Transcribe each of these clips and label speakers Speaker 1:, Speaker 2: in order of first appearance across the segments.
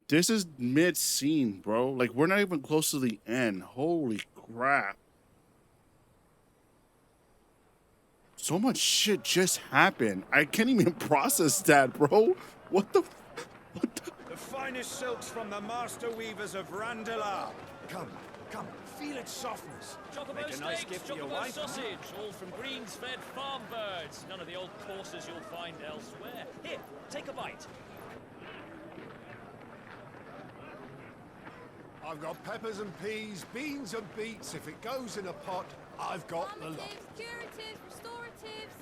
Speaker 1: This is mid-scene, bro. Like, we're not even close to the end. Holy crap. So much shit just happened. I can't even process that, bro. What the... What the...
Speaker 2: The finest silks from the master weavers of Randalar. Come, come, feel its softness.
Speaker 3: Chocobo
Speaker 2: Make a nice
Speaker 3: steaks,
Speaker 2: gift for your
Speaker 3: chocobo
Speaker 2: wife.
Speaker 3: sausage, all from greens-fed farm birds. None of the old courses you'll find elsewhere. Here, take a bite.
Speaker 4: I've got peppers and peas, beans and beets. If it goes in a pot, I've got the lot.
Speaker 5: Calmatives, curatives, restoratives,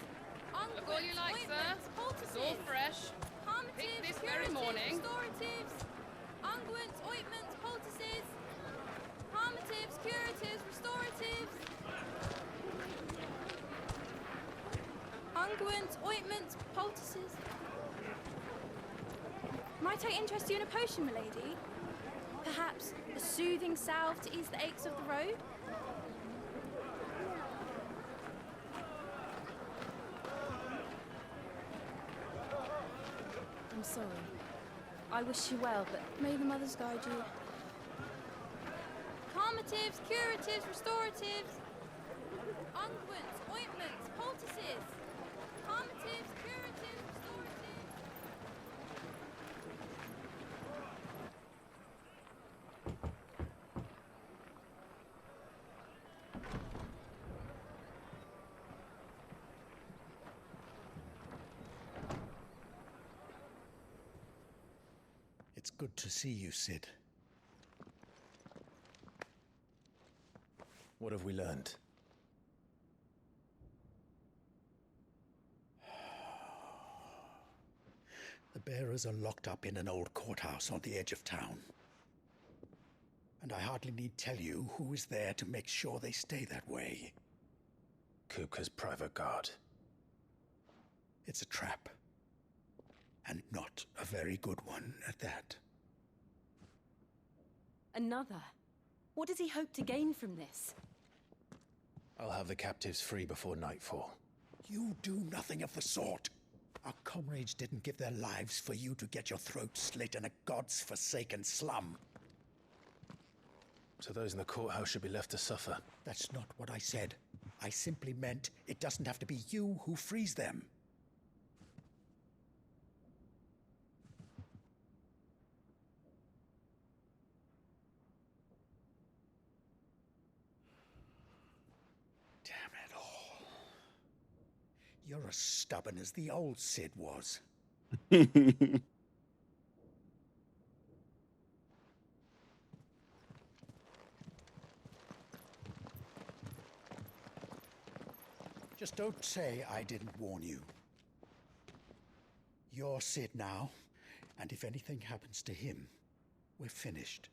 Speaker 6: Look all you like, sir. It's all fresh. Picked this very morning.
Speaker 5: Restoratives, unguents, ointments, poultices, calmatives, curatives, restoratives, unguents, ointments, poultices. Might I interest you in a potion, milady? Perhaps a soothing salve to ease the aches of the road? I'm sorry. I wish you well, but may the mothers guide you. Calmatives, curatives, restoratives, unguents, ointments, poultices. Calmatives, curatives, restoratives.
Speaker 7: It's good to see you, Sid.
Speaker 8: What have we learned?
Speaker 7: The bearers are locked up in an old courthouse on the edge of town. And I hardly need tell you who is there to make sure they stay that way.
Speaker 8: Kupka's private guard.
Speaker 7: It's a trap. And not a very good one at that.
Speaker 9: Another? What does he hope to gain from this?
Speaker 8: I'll have the captives free before nightfall.
Speaker 7: You do nothing of the sort. Our comrades didn't give their lives for you to get your throat slit in a god's forsaken slum.
Speaker 8: So those in the courthouse should be left to suffer.
Speaker 7: That's not what I said. I simply meant it doesn't have to be you who frees them. Damn it all. You're as stubborn as the old Sid was. Just don't say I didn't warn you. You're Sid now, and if anything happens to him, we're finished.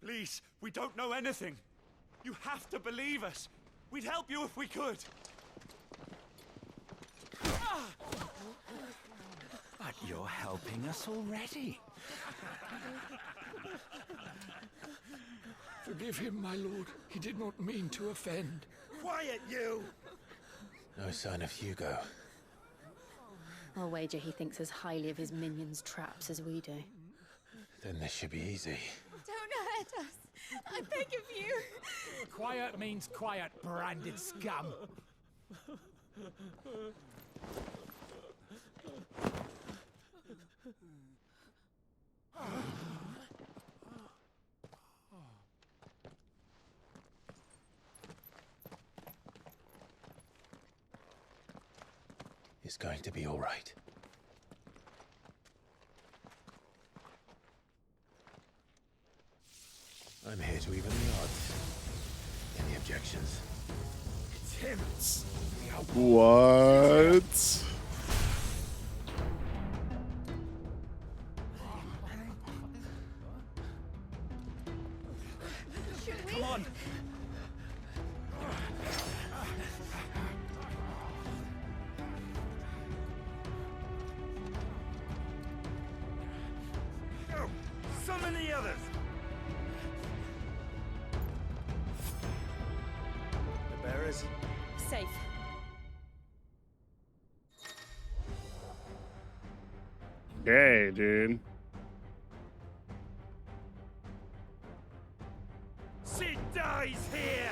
Speaker 2: Please, we don't know anything. You have to believe us. We'd help you if we could.
Speaker 10: But you're helping us already.
Speaker 11: Forgive him, my lord. He did not mean to offend.
Speaker 2: Quiet, you!
Speaker 8: No sign of Hugo.
Speaker 9: I'll wager he thinks as highly of his minions' traps as we do.
Speaker 8: Then this should be easy.
Speaker 5: Don't hurt us. I beg of you.
Speaker 10: Quiet means quiet, branded scum.
Speaker 8: It's going to be all right. I'm here to even the odds. Any objections?
Speaker 2: It's him.
Speaker 1: What?
Speaker 2: Come
Speaker 3: on!
Speaker 2: Go! Summon the others!
Speaker 3: The bearers?
Speaker 9: Safe.
Speaker 1: Okay, dude.
Speaker 2: She dies here!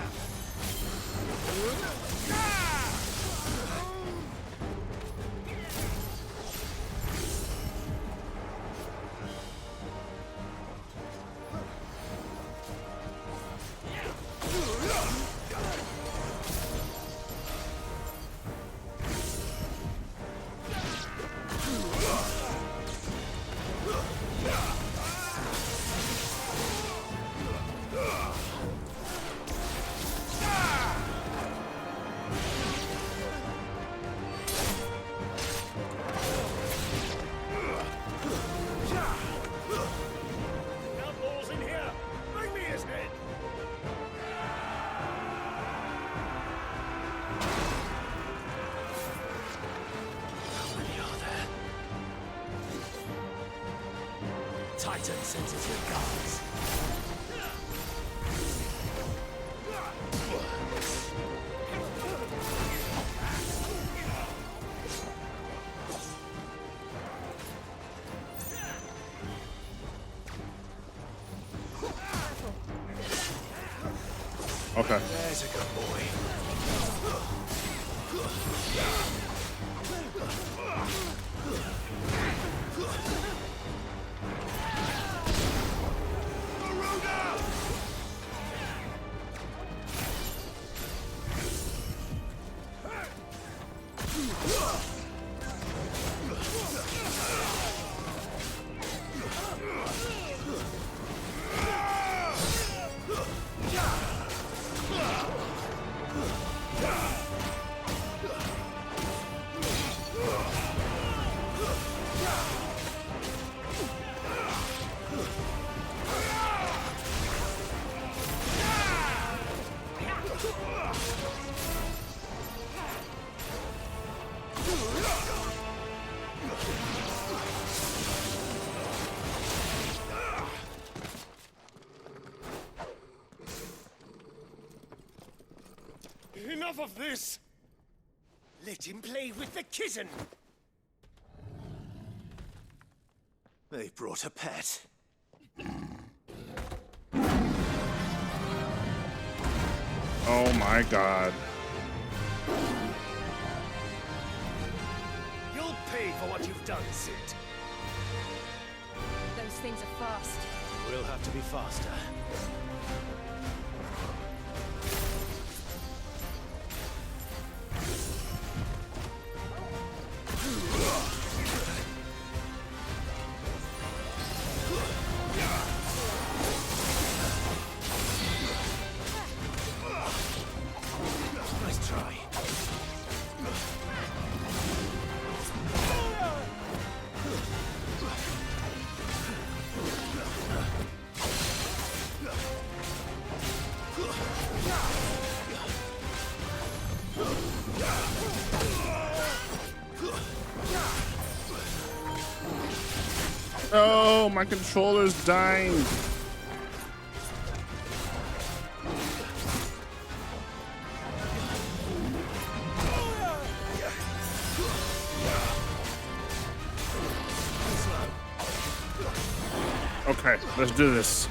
Speaker 3: Outlaws in here! Bring me his head!
Speaker 11: How many are there? Titan sends his regards.
Speaker 1: Okay.
Speaker 11: There's a good boy.
Speaker 2: Enough of this! Let him play with the kitten! They brought a pet.
Speaker 1: Oh my god.
Speaker 2: You'll pay for what you've done, Sid.
Speaker 9: Those things are fast.
Speaker 2: We'll have to be faster. Nice try.
Speaker 1: Oh, my controller's dying. Okay, let's do this.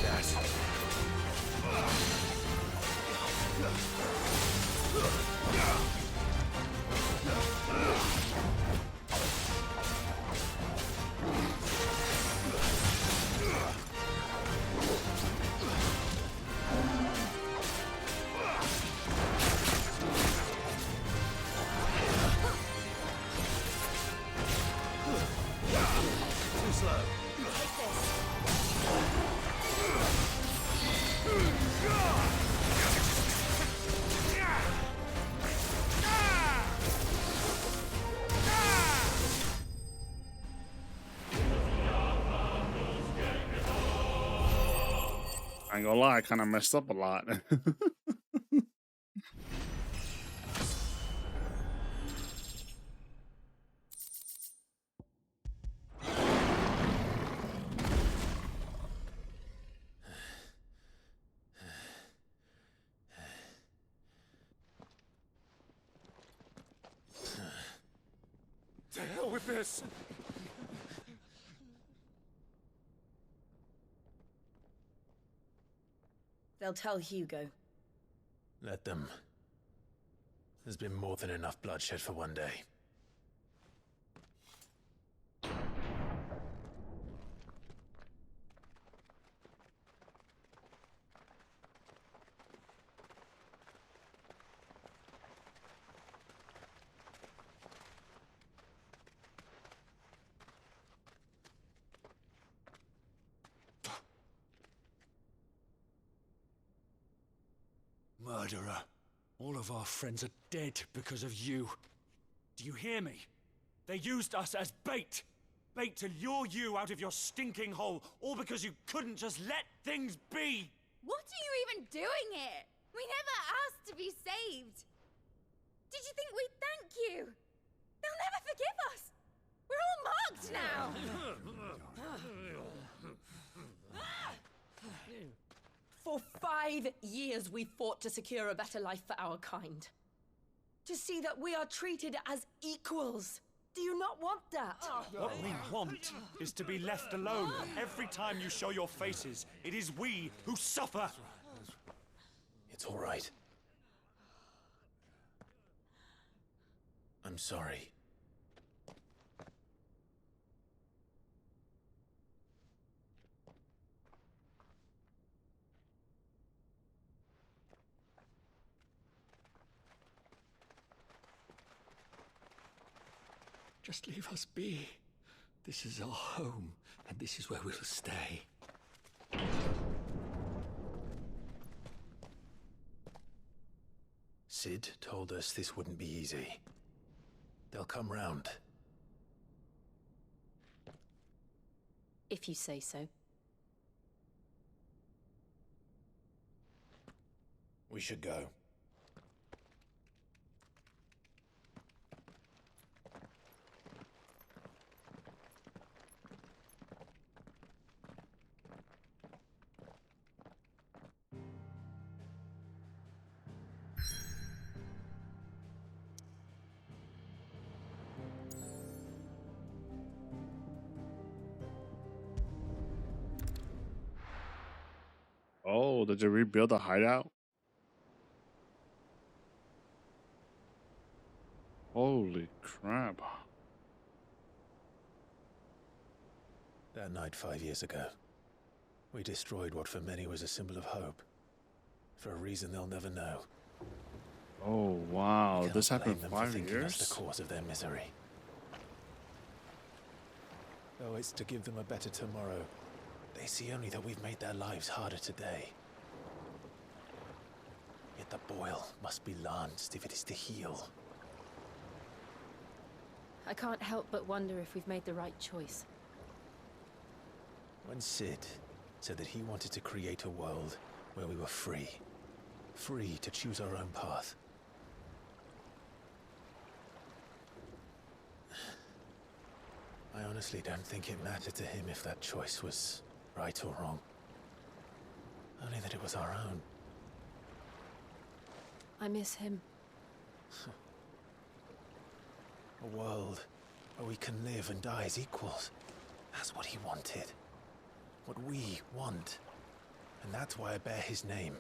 Speaker 11: that. Too slow.
Speaker 5: Take this.
Speaker 1: I ain't gonna lie, I kind of messed up a lot.
Speaker 11: To hell with this!
Speaker 12: They'll tell Hugo.
Speaker 11: Let them. There's been more than enough bloodshed for one day.
Speaker 2: Murderer. All of our friends are dead because of you. Do you hear me? They used us as bait. Bait to lure you out of your stinking hole, all because you couldn't just let things be.
Speaker 5: What are you even doing here? We never asked to be saved. Did you think we'd thank you? They'll never forgive us. We're all marked now.
Speaker 12: For 5 years we fought to secure a better life for our kind. To see that we are treated as equals. Do you not want that?
Speaker 2: What we want is to be left alone. Every time you show your faces, it is we who suffer.
Speaker 11: It's all right. I'm sorry.
Speaker 7: Just leave us be. This is our home, and this is where we'll stay.
Speaker 11: Sid told us this wouldn't be easy. They'll come round.
Speaker 9: If you say so.
Speaker 11: We should go.
Speaker 1: Oh, did you rebuild the hideout? Holy crap.
Speaker 11: That night 5 years ago, we destroyed what for many was a symbol of hope. For a reason they'll never know.
Speaker 1: Oh, wow.
Speaker 11: You
Speaker 1: This
Speaker 11: cannot
Speaker 1: happened
Speaker 11: blame them for
Speaker 1: 5
Speaker 11: thinking
Speaker 1: years?
Speaker 11: that's the cause of their misery. Though it's to give them a better tomorrow, they see only that we've made their lives harder today. Yet the boil must be lanced if it is to heal.
Speaker 9: I can't help but wonder if we've made the right choice.
Speaker 11: When Sid said that he wanted to create a world where we were free. Free to choose our own path. I honestly don't think it mattered to him if that choice was right or wrong. Only that it was our own.
Speaker 9: I miss him.
Speaker 11: A world where we can live and die as equals. That's what he wanted. What we want. And that's why I bear his name.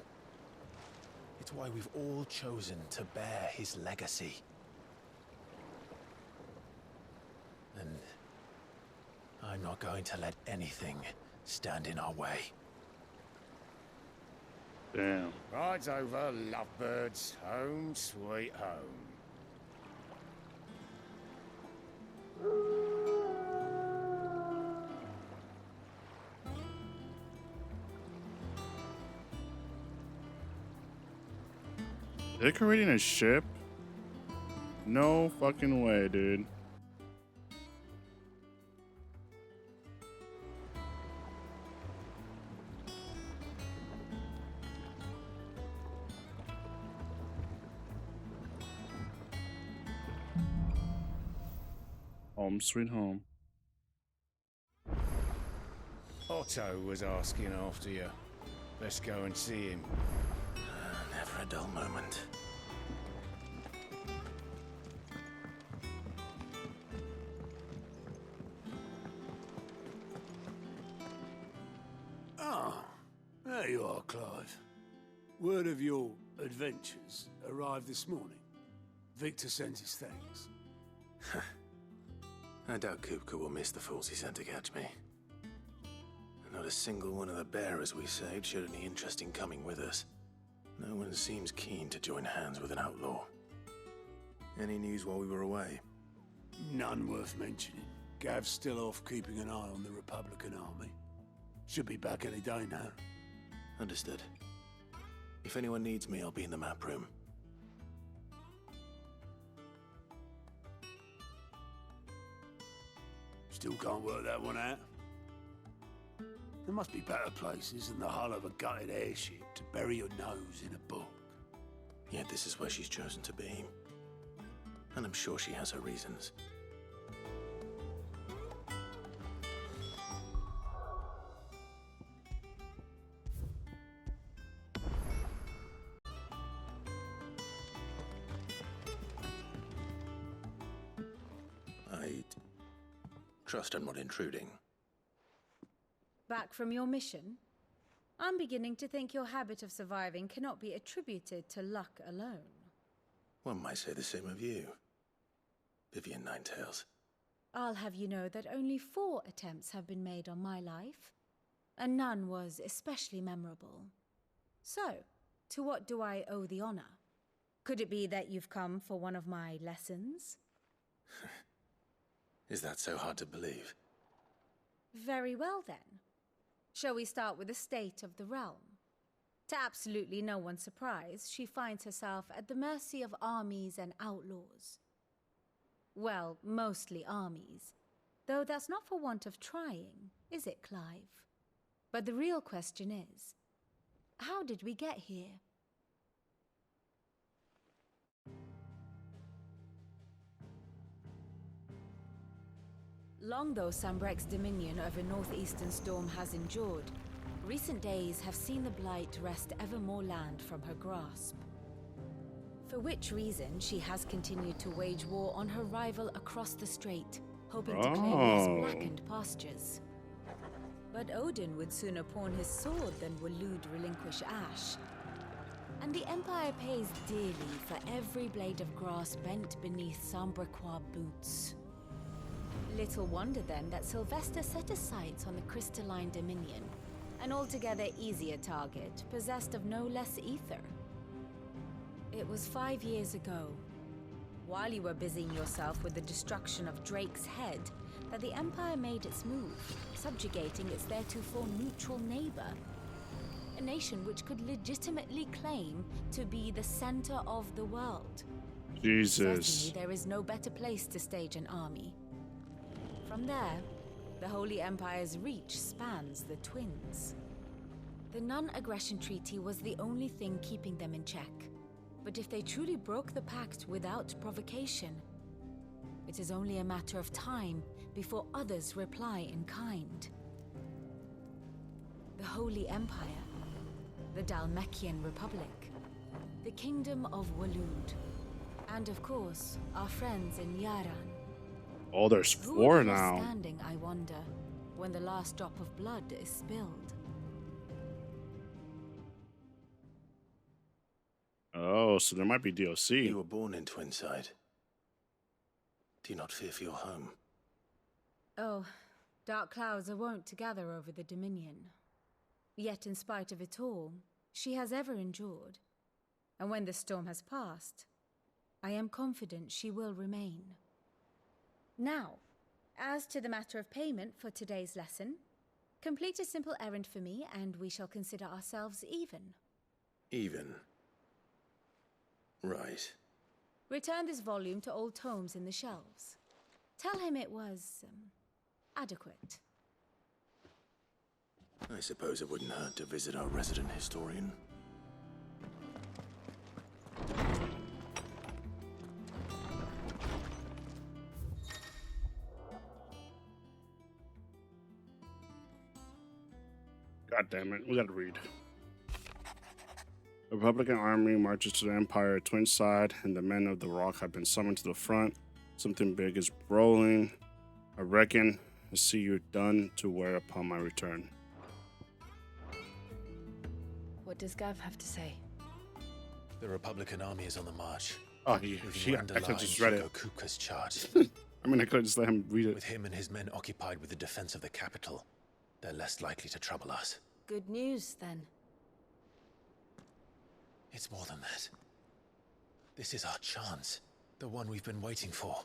Speaker 11: It's why we've all chosen to bear his legacy. And I'm not going to let anything stand in our way.
Speaker 1: Damn.
Speaker 13: Rides over, lovebirds. Home sweet home.
Speaker 1: Decorating a ship? No fucking way, dude. Home sweet home.
Speaker 13: Otto was asking after you. Let's go and see him.
Speaker 11: Never a dull moment.
Speaker 4: Ah, there you are, Clive. Word of your adventures arrived this morning. Victor sends his thanks.
Speaker 11: I doubt Kupka will miss the fools he sent to catch me. Not a single one of the bearers we saved showed any interest in coming with us. No one seems keen to join hands with an outlaw. Any news while we were away?
Speaker 4: None worth mentioning. Gav's still off keeping an eye on the Republican army. Should be back any day now.
Speaker 11: Understood. If anyone needs me, I'll be in the map room.
Speaker 4: Still can't work that one out. There must be better places than the hull of a gutted airship to bury your nose in a book.
Speaker 11: Yet this is where she's chosen to be. And I'm sure she has her reasons. I trust I'm not intruding.
Speaker 9: Back from your mission? I'm beginning to think your habit of surviving cannot be attributed to luck alone.
Speaker 11: One might say the same of you, Vivian Ninetails.
Speaker 9: I'll have you know that only 4 attempts have been made on my life, and none was especially memorable. So, to what do I owe the honor? Could it be that you've come for one of my lessons?
Speaker 11: Is that so hard to believe?
Speaker 9: Very well then. Shall we start with the state of the realm? To absolutely no one's surprise, she finds herself at the mercy of armies and outlaws. Well, mostly armies. Though that's not for want of trying, is it, Clive? But the real question is, how did we get here? Long though Sambrek's dominion over northeastern Storm has endured, recent days have seen the Blight wrest ever more land from her grasp. For which reason she has continued to wage war on her rival across the strait, hoping to claim his blackened pastures. But Odin would sooner pawn his sword than Waloed relinquish Ash. And the Empire pays dearly for every blade of grass bent beneath Sambrequois boots. Little wonder then that Sylvester set his sights on the crystalline dominion, an altogether easier target, possessed of no less ether. It was 5 years ago, while you were busying yourself with the destruction of Drake's head, that the Empire made its move, subjugating its theretofore neutral neighbor. A nation which could legitimately claim to be the center of the world.
Speaker 1: Jesus.
Speaker 9: Certainly there is no better place to stage an army. From there, the Holy Empire's reach spans the Twins. The non-aggression treaty was the only thing keeping them in check. But if they truly broke the pact without provocation, it is only a matter of time before others reply in kind. The Holy Empire, the Dhalmekian Republic, the Kingdom of Waloed, and of course, our friends in Yaran.
Speaker 1: Oh, there's 4 now.
Speaker 9: Standing, I wonder, when the last drop of blood is spilled.
Speaker 1: so there might be DLC.
Speaker 11: You were born in Twinside. Do you not fear for your home?
Speaker 9: Oh, dark clouds are wont to gather over the Dominion. Yet in spite of it all, she has ever endured. And when the storm has passed, I am confident she will remain. Now, as to the matter of payment for today's lesson, complete a simple errand for me and we shall consider ourselves even.
Speaker 11: Even? Right.
Speaker 9: Return this volume to old tomes in the shelves. Tell him it was, adequate.
Speaker 11: I suppose it wouldn't hurt to visit our resident historian.
Speaker 1: God damn it, we gotta read. The Republican army marches to the Empire Twinside, and the men of the Rock have been summoned to the front. Something big is rolling. I reckon I see you're done to wear upon my return.
Speaker 12: What does Gav have to say?
Speaker 8: The Republican army is on the march.
Speaker 1: Oh, I could have just read it.
Speaker 8: Kuka's charge.
Speaker 1: I mean, I could have just let him read it.
Speaker 8: With him and his men occupied with the defense of the capital, they're less likely to trouble us.
Speaker 12: Good news, then.
Speaker 8: It's more than that. This is our chance. The one we've been waiting for.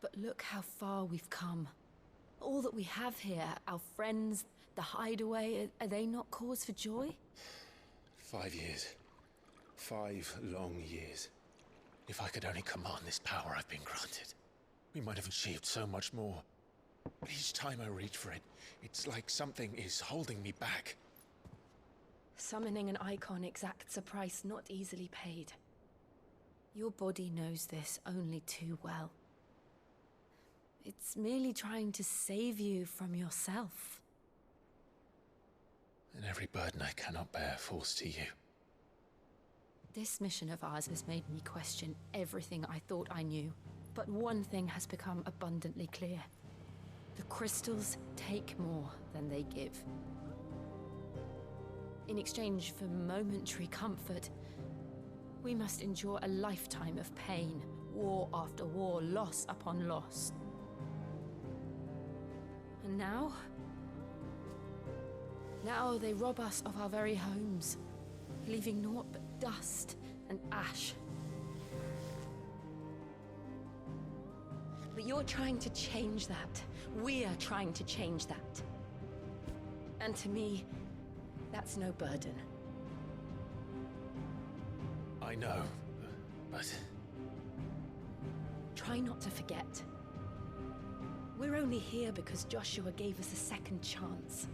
Speaker 12: But look how far we've come. All that we have here, our friends, the hideaway, are they not cause for joy?
Speaker 8: 5 years. 5 long years. If I could only command this power I've been granted, we might have achieved so much more. But each time I reach for it, it's like something is holding me back.
Speaker 12: Summoning an icon exacts a price not easily paid. Your body knows this only too well. It's merely trying to save you from yourself.
Speaker 8: And every burden I cannot bear falls to you.
Speaker 12: This mission of ours has made me question everything I thought I knew. But one thing has become abundantly clear. The crystals take more than they give. In exchange for momentary comfort, we must endure a lifetime of pain, war after war, loss upon loss. And now they rob us of our very homes, leaving naught but dust and ash. But you're trying to change that. We are trying to change that. And to me, that's no burden.
Speaker 8: I know, but...
Speaker 12: Try not to forget. We're only here because Joshua gave us a second chance.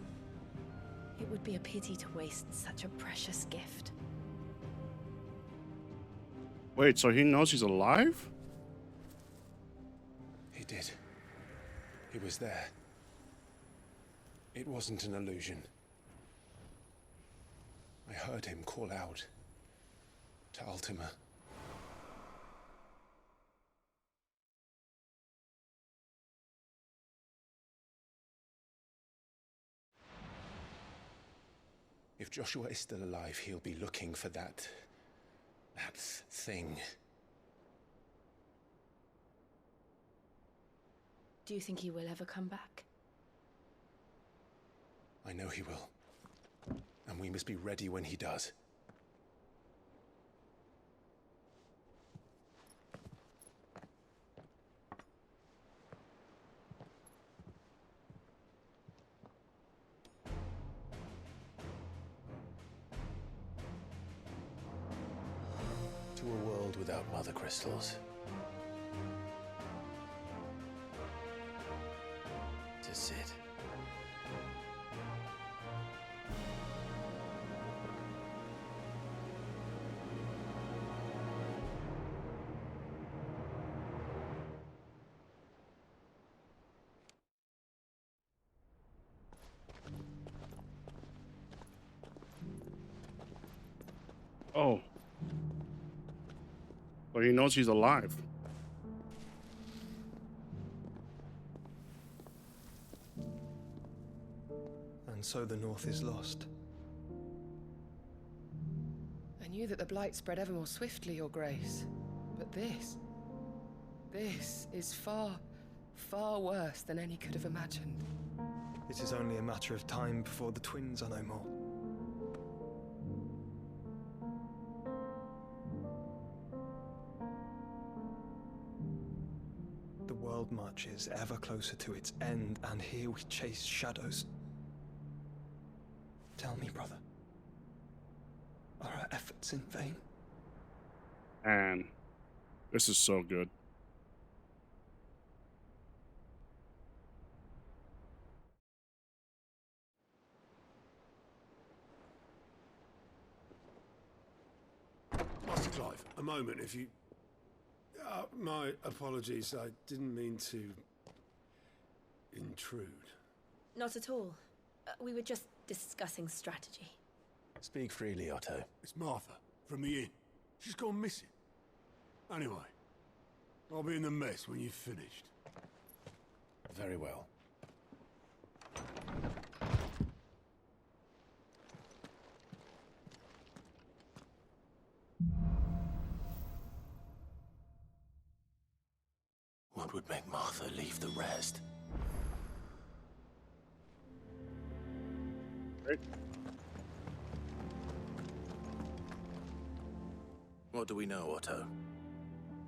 Speaker 12: It would be a pity to waste such a precious gift.
Speaker 1: Wait, so he knows he's alive?
Speaker 8: He did. He was there. It wasn't an illusion. I heard him call out to Ultima. If Joshua is still alive, he'll be looking for that thing.
Speaker 12: Do you think he will ever come back?
Speaker 8: I know he will. And we must be ready when he does. To a world without mother crystals. To Sid.
Speaker 1: Oh. Well, he knows he's alive.
Speaker 14: And so the North is lost.
Speaker 15: I knew that the Blight spread ever more swiftly, Your Grace. But this is far, far worse than any could have imagined.
Speaker 14: It is only a matter of time before the twins are no more. The world marches ever closer to its end, and here we chase shadows. Tell me, brother, are our efforts in vain?
Speaker 1: And this is so good.
Speaker 4: Master Clive, a moment, if you... my apologies, I didn't mean to... intrude.
Speaker 12: Not at all. We were just discussing strategy.
Speaker 11: Speak freely, Otto.
Speaker 4: It's Martha, from the inn. She's gone missing. Anyway, I'll be in the mess when you've finished.
Speaker 11: Very well. What would make Martha leave the rest?
Speaker 1: Right.
Speaker 11: What do we know, Otto?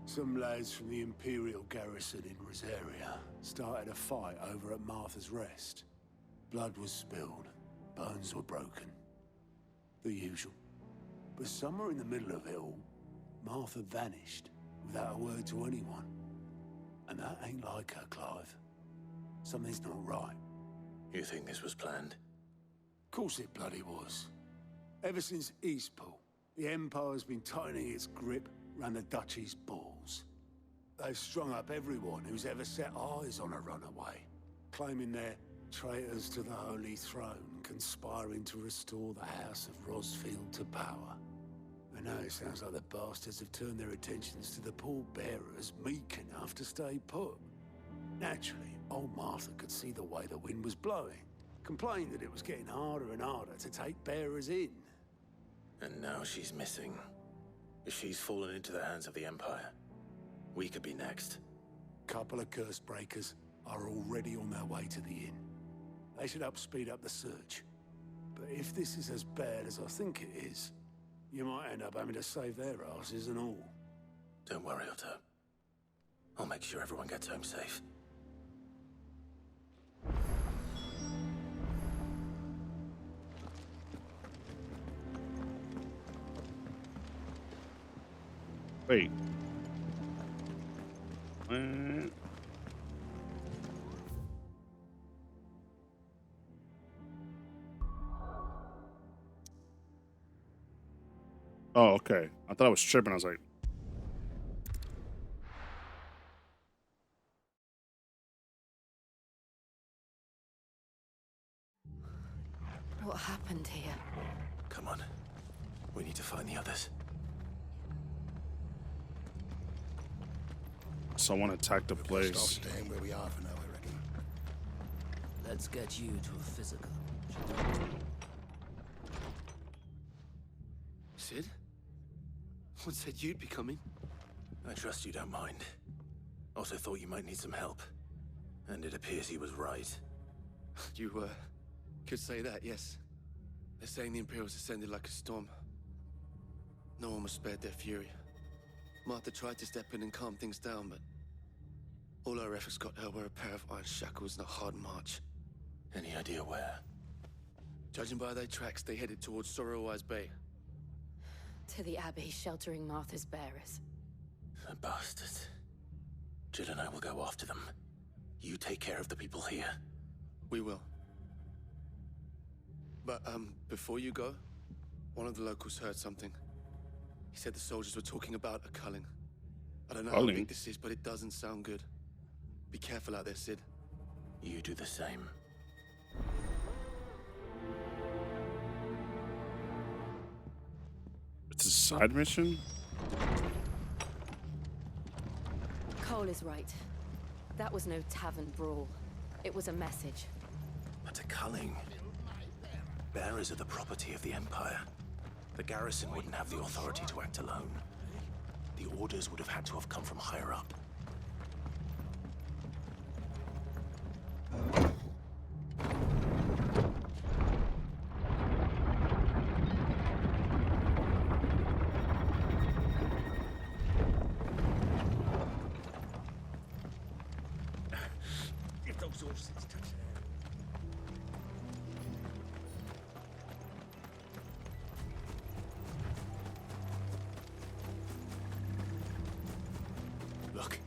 Speaker 4: Some lads from the Imperial garrison in Rosaria started a fight over at Martha's Rest. Blood was spilled, bones were broken. The usual. But somewhere in the middle of it all, Martha vanished without a word to anyone. And that ain't like her, Clive. Something's not right.
Speaker 11: You think this was planned?
Speaker 4: Of course it bloody was. Ever since Eastpool, the Empire's been tightening its grip round the Duchy's balls. They've strung up everyone who's ever set eyes on a runaway, claiming they're traitors to the Holy Throne, conspiring to restore the House of Rosfield to power. And now it sounds like the bastards have turned their attentions to the pallbearers meek enough to stay put. Naturally, old Martha could see the way the wind was blowing, complained that it was getting harder and harder to take bearers in.
Speaker 11: And now she's missing. If she's fallen into the hands of the Empire, we could be next.
Speaker 4: Couple of curse breakers are already on their way to the inn. They should help speed up the search. But if this is as bad as I think it is, you might end up having to save their asses and all.
Speaker 11: Don't worry, Otto. I'll make sure everyone gets home safe.
Speaker 1: Wait. Oh, okay. I thought I was tripping. I was like,
Speaker 12: What happened here?
Speaker 11: Come on. We need to find the others.
Speaker 1: someone attacked the place.
Speaker 16: Staying where we are for now, I reckon.
Speaker 17: Let's get you to a physical.
Speaker 18: Sid? What said you'd be coming?
Speaker 11: I trust you don't mind. Also thought you might need some help. And it appears he was right.
Speaker 18: You, could say that, yes. They're saying the Imperials ascended like a storm. No one was spared their fury. Martha tried to step in and calm things down, but all our efforts got her were a pair of iron shackles and a hard march.
Speaker 11: Any idea where?
Speaker 18: Judging by their tracks, they headed towards Sorrowwise Bay.
Speaker 12: To the Abbey, sheltering Martha's bearers.
Speaker 11: The bastards. Jill and I will go after them. You take care of the people here.
Speaker 18: We will. But, before you go, one of the locals heard something. He said the soldiers were talking about a culling. I don't know how big this is, but it doesn't sound good. Be careful out there, Sid.
Speaker 11: You do the same.
Speaker 1: It's a side mission?
Speaker 12: Cole is right. That was no tavern brawl. It was a message.
Speaker 11: But a culling? Bearers are the property of the Empire. The garrison wouldn't have the authority to act alone. The orders would have had to have come from higher up.
Speaker 2: If those horses touch it.
Speaker 11: Look.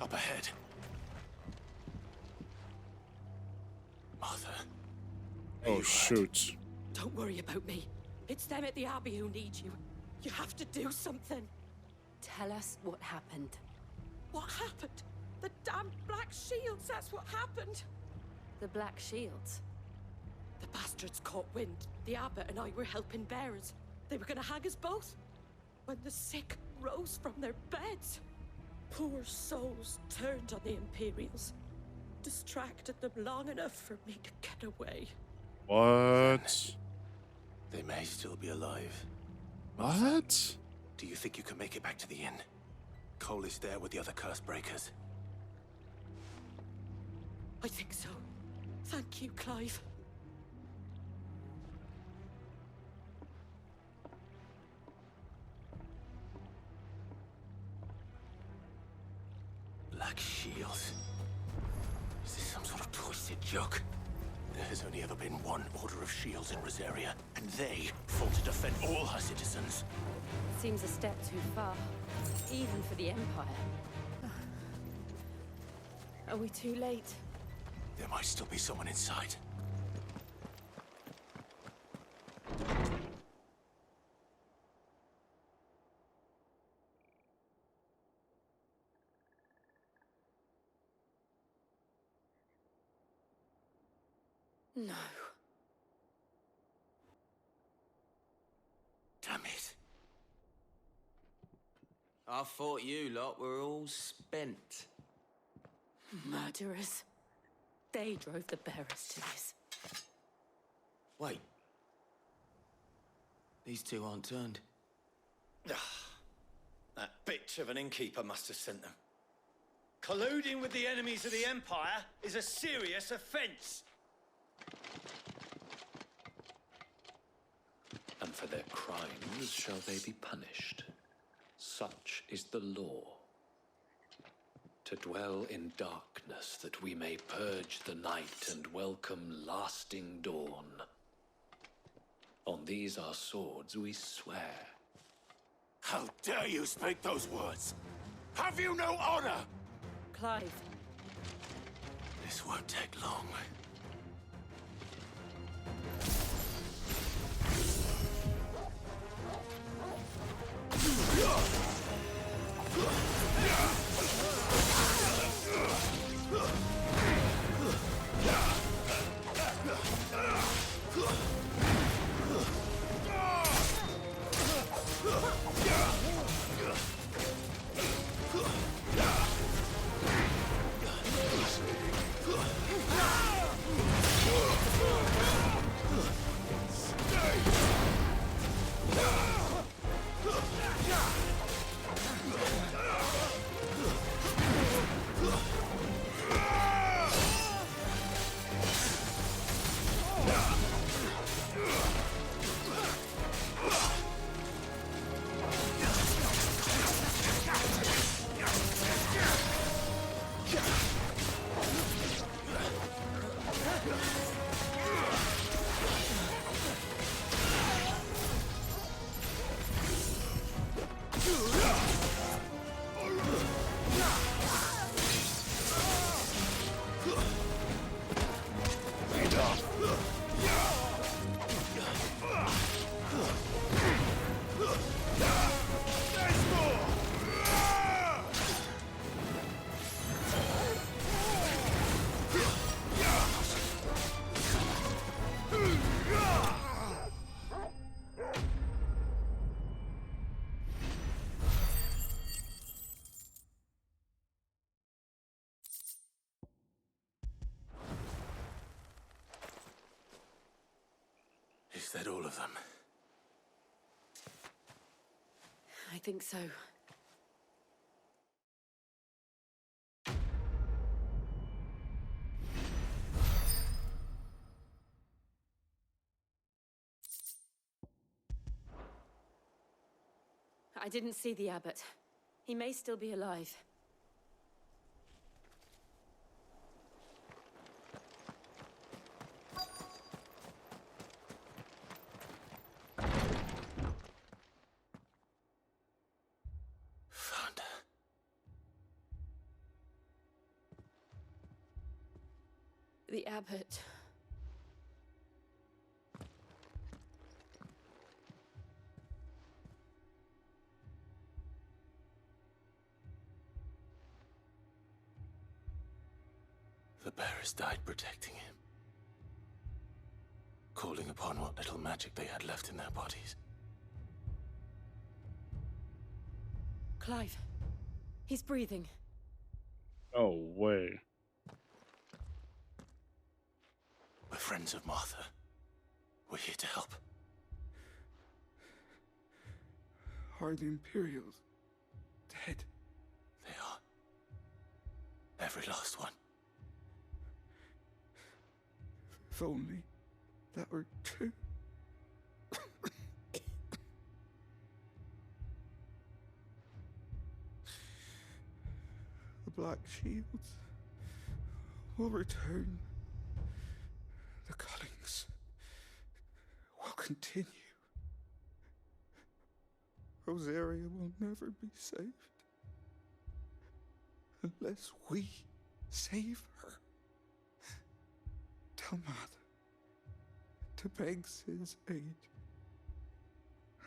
Speaker 11: Up ahead. Martha.
Speaker 1: Oh, shoot.
Speaker 19: Don't worry about me. It's them at the Abbey who need you. You have to do something.
Speaker 12: Tell us what happened.
Speaker 19: What happened? The damn Black Shields, that's what happened.
Speaker 12: The Black Shields?
Speaker 19: The bastards caught wind. The abbot and I were helping bearers. They were gonna hang us both. When the sick rose from their beds, poor souls turned on the Imperials. Distracted them long enough for me to get away.
Speaker 1: What?
Speaker 11: They may still be alive.
Speaker 1: What?
Speaker 11: Do you think you can make it back to the inn? Cole is there with the other curse breakers.
Speaker 19: I think so. Thank you, Clive.
Speaker 11: Black Shields. Is this some sort of twisted joke? There has only ever been one Order of Shields in Rosaria, and they fought to defend all her citizens.
Speaker 12: Seems a step too far, even for the Empire. Are we too late?
Speaker 11: There might still be someone inside.
Speaker 19: No.
Speaker 11: Damn it.
Speaker 17: I thought you lot were all spent.
Speaker 19: Murderers. They drove the bearers to this.
Speaker 17: Wait. These two aren't turned.
Speaker 20: That bitch of an innkeeper must have sent them. Colluding with the enemies of the Empire is a serious offense.
Speaker 21: And for their crimes shall they be punished. Such is the law. To dwell in darkness that we may purge the night and welcome lasting dawn. On these our swords we swear.
Speaker 11: How dare you speak those words? Have you no honor?
Speaker 19: Clive.
Speaker 11: This won't take long. them.
Speaker 19: I think so. I didn't see the abbot. He may still be alive.
Speaker 11: Found her.
Speaker 19: The abbot.
Speaker 11: The bearers died protecting him. Calling upon what little magic they had left in their bodies.
Speaker 19: Clive. He's breathing.
Speaker 1: Oh, way.
Speaker 11: We're friends of Martha. We're here to help.
Speaker 4: Are the Imperials dead?
Speaker 11: They are. Every last one.
Speaker 4: If only that were true. The Black Shields will return. The cuttings will continue. Rosaria will never be saved unless we save her. Tell Mother to beg his aid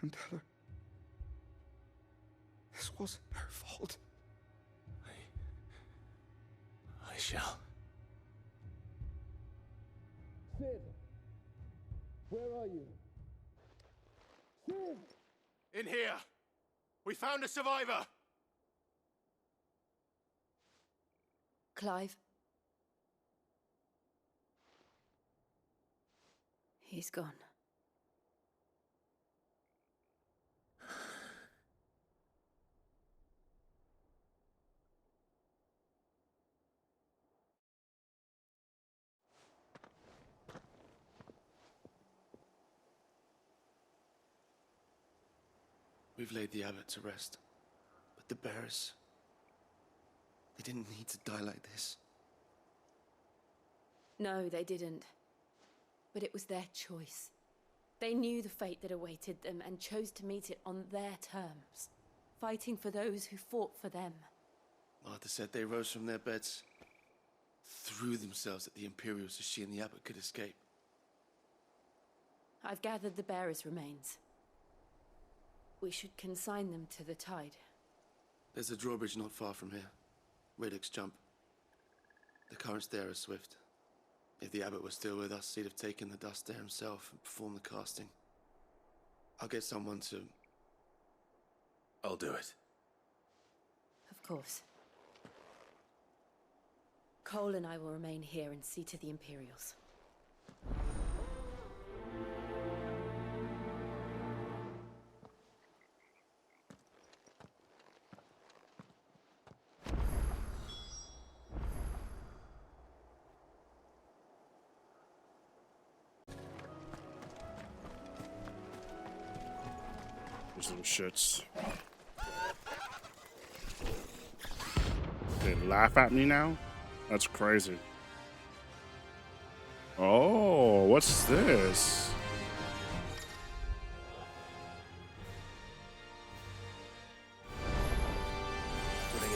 Speaker 4: and tell her this wasn't her fault.
Speaker 11: I shall.
Speaker 4: Sid, where are you? Sid!
Speaker 8: In here! We found a survivor!
Speaker 19: Clive. He's gone.
Speaker 18: We've laid the abbot to rest. But the bearers, they didn't need to die like this.
Speaker 19: No, they didn't. But it was their choice. They knew the fate that awaited them and chose to meet it on their terms, fighting for those who fought for them.
Speaker 18: Martha said they rose from their beds, threw themselves at the Imperials so she and the abbot could escape.
Speaker 19: I've gathered the bearers' remains. We should consign them to the tide.
Speaker 18: There's a drawbridge not far from here. Radix Jump. The currents there are swift. If the abbot was still with us, he'd have taken the dust there himself and performed the casting. I'll get someone to...
Speaker 11: I'll do it.
Speaker 19: Of course. Cole and I will remain here and see to the Imperials.
Speaker 1: Some shits. They laugh at me now? That's crazy. Oh, what's this?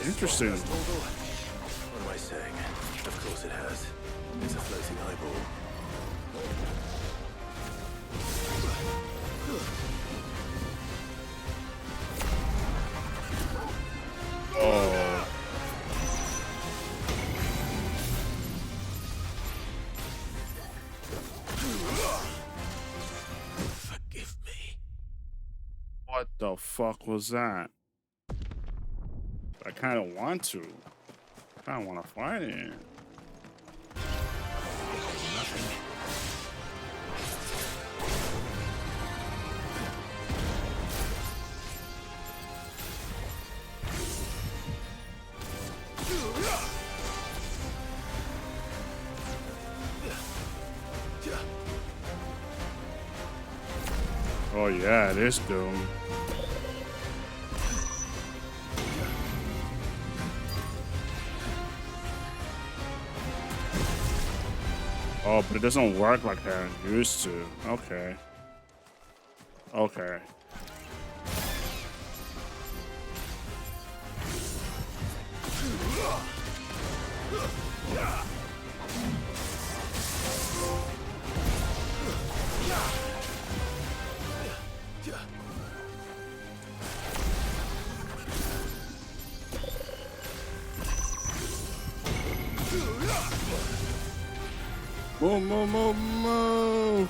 Speaker 1: Interesting.
Speaker 11: What am I saying? Of course it has. It's a floating eyeball.
Speaker 1: Oh.
Speaker 11: Forgive me.
Speaker 1: What the fuck was that? I kind of want to. I kind of want to fight it.
Speaker 11: Nothing.
Speaker 1: Oh yeah, it is Doom. Oh, but it doesn't work like that it used to. Okay. Okay. Move, move, move, move.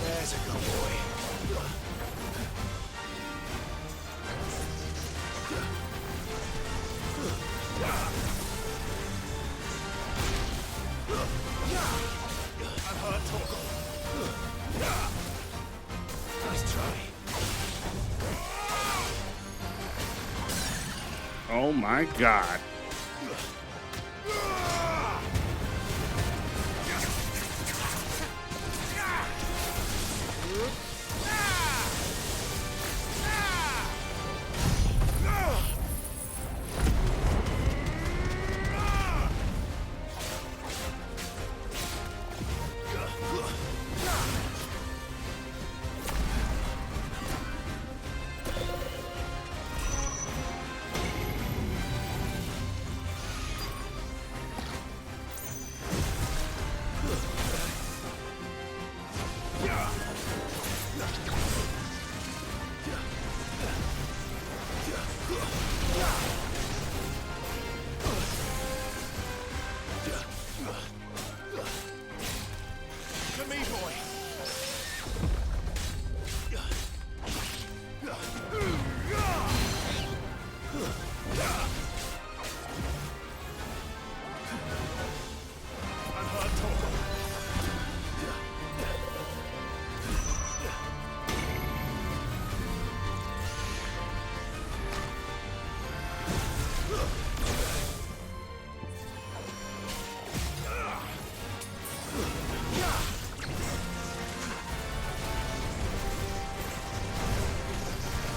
Speaker 20: There's a good boy. I've heard talk of. Nice try.
Speaker 1: Oh my god.
Speaker 20: To me, boy. I've heard talk of.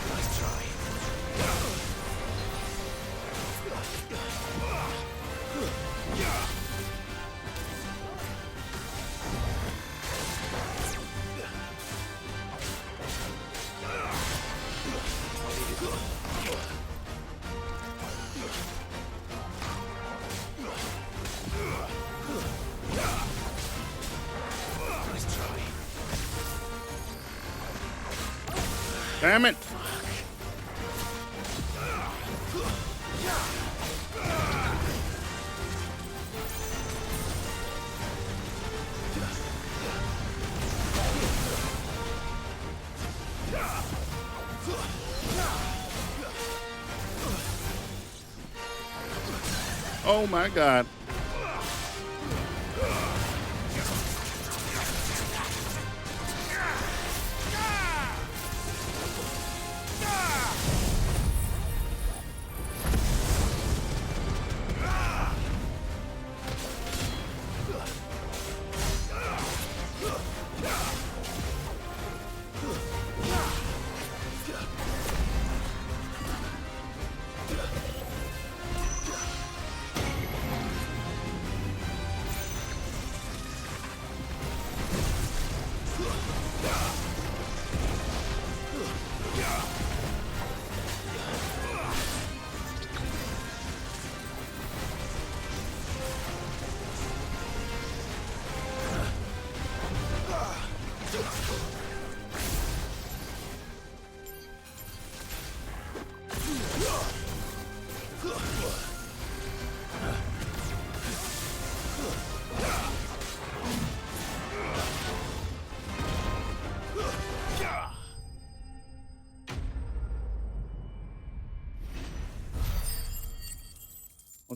Speaker 20: Nice try. Nice try.
Speaker 1: Damn it. Oh my god.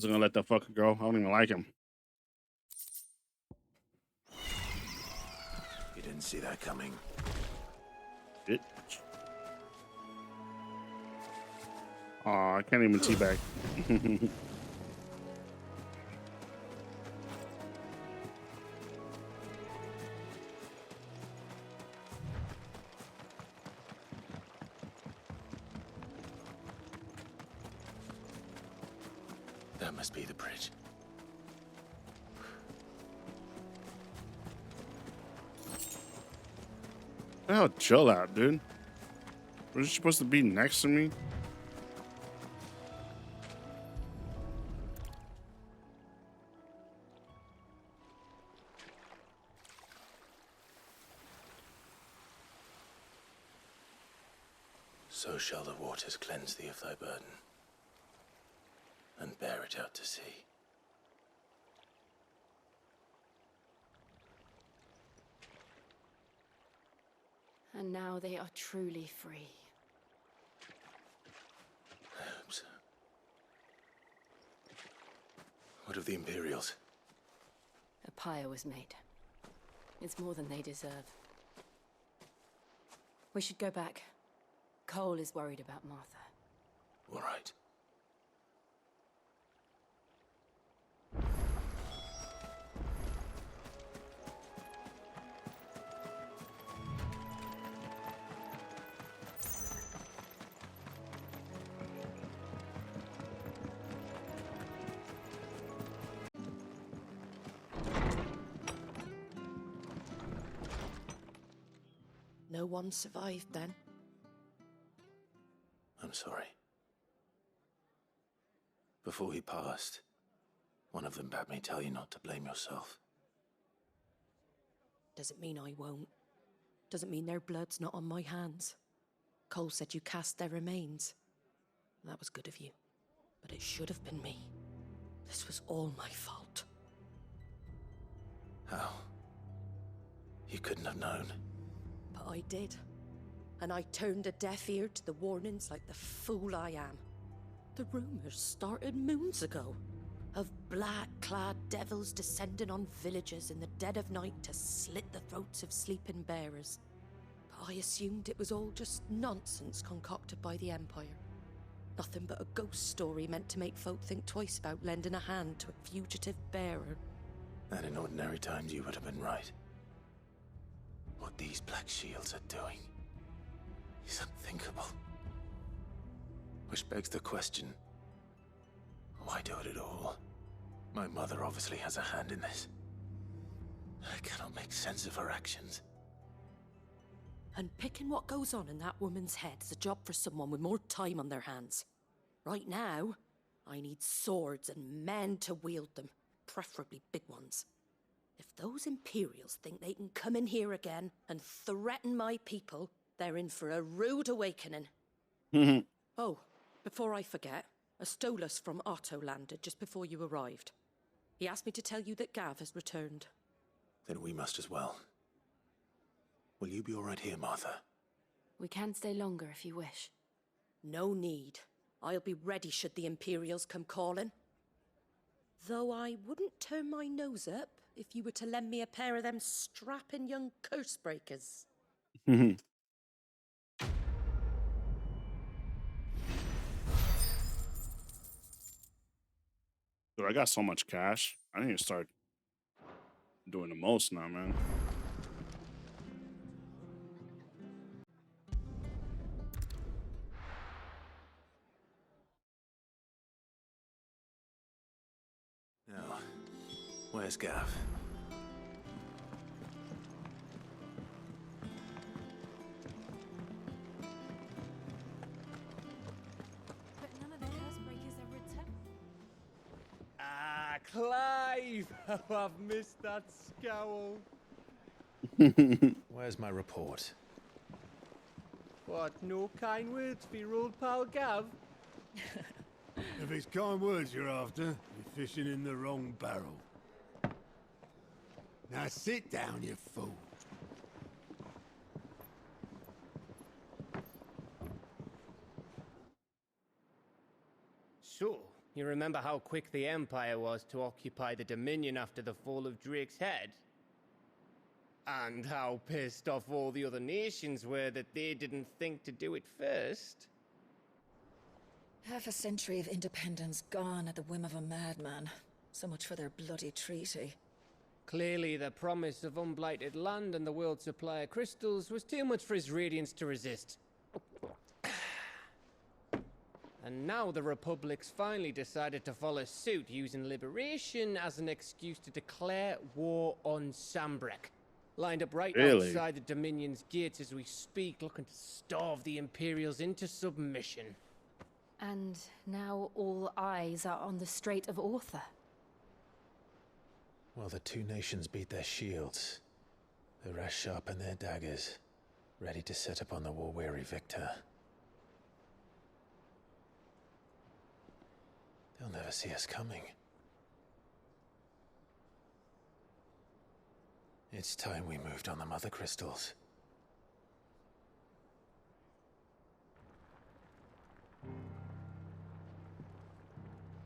Speaker 1: wasn't gonna let that fucker go. I don't even like him.
Speaker 11: You didn't see that coming.
Speaker 1: Bitch. Aw, I can't even teabag.
Speaker 11: That must be the bridge.
Speaker 1: Hell, chill out, dude. Was you supposed to be next to me?
Speaker 11: So shall the waters cleanse thee of thy burden, and bear it out to sea.
Speaker 12: And now they are truly free.
Speaker 11: I hope so. What of the Imperials?
Speaker 12: A pyre was made. It's more than they deserve. We should go back. Cole is worried about Martha.
Speaker 11: All right.
Speaker 19: No one survived then?
Speaker 11: I'm sorry. Before he passed, one of them bade me tell you not to blame yourself.
Speaker 19: Doesn't mean I won't. Doesn't mean their blood's not on my hands. Cole said you cast their remains. That was good of you. But it should have been me. This was all my fault.
Speaker 11: How? You couldn't have known.
Speaker 19: But I did. And I turned a deaf ear to the warnings like the fool I am. The rumors started moons ago. Of black-clad devils descending on villages in the dead of night to slit the throats of sleeping bearers. But I assumed it was all just nonsense concocted by the Empire. Nothing but a ghost story meant to make folk think twice about lending a hand to a fugitive bearer.
Speaker 11: And in ordinary times you would have been right. What these Black Shields are doing is unthinkable. Which begs the question, why do it at all? My mother obviously has a hand in this. I cannot make sense of her actions.
Speaker 19: And picking what goes on in that woman's head is a job for someone with more time on their hands. Right now, I need swords and men to wield them, preferably big ones. If those Imperials think they can come in here again and threaten my people, they're in for a rude awakening. Oh, before I forget, a Stolas from Otto landed just before you arrived. He asked me to tell you that Gav has returned.
Speaker 11: Then we must as well. Will you be all right here, Martha?
Speaker 12: We can stay longer if you wish.
Speaker 19: No need. I'll be ready should the Imperials come calling. Though I wouldn't turn my nose up if you were to lend me a pair of them strapping young curse breakers.
Speaker 1: Dude, I got so much cash. I need to start doing the most now, man.
Speaker 11: Now, where's Gav?
Speaker 9: But none of the curse breakers have returned.
Speaker 10: Clive! Oh, I've missed that scowl.
Speaker 8: Where's my report?
Speaker 10: What, no kind words for your old pal Gav?
Speaker 4: If it's kind words you're after, you're fishing in the wrong barrel. Now sit down, you fool.
Speaker 10: So, You remember how quick the Empire was to occupy the Dominion after the fall of Drake's head? And how pissed off all the other nations were that they didn't think to do it first?
Speaker 6: Half a century of independence gone at the whim of a madman. So much for their bloody treaty.
Speaker 10: Clearly, the promise of unblighted land and the world's supply of crystals was too much for his radiance to resist. And now the Republic's finally decided to follow suit, using liberation as an excuse to declare war on Sambrek. Lined up right outside the Dominion's gates as we speak, looking to starve the Imperials into submission.
Speaker 12: And now all eyes are on the Strait of Author.
Speaker 11: While the two nations beat their shields, the rest sharpen their daggers, ready to set upon the war-weary victor. They'll never see us coming. It's time we moved on the Mother Crystals.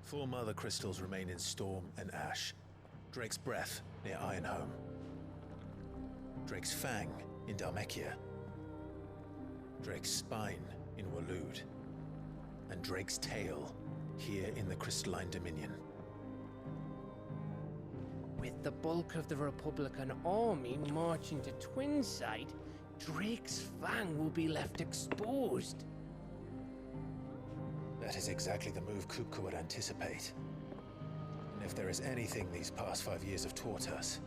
Speaker 11: Four Mother Crystals remain in Storm and Ash. Drake's Breath near Ironhome. Drake's Fang in Dhalmekia. Drake's Spine in Waloed. And Drake's Tail here in the Crystalline Dominion.
Speaker 10: With the bulk of the Republican army marching to Twinside, Drake's Fang will be left exposed.
Speaker 11: That is exactly the move Kupka would anticipate. And if there is anything these past 5 years have taught us,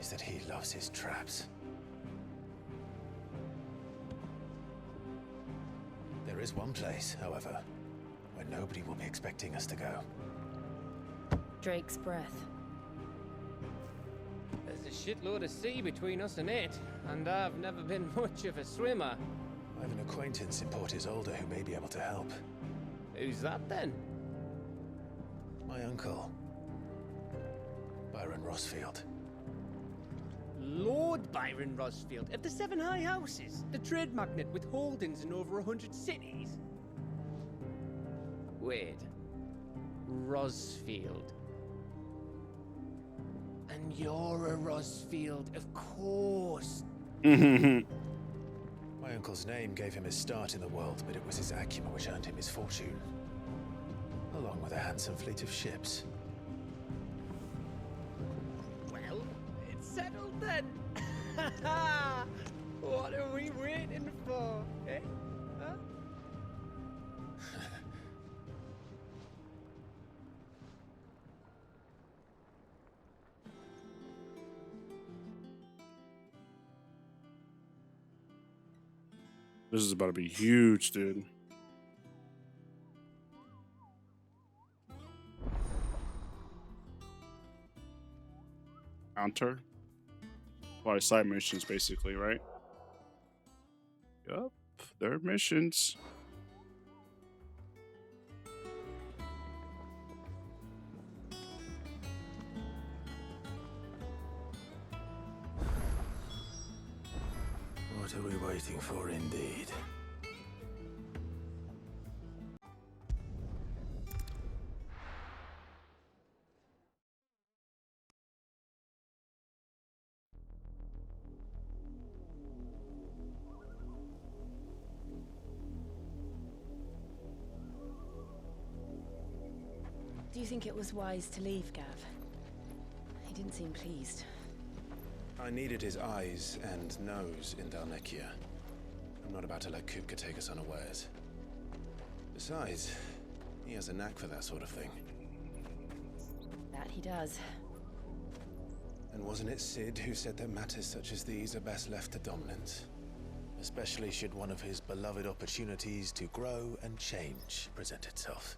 Speaker 11: is that he loves his traps. There is one place, however, where nobody will be expecting us to go.
Speaker 12: Drake's Breath.
Speaker 10: There's a shitload of sea between us and it, and I've never been much of a swimmer.
Speaker 11: I have an acquaintance in Port Isolde who may be able to help.
Speaker 10: Who's that then?
Speaker 11: My uncle, Byron Rosfield.
Speaker 10: Lord Byron Rosfield of the Seven High Houses, the trade magnate with holdings in over 100 cities. Wait, Rosfield. And you're a Rosfield, of course.
Speaker 11: My uncle's name gave him his start in the world, but it was his acumen which earned him his fortune, along with a handsome fleet of ships.
Speaker 10: Well, it's settled then. What are we waiting for, eh? Huh?
Speaker 1: This is about to be huge, dude. Counter. A lot of side missions, basically, right? Yup, they're missions.
Speaker 11: What are we waiting for, indeed?
Speaker 9: Do you think it was wise to leave, Gav? He didn't seem pleased.
Speaker 11: I needed his eyes and nose in Dhalmekia. I'm not about to let Kupka take us unawares. Besides, he has a knack for that sort of thing.
Speaker 9: That he does.
Speaker 11: And wasn't it Sid who said that matters such as these are best left to dominance? Especially should one of his beloved opportunities to grow and change present itself.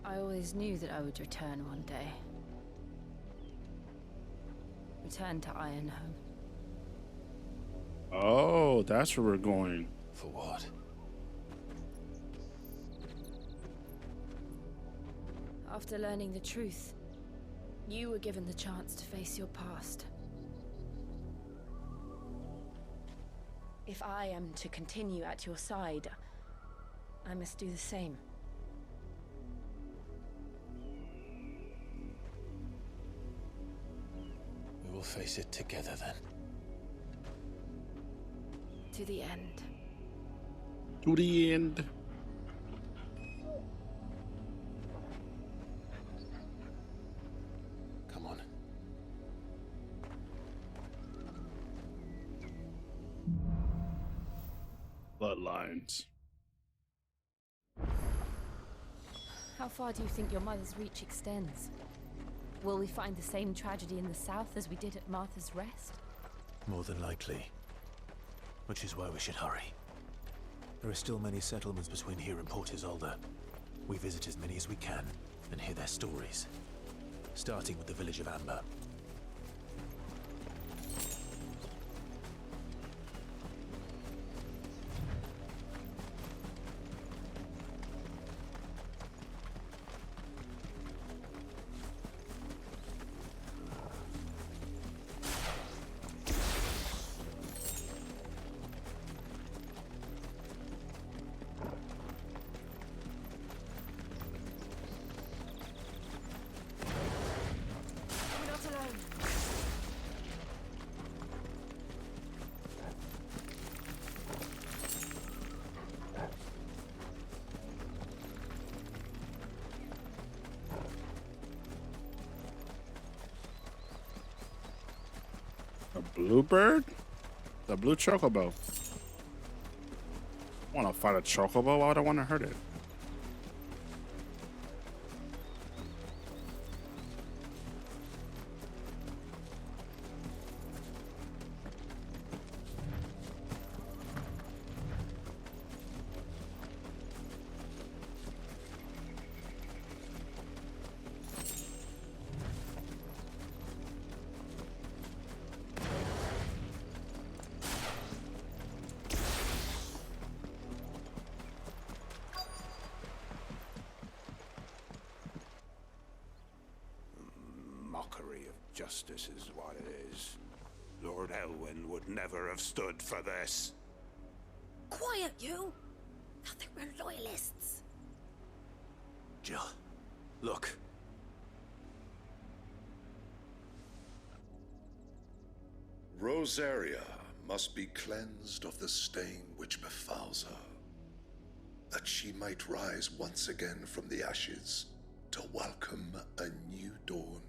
Speaker 9: I always knew that I would return one day. Return to Ironhome.
Speaker 1: Oh, that's where we're going.
Speaker 11: For what?
Speaker 9: After learning the truth,
Speaker 12: You were given the chance to face your past. If I am to continue at your side, I must do the same.
Speaker 8: We will face it together then.
Speaker 12: To the end.
Speaker 1: To the end.
Speaker 8: Come on.
Speaker 1: Bloodlines.
Speaker 12: How far do you think your mother's reach extends? Will we find the same tragedy in the south as we did at Martha's Rest?
Speaker 11: More than likely. Which is why we should hurry. There are still many settlements between here and Port Isolde. We visit as many as we can and hear their stories. Starting with the village of Amber.
Speaker 1: A bluebird? The blue chocobo. I want to fight a chocobo? Why would I want to hurt it?
Speaker 3: Mockery of justice is what it is. Lord Elwyn would never have stood for this.
Speaker 19: Quiet, you! I think we're loyalists.
Speaker 11: Jill, look.
Speaker 22: Rosaria must be cleansed of the stain which befouls her, that she might rise once again from the ashes to welcome a new dawn.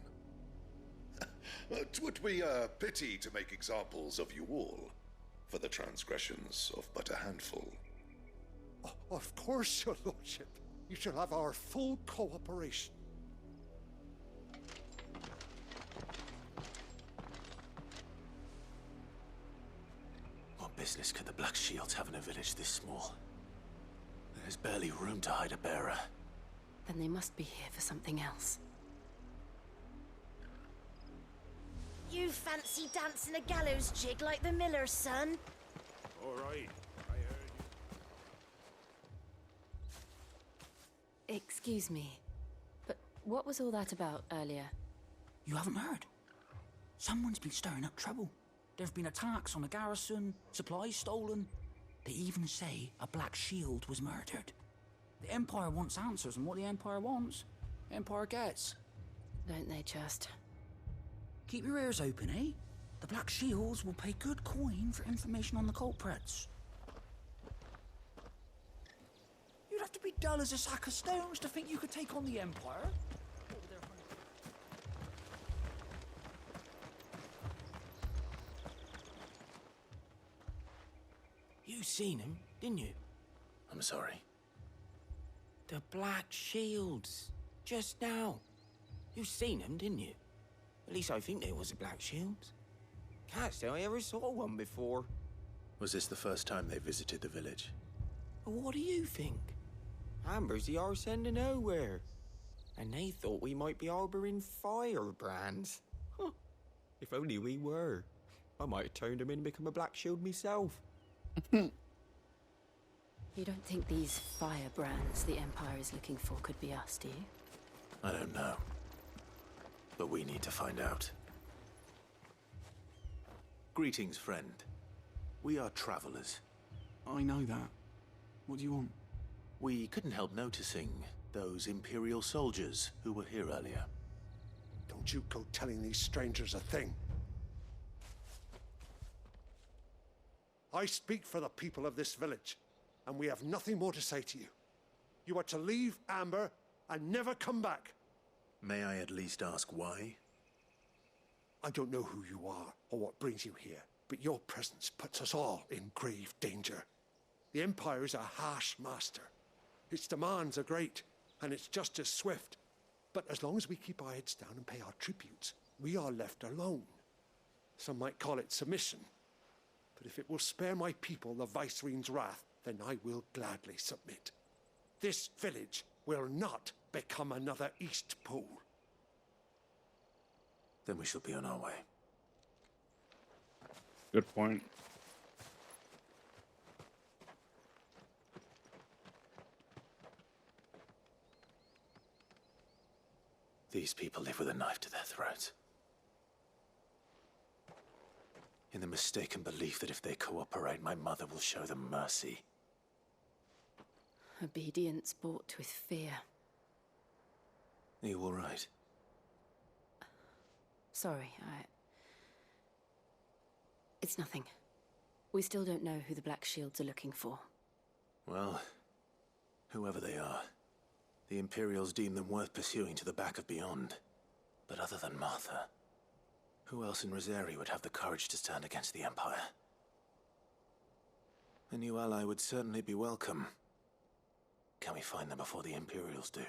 Speaker 22: 'Twould be a pity to make examples of you all for the transgressions of but a handful.
Speaker 23: Of course, your lordship. You shall have our full cooperation.
Speaker 11: What business could the Black Shields have in a village this small? There's barely room to hide a bearer.
Speaker 12: Then they must be here for something else.
Speaker 19: You fancy dancing a gallows jig like the miller's son?
Speaker 3: All right, I heard you.
Speaker 12: Excuse me, but what was all that about earlier?
Speaker 24: You haven't heard? Someone's been stirring up trouble. There have been attacks on the garrison, supplies stolen. They even say a Black Shield was murdered. The Empire wants answers, and what the Empire wants, Empire gets.
Speaker 12: Don't they just?
Speaker 24: Keep your ears open, eh? The Black Shields will pay good coin for information on the culprits. You'd have to be dull as a sack of stones to think you could take on the Empire.
Speaker 17: You seen him, didn't you?
Speaker 11: I'm sorry.
Speaker 17: The Black Shields. Just now. You seen them, didn't you? At least I think there was a Black Shields. Can't say I ever saw one before.
Speaker 11: Was this the first time they visited the village?
Speaker 17: What do you think? Amber's the arse end of nowhere. And they thought we might be harboring firebrands. Huh. If only we were. I might have turned them in and become a Black Shield myself.
Speaker 12: You don't think these firebrands the Empire is looking for could be us, do you?
Speaker 11: I don't know. But we need to find out. Greetings, friend. We are travelers.
Speaker 24: I know that. What do you want?
Speaker 11: We couldn't help noticing those Imperial soldiers who were here earlier.
Speaker 23: Don't you go telling these strangers a thing. I speak for the people of this village, and we have nothing more to say to you. You are to leave Amber and never come back.
Speaker 11: May I at least ask why?
Speaker 23: I don't know who you are or what brings you here, but your presence puts us all in grave danger. The Empire is a harsh master. Its demands are great, and its justice swift. But as long as we keep our heads down and pay our tributes, we are left alone. Some might call it submission. But if it will spare my people the Viceroy's wrath, then I will gladly submit. This village will not become another East Pool.
Speaker 11: Then we shall be on our way.
Speaker 1: Good point.
Speaker 11: These people live with a knife to their throats. In the mistaken belief that if they cooperate, my mother will show them mercy.
Speaker 12: Obedience bought with fear.
Speaker 11: Are you all right?
Speaker 12: Sorry, It's nothing. We still don't know who the Black Shields are looking for.
Speaker 11: Well, whoever they are, the Imperials deem them worth pursuing to the back of beyond. But other than Martha, who else in Rosari would have the courage to stand against the Empire? A new ally would certainly be welcome. Can we find them before the Imperials do?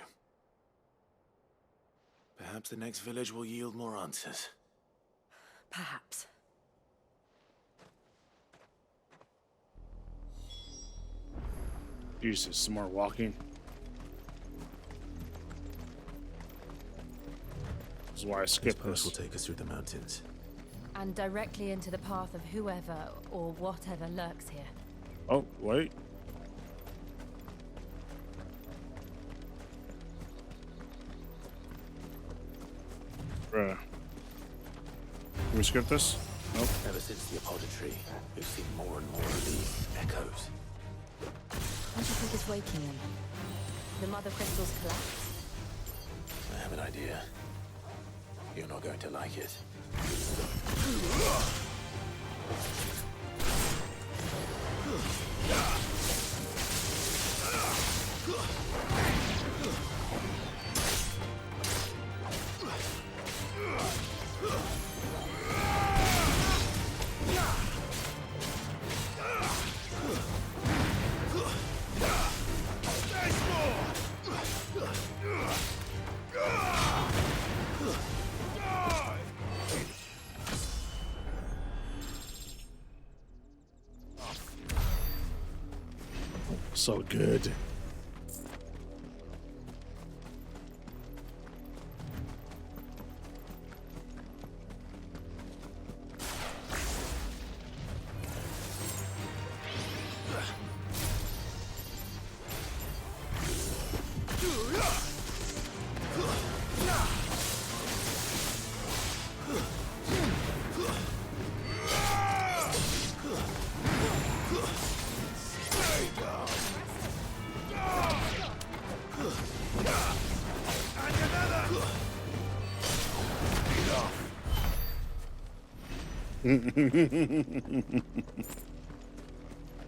Speaker 11: Perhaps the next village will yield more answers.
Speaker 12: Perhaps.
Speaker 1: Jesus, some more walking. This is why I skipped
Speaker 11: this.
Speaker 1: This
Speaker 11: Will take us through the mountains.
Speaker 12: And directly into the path of whoever or whatever lurks here.
Speaker 1: Oh, wait. Bruh. Can we skip this? Nope.
Speaker 11: Ever since the apothecary, we've seen more and more of these echoes.
Speaker 12: What do you think is waking them? The mother crystals collapse?
Speaker 11: I have an idea. You're not going to like it.
Speaker 1: So good.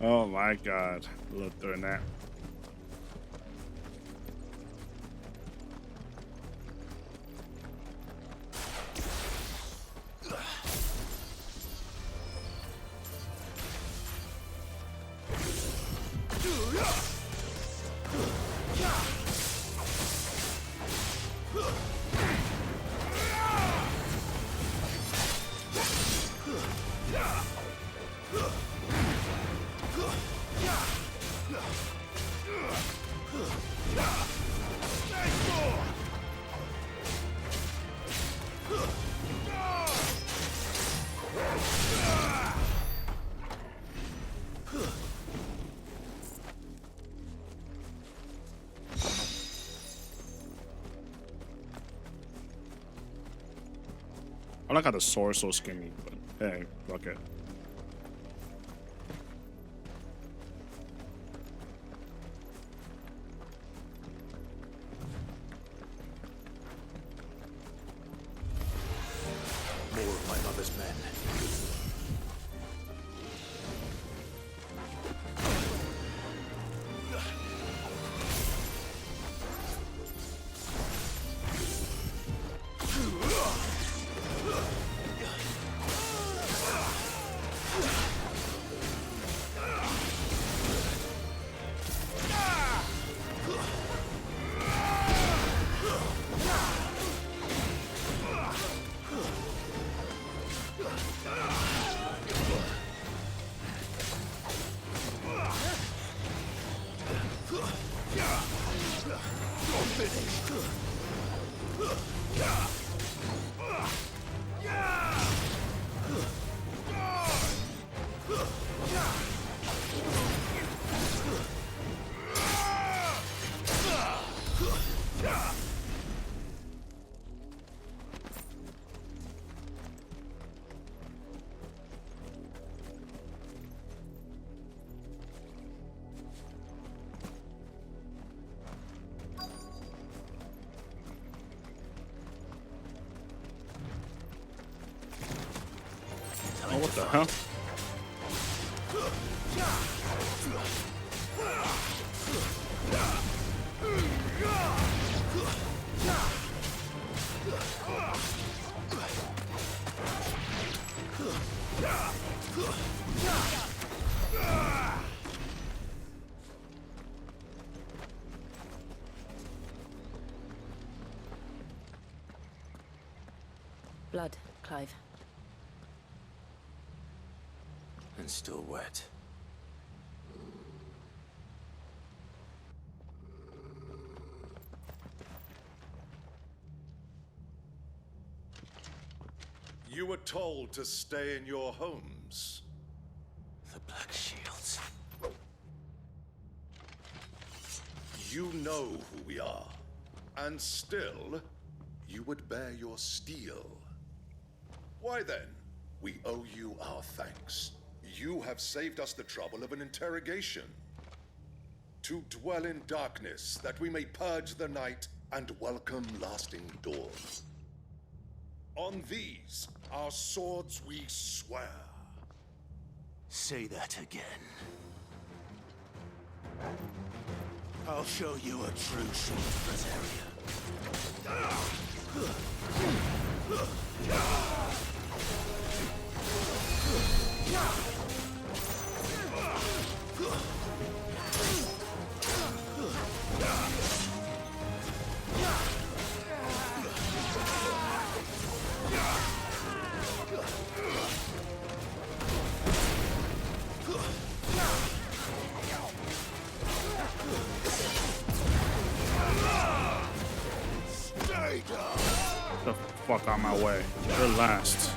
Speaker 1: Oh my god. Love doing that. I like how the sword's so skinny, but hey, fuck it.
Speaker 11: More of my mother's men.
Speaker 1: Oh, what the hell?
Speaker 9: Blood, Clive.
Speaker 11: And still wet.
Speaker 22: You were told to stay in your homes.
Speaker 11: The Black Shields.
Speaker 22: You know who we are. And still, you would bear your steel. Why then, we owe you our thanks. You have saved us the trouble of an interrogation. To dwell in darkness, that we may purge the night and welcome lasting dawn. On these, our swords we swear.
Speaker 11: Say that again.
Speaker 23: I'll show you a true shield of this area.
Speaker 1: Get the fuck out of my way. You're last.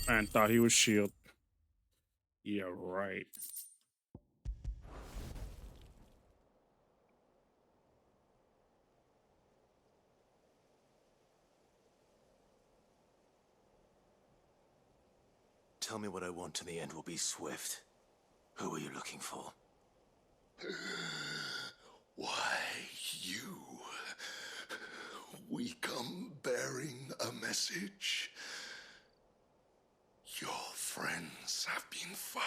Speaker 1: Man thought he was shield. Yeah, right.
Speaker 11: Tell me what I want and the end will be swift. Who are you looking for?
Speaker 22: Why, you. We come bearing a message. Your friends have been found.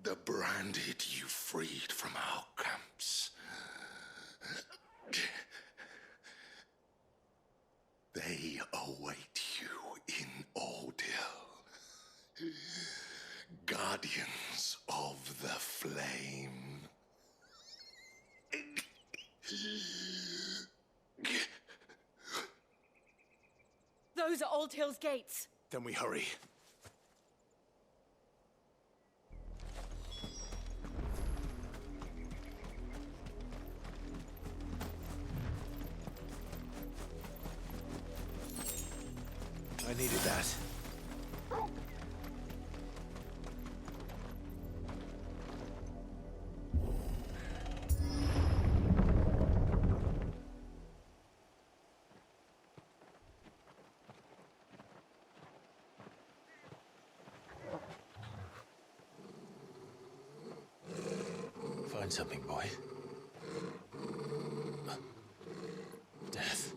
Speaker 22: The branded you freed from our camps. They await you in Ordil. Guardians of the Flame.
Speaker 19: Those are Old Hill's gates.
Speaker 8: Then we hurry. I needed that. Find something, boy. Death.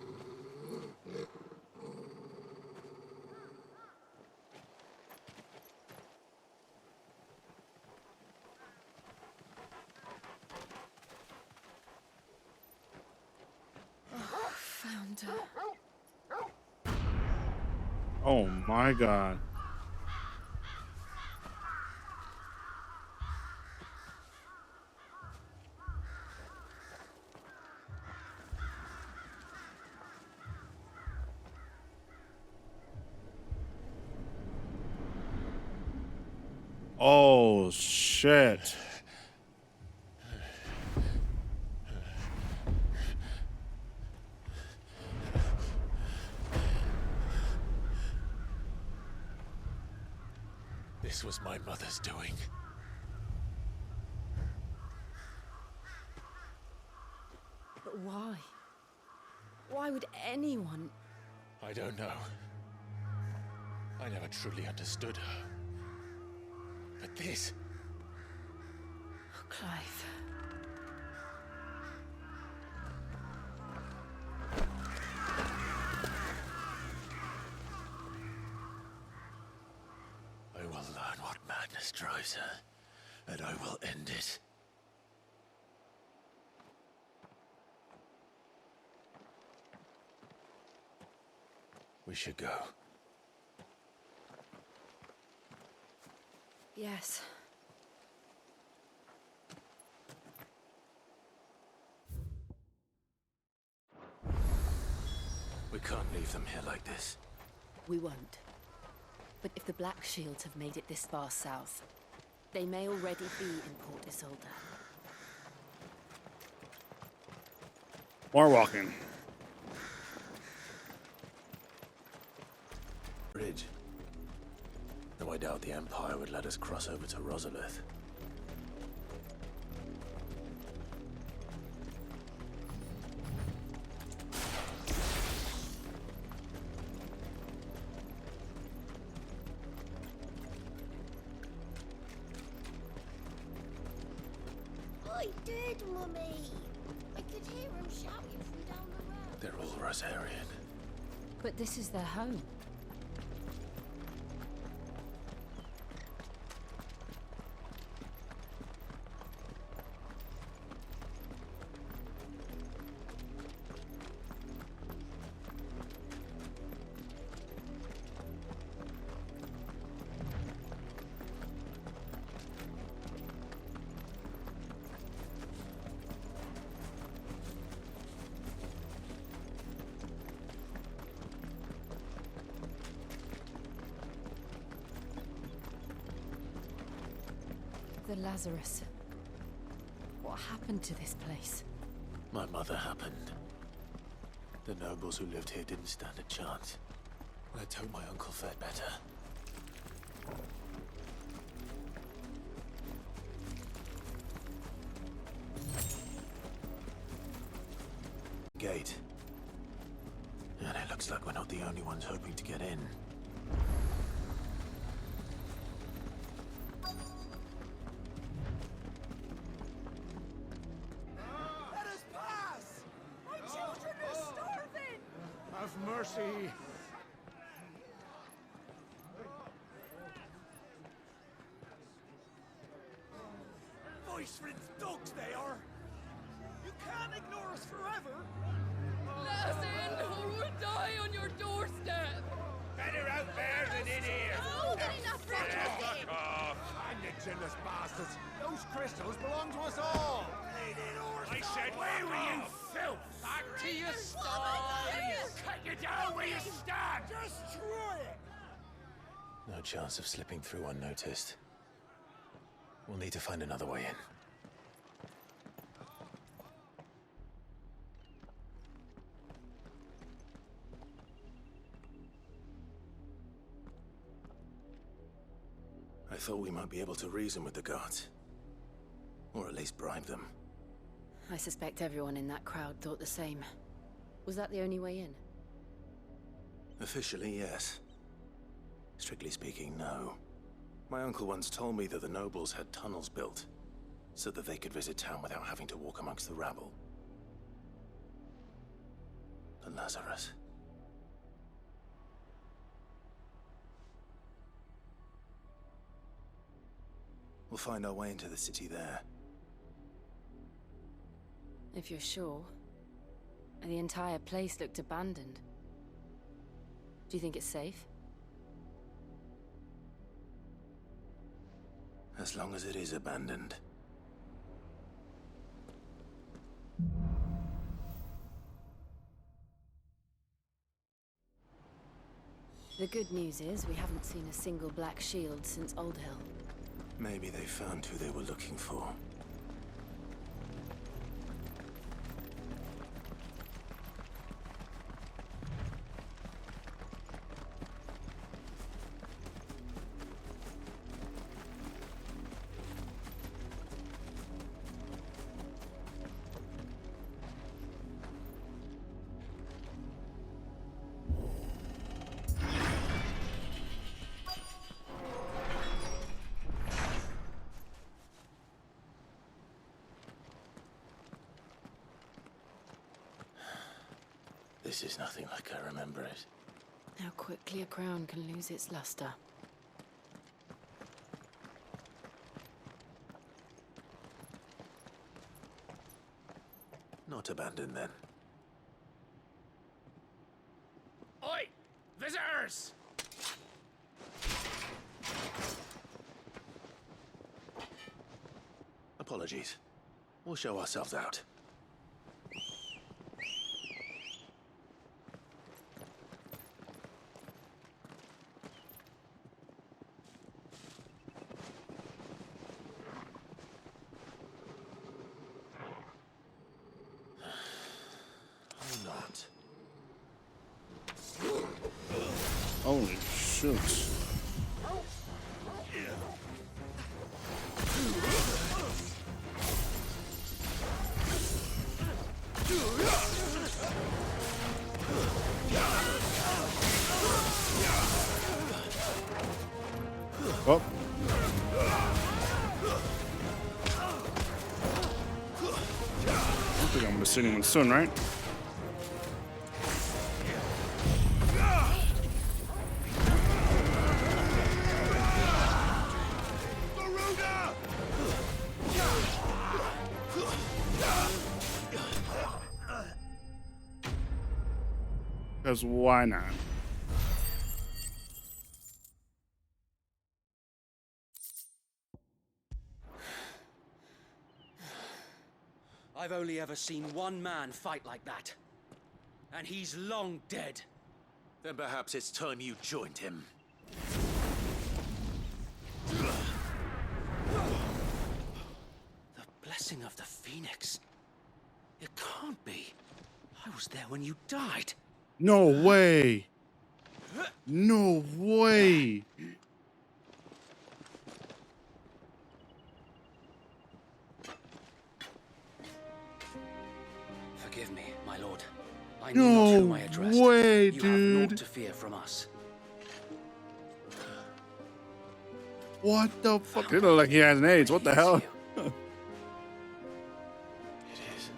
Speaker 12: Found her.
Speaker 1: Oh my god. Oh shit.
Speaker 8: This was my mother's doing.
Speaker 12: But why? Why would anyone?
Speaker 8: I don't know. I never truly understood her. But this...
Speaker 12: Oh, Clive.
Speaker 8: I will learn what madness drives her, and I will end it. We should go.
Speaker 12: Yes.
Speaker 8: We can't leave them here like this.
Speaker 12: We won't. But if the Black Shields have made it this far south, they may already be in Port Isolde.
Speaker 1: More walking.
Speaker 8: Bridge. Though I doubt the Empire would let us cross over to Rosalith.
Speaker 5: I did, Mummy. I could hear him shouting from down the road.
Speaker 8: They're all Rosarian.
Speaker 12: But this is their home. The Lazarus. What happened to this place?
Speaker 8: My mother happened. The nobles who lived here didn't stand a chance. Let's hope my uncle fared better. Gate. And it looks like we're not the only ones hoping to get in.
Speaker 5: Let us pass! My children are starving!
Speaker 3: Have mercy!
Speaker 2: Iceland's dogs, they are! You can't ignore us forever!
Speaker 7: Let us in, or we'll die on your doorstep!
Speaker 3: Better out there than in here!
Speaker 5: Oh, get enough
Speaker 3: Fuck off!
Speaker 4: And you generous bastards! Those crystals belong to us all!
Speaker 3: I said, where were you, filth?
Speaker 2: Back to your style! Cut you down where you stand! Just try it!
Speaker 11: No chance of slipping through unnoticed. We'll need to find another way in. I thought we might be able to reason with the guards. Or at least bribe them.
Speaker 12: I suspect everyone in that crowd thought the same. Was that the only way in?
Speaker 11: Officially, yes. Strictly speaking, no. My uncle once told me that the nobles had tunnels built, so that they could visit town without having to walk amongst the rabble. But Lazarus... We'll find our way into the city there.
Speaker 12: If you're sure. The entire place looked abandoned. Do you think it's safe?
Speaker 11: As long as it is abandoned.
Speaker 12: The good news is we haven't seen a single black shield since Old Hill.
Speaker 11: Maybe they found who they were looking for. This is nothing like I remember it.
Speaker 12: How quickly a crown can lose its luster.
Speaker 11: Not abandoned, then.
Speaker 2: Oi! Visitors!
Speaker 11: Apologies. We'll show ourselves out.
Speaker 1: Holy shit. Oh. I think I'm gonna see anyone soon, right? Because why not?
Speaker 2: I've only ever seen one man fight like that. And he's long dead.
Speaker 11: Then perhaps it's time you joined him.
Speaker 2: The blessing of the Phoenix. It can't be. I was there when you died.
Speaker 1: No way. No way.
Speaker 2: Forgive me, my lord. I knew not whom I addressed.
Speaker 1: No way,
Speaker 2: you
Speaker 1: dude.
Speaker 2: have naught to fear from us.
Speaker 1: What the fuck? It look like he has an AIDS. What the hell?
Speaker 11: It is.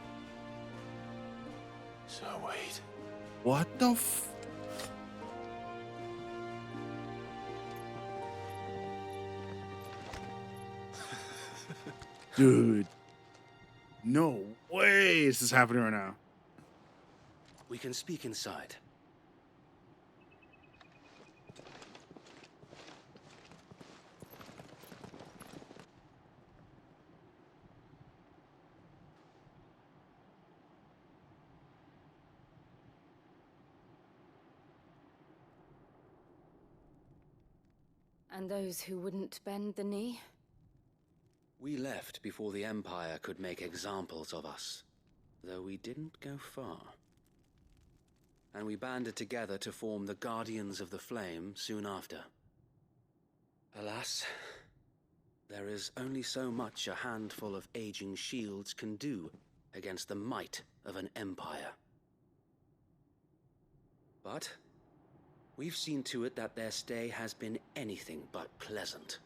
Speaker 11: So wait.
Speaker 1: What the f... Dude. No way is this happening right now.
Speaker 13: We can speak inside.
Speaker 9: And those who wouldn't bend the knee?
Speaker 13: We left before the Empire could make examples of us, though we didn't go far. And we banded together to form the Guardians of the Flame soon after. Alas, there is only so much a handful of aging shields can do against the might of an empire. But we've seen to it that their stay has been anything but pleasant.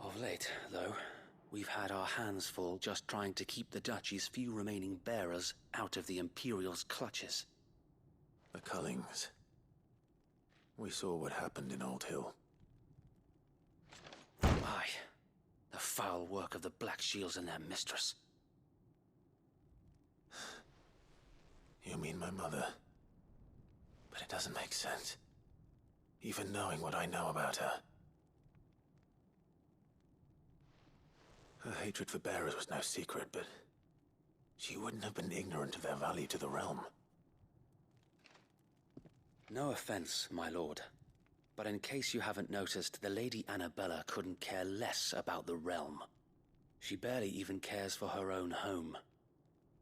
Speaker 13: Of late, though, we've had our hands full just trying to keep the Duchy's few remaining bearers out of the Imperial's clutches.
Speaker 11: The Cullings. We saw what happened in Old Hill.
Speaker 13: Aye, the foul work of the Black Shields and their mistress.
Speaker 11: You mean my mother? But it doesn't make sense. Even knowing what I know about her. Her hatred for bearers was no secret, but she wouldn't have been ignorant of their value to the realm.
Speaker 13: No offense, my lord, but in case you haven't noticed, the Lady Annabella couldn't care less about the realm. She barely even cares for her own home.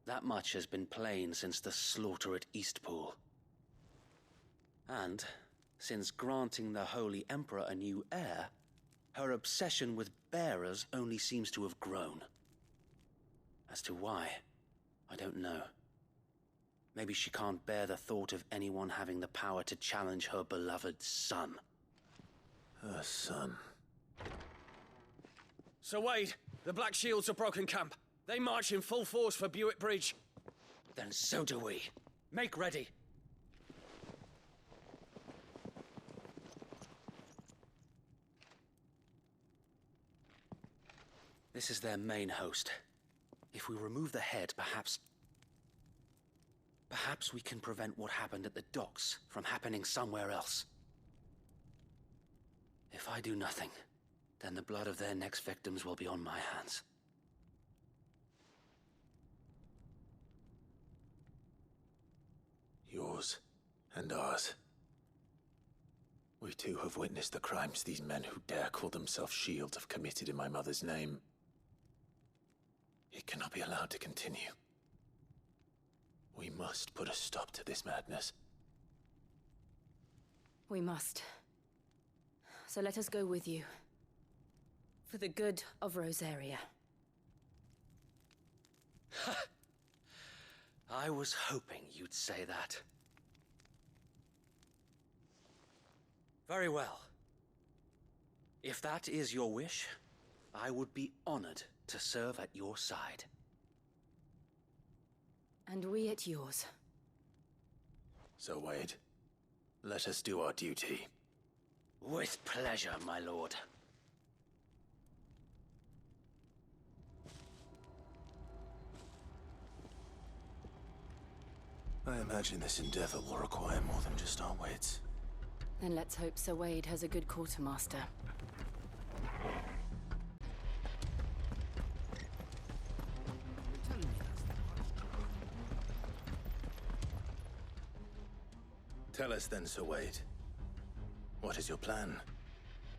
Speaker 13: That much has been plain since the slaughter at Eastpool. And, since granting the Holy Emperor a new heir, her obsession with bearers only seems to have grown. As to why, I don't know. Maybe she can't bear the thought of anyone having the power to challenge her beloved son.
Speaker 11: Her son.
Speaker 10: Sir Wade, the Black Shields have broken camp. They march in full force for Buick Bridge.
Speaker 13: Then so do we. Make ready. This is their main host. If we remove the head, perhaps we can prevent what happened at the docks from happening somewhere else. If I do nothing, then the blood of their next victims will be on my hands.
Speaker 11: Yours and ours. We too have witnessed the crimes these men who dare call themselves shields have committed in my mother's name. It cannot be allowed to continue. We must put a stop to this madness.
Speaker 9: We must. So let us go with you. For the good of Rosaria.
Speaker 13: I was hoping you'd say that. Very well. If that is your wish, I would be honored to serve at your side.
Speaker 9: And we at yours.
Speaker 11: So, Wade, let us do our duty.
Speaker 13: With pleasure, my lord.
Speaker 11: I imagine this endeavor will require more than just our wits.
Speaker 9: Then let's hope Sir Wade has a good quartermaster.
Speaker 11: Tell us then, Sir Wade. What is your plan?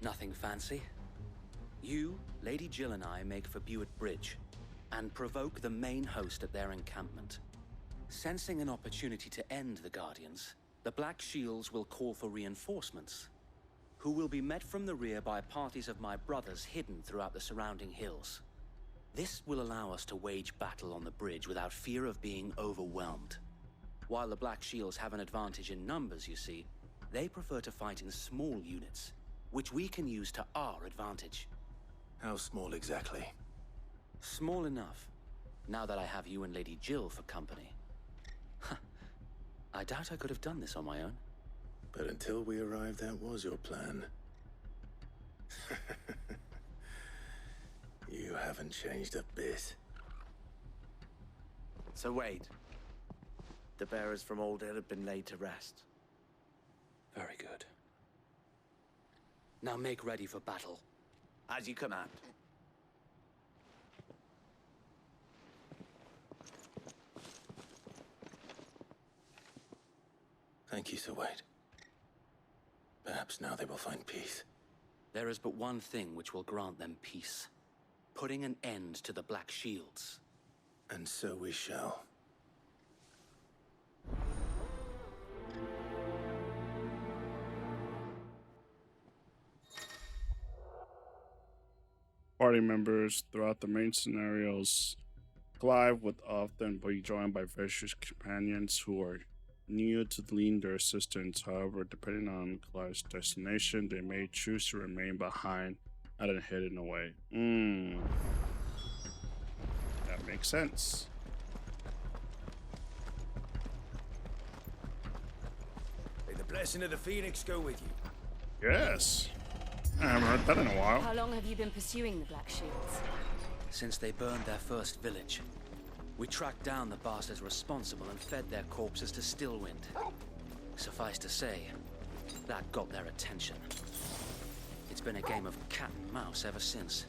Speaker 13: Nothing fancy. You, Lady Jill and I make for Buick Bridge, and provoke the main host at their encampment. Sensing an opportunity to end the Guardians, the Black Shields will call for reinforcements, who will be met from the rear by parties of my brothers hidden throughout the surrounding hills. This will allow us to wage battle on the bridge without fear of being overwhelmed. While the Black Shields have an advantage in numbers, you see, they prefer to fight in small units, which we can use to our advantage.
Speaker 11: How small exactly?
Speaker 13: Small enough, now that I have you and Lady Jill for company. I doubt I could have done this on my own.
Speaker 11: But until we arrived, that was your plan. You haven't changed a bit.
Speaker 14: So Wade, the bearers from Old Hill have been laid to rest.
Speaker 13: Very good. Now make ready for battle.
Speaker 14: As you command.
Speaker 11: Thank you, Sir Wade. Perhaps now they will find peace.
Speaker 13: There is but one thing which will grant them peace. Putting an end to the Black Shields.
Speaker 11: And so we shall.
Speaker 1: Party members throughout the main scenarios, Clive would often be joined by various companions who are new to lend their assistance. However, depending on Clive's destination, they may choose to remain behind and hidden away. That makes sense.
Speaker 15: May the blessing of the Phoenix go with you.
Speaker 1: Yes. I haven't heard that in a while.
Speaker 12: How long have you been pursuing the Black Shields?
Speaker 13: Since they burned their first village. We tracked down the bastards responsible and fed their corpses to Stillwind. Suffice to say, that got their attention. It's been a game of cat and mouse ever since.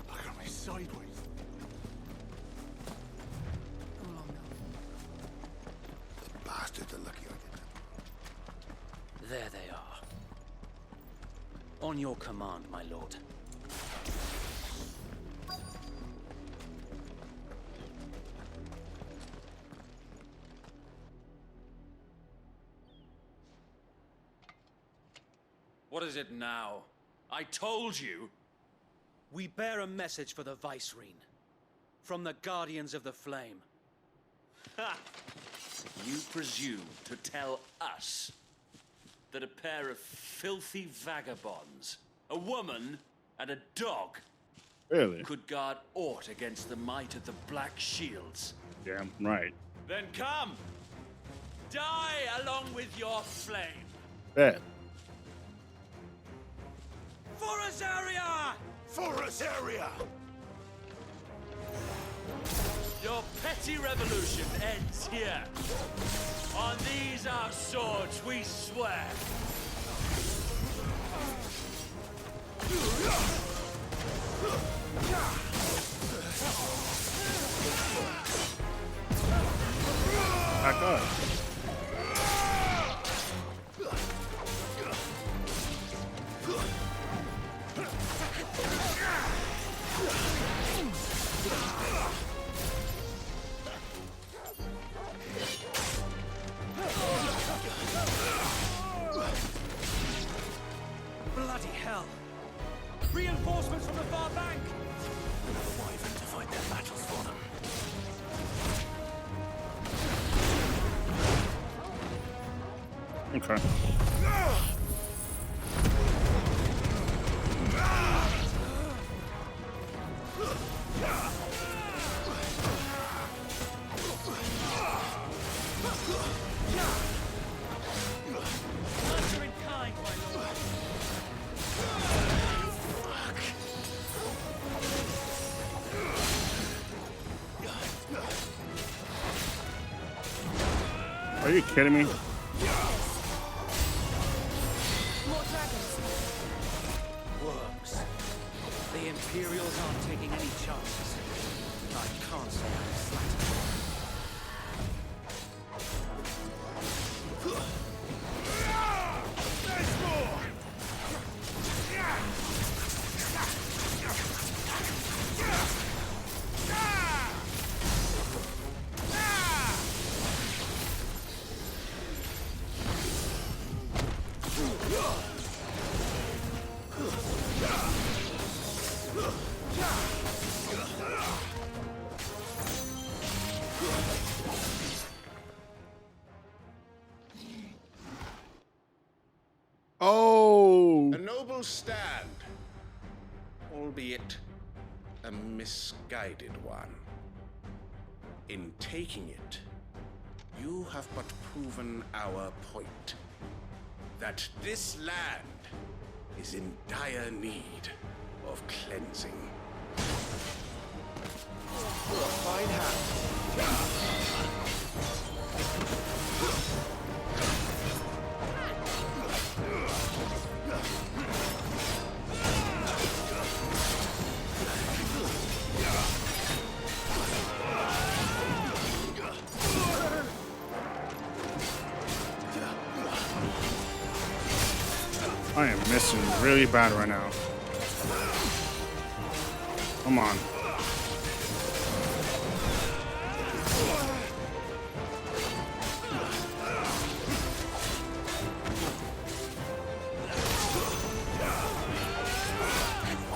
Speaker 4: Look at me sideways.
Speaker 15: Come along now.
Speaker 4: The bastards are lucky I did that.
Speaker 13: There they are. On your command, my lord.
Speaker 2: What is it now? I told you!
Speaker 13: We bear a message for the Vicereine. From the Guardians of the Flame.
Speaker 2: Ha! You presume to tell us that a pair of filthy vagabonds, a woman and a dog,
Speaker 1: Really?
Speaker 2: could guard aught against the might of the Black Shields?
Speaker 1: Damn right.
Speaker 2: Then come! Die along with your flame!
Speaker 1: Bet.
Speaker 2: For Azaria!
Speaker 4: For Azaria!
Speaker 2: Your petty revolution ends here. On these our swords we swear.
Speaker 1: Back up.
Speaker 2: Bloody hell! Reinforcements from the far bank!
Speaker 11: Enough wyvern to fight their battles for them.
Speaker 1: Okay.
Speaker 2: Answer in kind, my lord.
Speaker 1: Are you kidding me?
Speaker 12: More dragons.
Speaker 13: Worms. The Imperials aren't taking any chances. I can't say I'm flattered.
Speaker 1: Oh!
Speaker 22: A noble stand, albeit a misguided one. In taking it, you have but proven our point. That this land is in dire need of cleansing.
Speaker 17: Fine hand.
Speaker 1: I am missing really bad right now. Come on.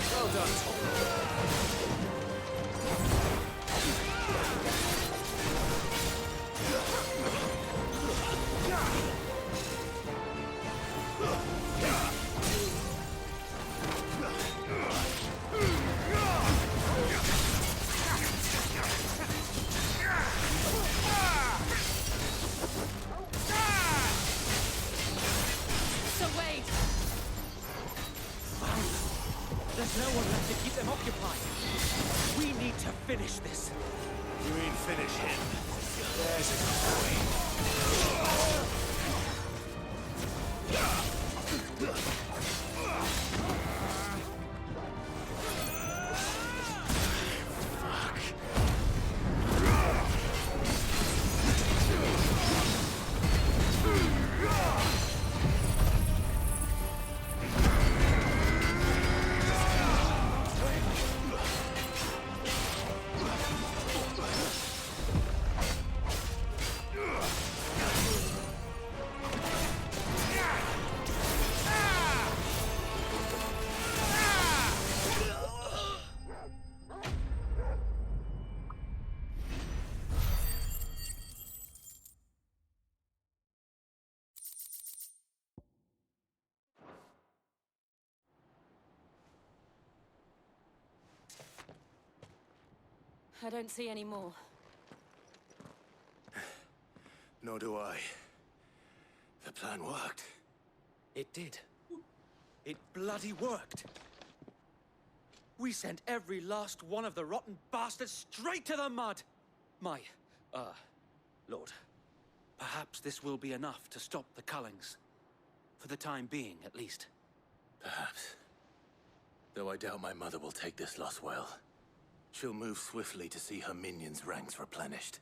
Speaker 17: Well done, Tom.
Speaker 7: So wait!
Speaker 2: There's no one left to keep them occupied. We need to finish this.
Speaker 3: You mean finish him? There's a boy.
Speaker 7: I don't see any more.
Speaker 11: Nor do I. The plan worked.
Speaker 13: It did. It bloody worked. We sent every last one of the rotten bastards straight to the mud. My, Lord, perhaps this will be enough to stop the Cullings. For the time being, at least.
Speaker 11: Perhaps. Though I doubt my mother will take this loss well. She'll move swiftly to see her minions' ranks replenished.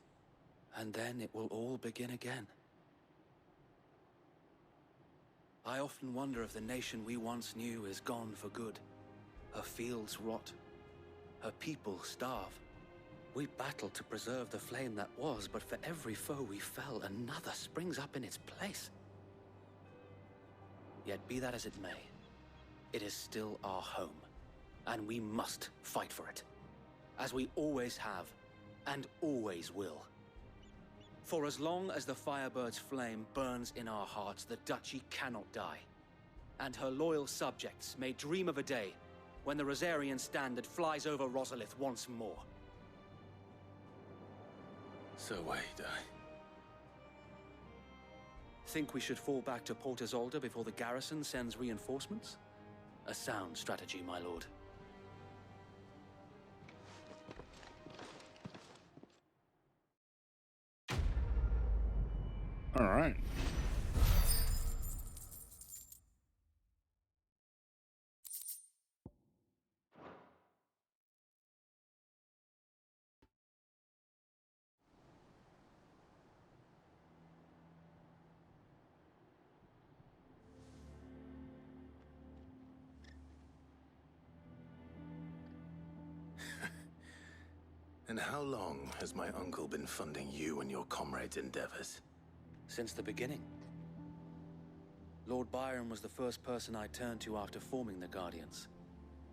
Speaker 13: And then it will all begin again. I often wonder if the nation we once knew is gone for good. Her fields rot. Her people starve. We battled to preserve the flame that was, but for every foe we fell, another springs up in its place. Yet be that as it may, it is still our home, and we must fight for it. As we always have, and always will. For as long as the Firebird's flame burns in our hearts, the Duchy cannot die. And her loyal subjects may dream of a day when the Rosarian standard flies over Rosalith once more.
Speaker 11: So wait,
Speaker 13: Think we should fall back to Port Isolde before the garrison sends reinforcements? A sound strategy, my lord.
Speaker 1: All right.
Speaker 11: And how long has my uncle been funding you and your comrades' endeavors?
Speaker 13: Since the beginning. Lord Byron was the first person I turned to after forming the Guardians.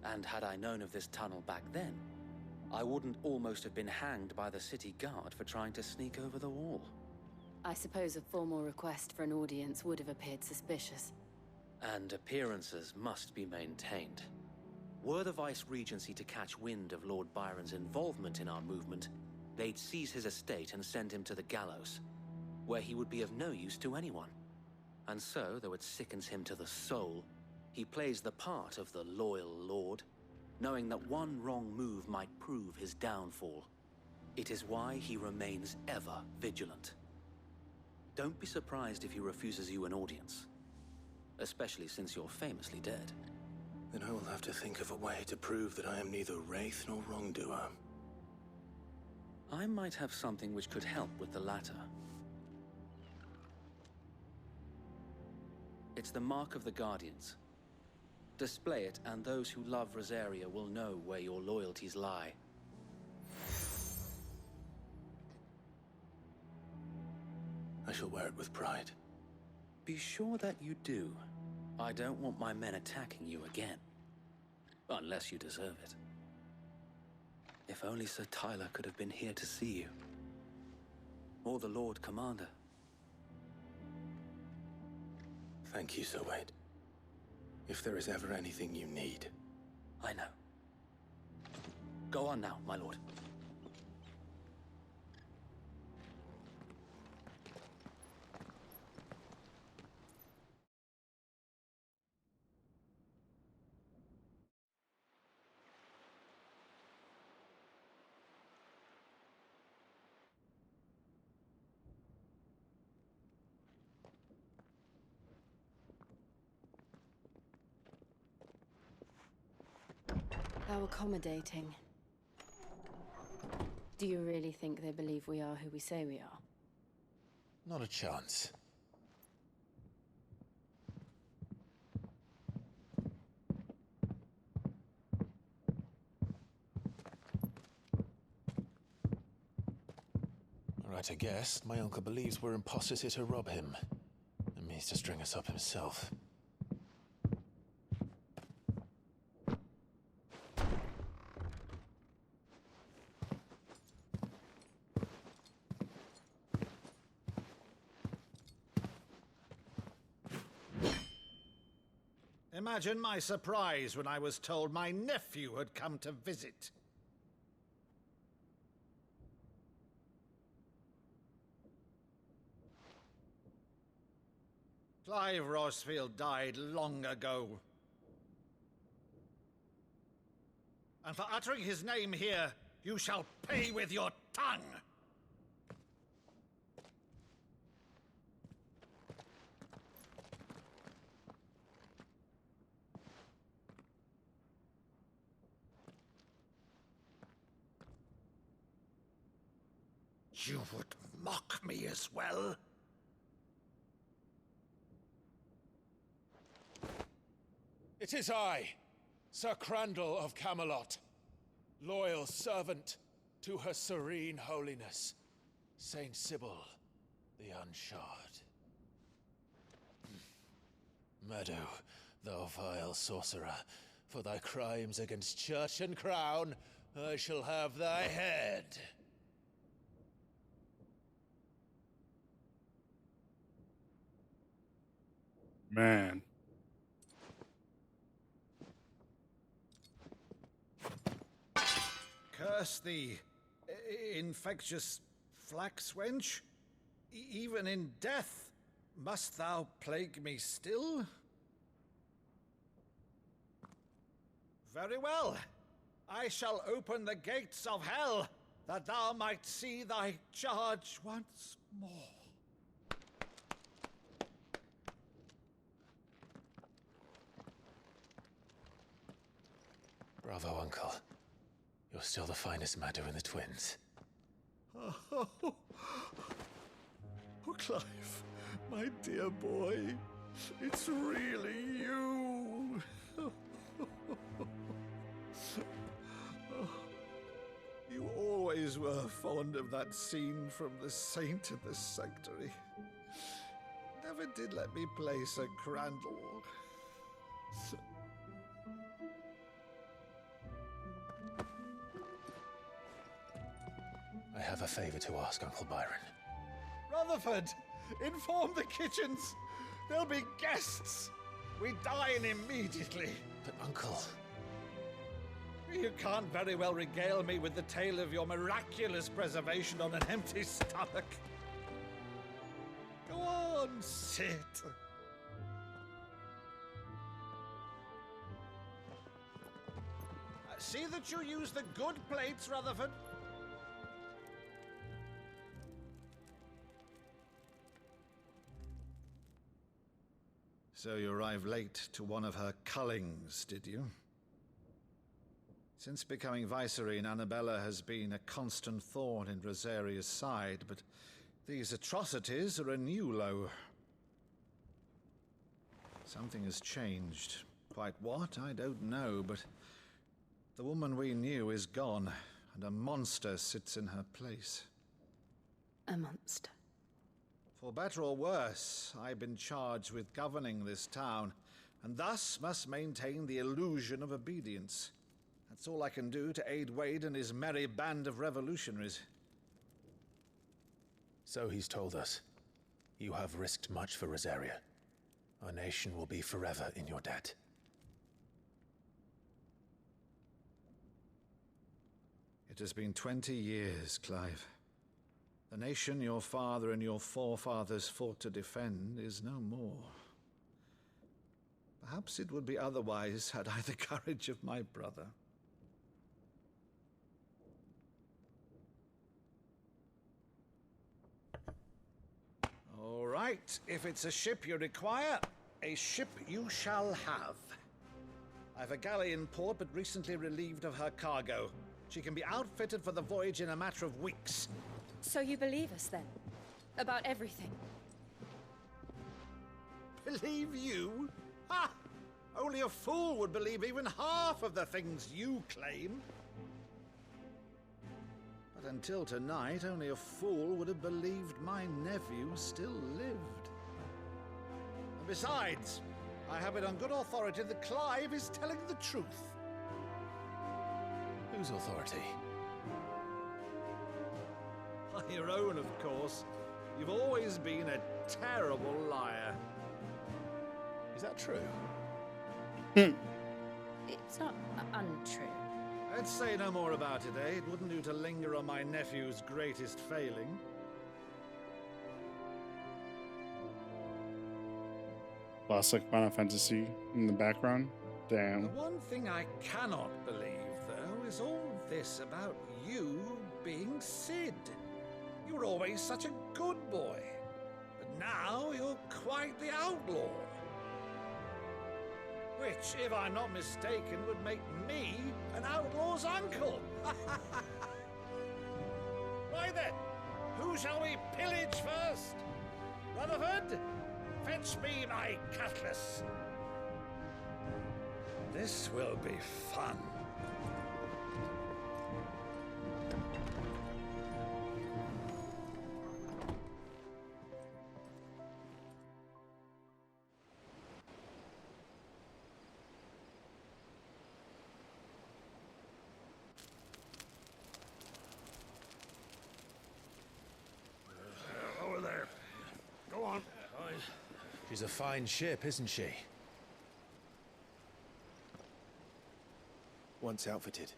Speaker 13: And had I known of this tunnel back then, I wouldn't almost have been hanged by the city guard for trying to sneak over the wall.
Speaker 12: I suppose a formal request for an audience would have appeared suspicious.
Speaker 13: And appearances must be maintained. Were the Vice-Regency to catch wind of Lord Byron's involvement in our movement, they'd seize his estate and send him to the gallows, where he would be of no use to anyone. And so, though it sickens him to the soul, he plays the part of the loyal lord, knowing that one wrong move might prove his downfall. It is why he remains ever vigilant. Don't be surprised if he refuses you an audience, especially since you're famously dead.
Speaker 11: Then I will have to think of a way to prove that I am neither wraith nor wrongdoer.
Speaker 13: I might have something which could help with the latter. It's the Mark of the Guardians. Display it, and those who love Rosaria will know where your loyalties lie.
Speaker 11: I shall wear it with pride.
Speaker 13: Be sure that you do. I don't want my men attacking you again. Unless you deserve it. If only Sir Tyler could have been here to see you. Or the Lord Commander.
Speaker 11: Thank you, Sir Wade. If there is ever anything you need.
Speaker 13: I know. Go on now, my lord.
Speaker 9: How accommodating. Do you really think they believe we are who we say we are?
Speaker 8: Not a chance. Right, I guess. My uncle believes we're imposters here to rob him. And means to string us up himself.
Speaker 16: Imagine my surprise when I was told my nephew had come to visit. Clive Rosfield died long ago. And for uttering his name here, you shall pay with your tongue! You would mock me as well?
Speaker 8: It is I, Sir Crandall of Camelot, loyal servant to Her Serene Holiness, Saint Sybil the Unshod. Meadow, thou vile sorcerer, for thy crimes against church and crown, I shall have thy head.
Speaker 1: Man.
Speaker 16: Curse thee, infectious flax wench. Even in death, must thou plague me still? Very well. I shall open the gates of hell, that thou might see thy charge once more.
Speaker 8: Bravo, Uncle. You're still the finest Meadow in the twins.
Speaker 16: Oh, Clive, my dear boy, it's really you. You always were fond of that scene from The Saint in the Sanctuary. Never did let me play Sir Crandall.
Speaker 8: I have a favor to ask, Uncle Byron.
Speaker 16: Rutherford, inform the kitchens. There'll be guests. We dine immediately.
Speaker 8: But, Uncle...
Speaker 16: You can't very well regale me with the tale of your miraculous preservation on an empty stomach. Go on, sit. See that you use the good plates, Rutherford. So you arrived late to one of her cullings, did you? Since becoming Vicereine, Annabella has been a constant thorn in Rosaria's side, but these atrocities are a new low. Something has changed. Quite what, I don't know, but the woman we knew is gone, and a monster sits in her place.
Speaker 12: A monster.
Speaker 16: For better or worse, I've been charged with governing this town, and thus must maintain the illusion of obedience. That's all I can do to aid Wade and his merry band of revolutionaries.
Speaker 8: So he's told us. You have risked much for Rosaria. Our nation will be forever in your debt.
Speaker 16: It has been 20 years, Clive. The nation your father and your forefathers fought to defend is no more. Perhaps it would be otherwise had I the courage of my brother. All right, if it's a ship you require, a ship you shall have. I've a galley in port, but recently relieved of her cargo. She can be outfitted for the voyage in a matter of weeks.
Speaker 12: So you believe us then? About everything?
Speaker 16: Believe you? Ha! Only a fool would believe even half of the things you claim. But until tonight, only a fool would have believed my nephew still lived. And besides, I have it on good authority that Clive is telling the truth.
Speaker 8: Whose authority?
Speaker 16: Your own, of course. You've always been a terrible liar.
Speaker 8: Is that true?
Speaker 12: It's not untrue.
Speaker 16: Let's say no more about it, eh? It wouldn't do to linger on my nephew's greatest failing.
Speaker 1: Classic Final Fantasy in the background. Damn.
Speaker 16: The one thing I cannot believe, though, is all this about you being Sid. You were always such a good boy, but now you're quite the outlaw. Which, if I'm not mistaken, would make me an outlaw's uncle. Right then, who shall we pillage first? Rutherford, fetch me my cutlass. This will be fun.
Speaker 3: Over there. Go on.
Speaker 8: She's a fine ship, isn't she?
Speaker 11: Once outfitted,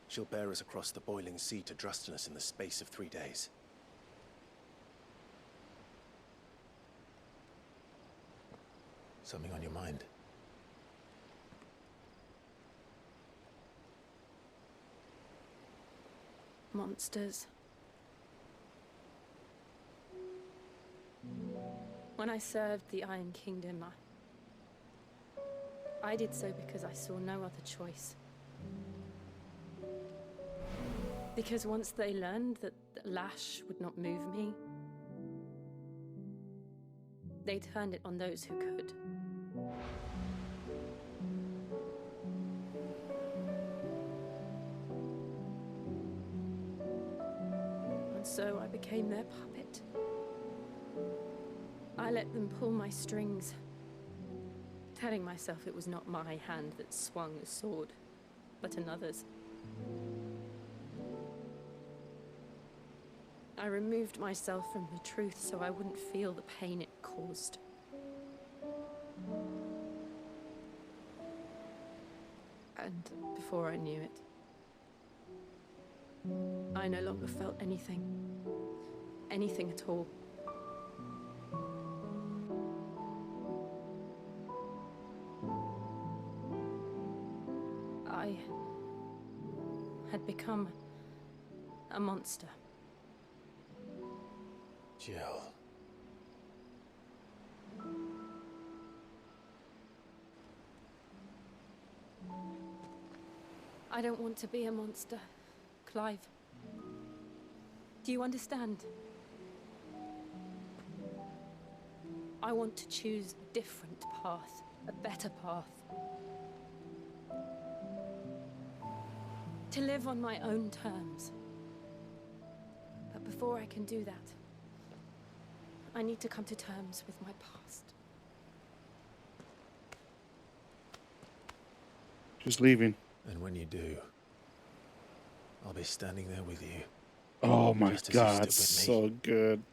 Speaker 11: she'll bear us across the boiling sea to Drustinus in the space of 3 days.
Speaker 8: Something on your mind?
Speaker 12: Monsters. When I served the Iron Kingdom, I did so because I saw no other choice. Because once they learned that the lash would not move me, they turned it on those who could. And so I became their puppet. I let them pull my strings, telling myself it was not my hand that swung the sword, but another's. I removed myself from the truth so I wouldn't feel the pain it caused. And before I knew it, I no longer felt anything. Anything at all. I had become a monster.
Speaker 11: Jill.
Speaker 12: I don't want to be a monster, Clive. Do you understand? I want to choose a different path, a better path. To live on my own terms. But before I can do that, I need to come to terms with my past.
Speaker 1: She's leaving.
Speaker 11: And when you do, I'll be standing there with you.
Speaker 1: Oh my
Speaker 11: just as you
Speaker 1: God,
Speaker 11: stood with me.
Speaker 1: so good.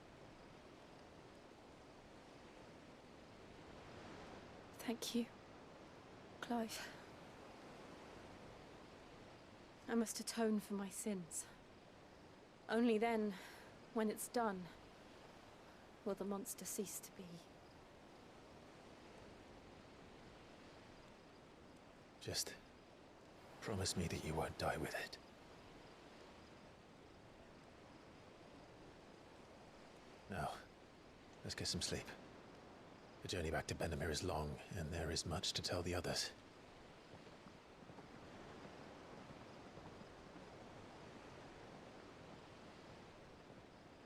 Speaker 12: Thank you, Clive. I must atone for my sins. Only then, when it's done, will the monster cease to be.
Speaker 11: Just promise me that you won't die with it. Now, let's get some sleep. The journey back to Benamir is long, and there is much to tell the others.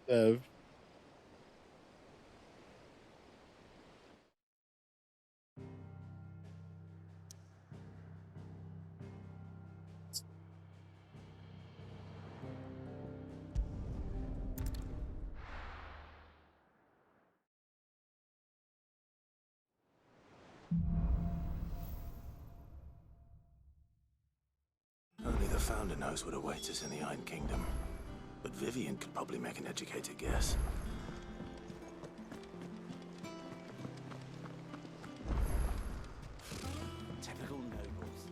Speaker 1: Ev.
Speaker 11: Only the Founder knows what awaits us in the Iron Kingdom. But Vivian could probably make an educated guess.
Speaker 14: Typical nobles.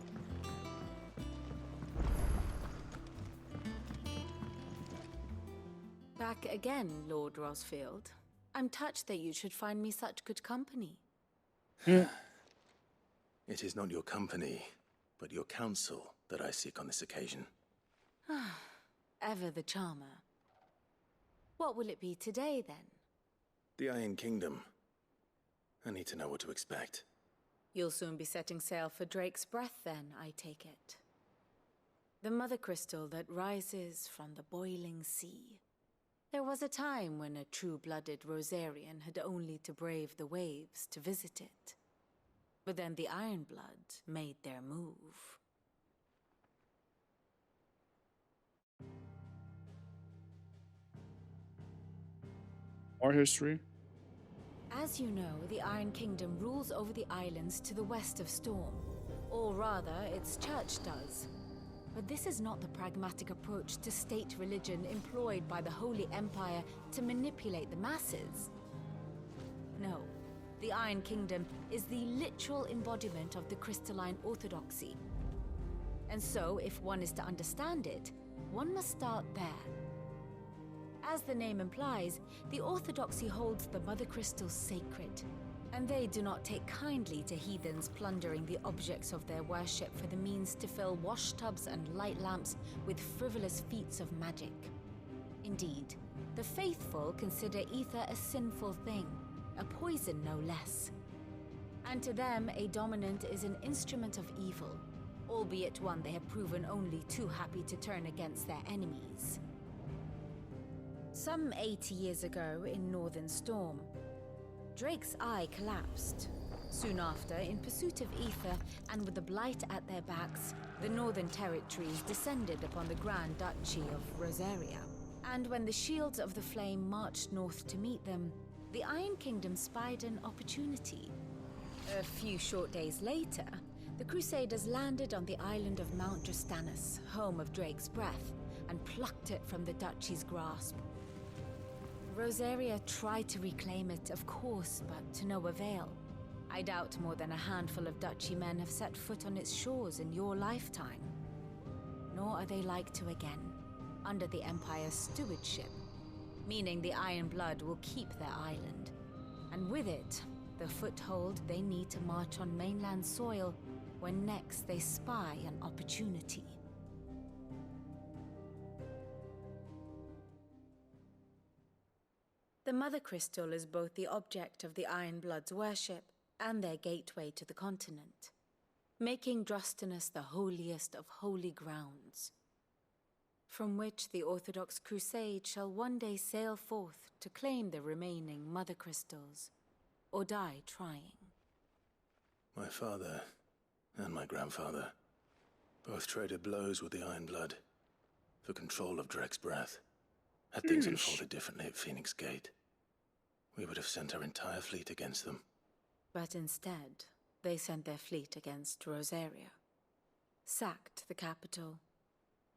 Speaker 9: Back again, Lord Rosfield. I'm touched that you should find me such good company.
Speaker 11: It is not your company, but your counsel that I seek on this occasion.
Speaker 9: Ever the charmer. What will it be today, then?
Speaker 11: The Iron Kingdom. I need to know what to expect.
Speaker 9: You'll soon be setting sail for Drake's Breath, then, I take it. The mother crystal that rises from the boiling sea. There was a time when a true-blooded Rosarian had only to brave the waves to visit it. But then the Ironblood made their move.
Speaker 1: Our history.
Speaker 9: As you know, the Iron Kingdom rules over the islands to the west of Storm. Or rather, its church does. But this is not the pragmatic approach to state religion employed by the Holy Empire to manipulate the masses. No, the Iron Kingdom is the literal embodiment of the crystalline orthodoxy. And so, if one is to understand it, one must start there. As the name implies, the orthodoxy holds the Mother Crystals sacred, and they do not take kindly to heathens plundering the objects of their worship for the means to fill washtubs and light lamps with frivolous feats of magic. Indeed, the faithful consider ether a sinful thing, a poison no less. And to them, a dominant is an instrument of evil, albeit one they have proven only too happy to turn against their enemies. Some 80 years ago in Northern Storm, Drake's eye collapsed. Soon after, in pursuit of ether and with the Blight at their backs, the Northern Territories descended upon the Grand Duchy of Rosaria. And when the Shields of the Flame marched north to meet them, the Iron Kingdom spied an opportunity. A few short days later, the Crusaders landed on the island of Mount Drastanus, home of Drake's Breath, and plucked it from the Duchy's grasp. Rosaria tried to reclaim it, of course, but to no avail. I doubt more than a handful of Duchy men have set foot on its shores in your lifetime. Nor are they like to again, under the Empire's stewardship, meaning the Iron Blood will keep their island, and with it, the foothold they need to march on mainland soil when next they spy an opportunity. The Mother Crystal is both the object of the Iron Blood's worship and their gateway to the continent, making Drostanus the holiest of holy grounds, from which the Orthodox Crusade shall one day sail forth to claim the remaining Mother Crystals, or die trying.
Speaker 11: My father and my grandfather both traded blows with the Iron Blood for control of Drek's breath. Had things unfolded differently at Phoenix Gate, we would have sent our entire fleet against them.
Speaker 9: But instead, they sent their fleet against Rosaria, sacked the capital,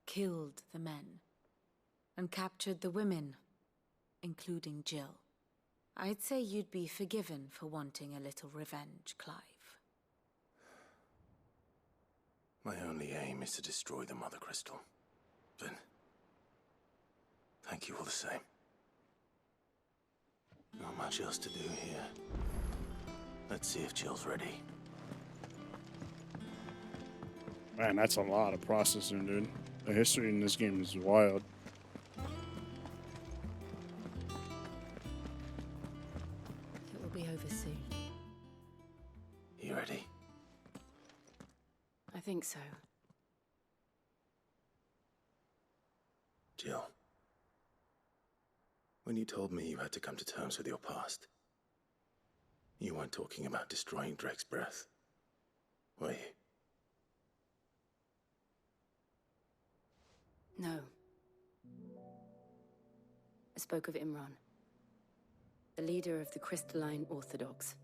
Speaker 9: killed the men, and captured the women, including Jill. I'd say you'd be forgiven for wanting a little revenge, Clive.
Speaker 11: My only aim is to destroy the Mother Crystal. But thank you all the same. Not much else to do here. Let's see if Jill's ready.
Speaker 1: Man, that's a lot of processing, dude. The history in this game is wild.
Speaker 12: It will be over soon.
Speaker 11: You ready?
Speaker 12: I think so.
Speaker 11: Jill. When you told me you had to come to terms with your past, you weren't talking about destroying Drek's breath, were you?
Speaker 12: No. I spoke of Imran, the leader of the Crystalline Orthodox.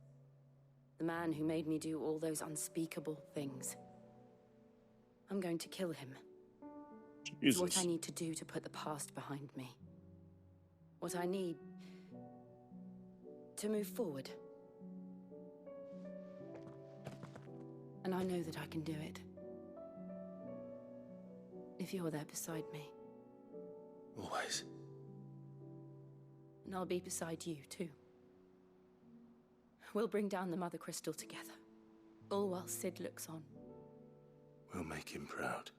Speaker 12: The man who made me do all those unspeakable things. I'm going to kill him. It's what I need to do to put the past behind me. What I need to move forward. And I know that I can do it. If you're there beside me.
Speaker 11: Always.
Speaker 12: And I'll be beside you, too. We'll bring down the Mother Crystal together. All while Sid looks on.
Speaker 11: We'll make him proud.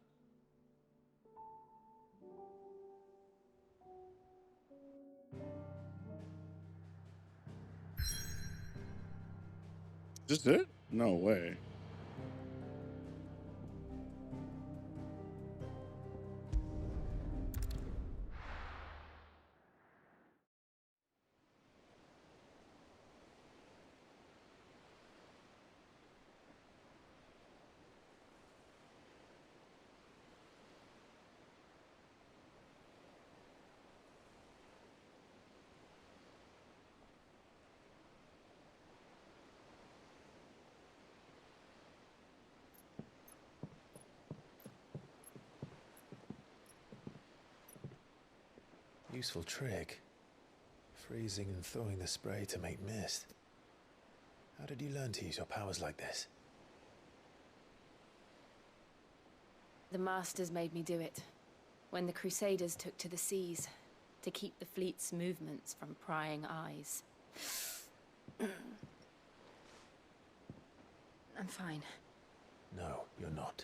Speaker 1: Is this it? No way.
Speaker 8: Useful trick. Freezing and thawing the spray to make mist. How did you learn to use your powers like this?
Speaker 12: The Masters made me do it. When the Crusaders took to the seas, to keep the fleet's movements from prying eyes. I'm fine.
Speaker 8: No, you're not.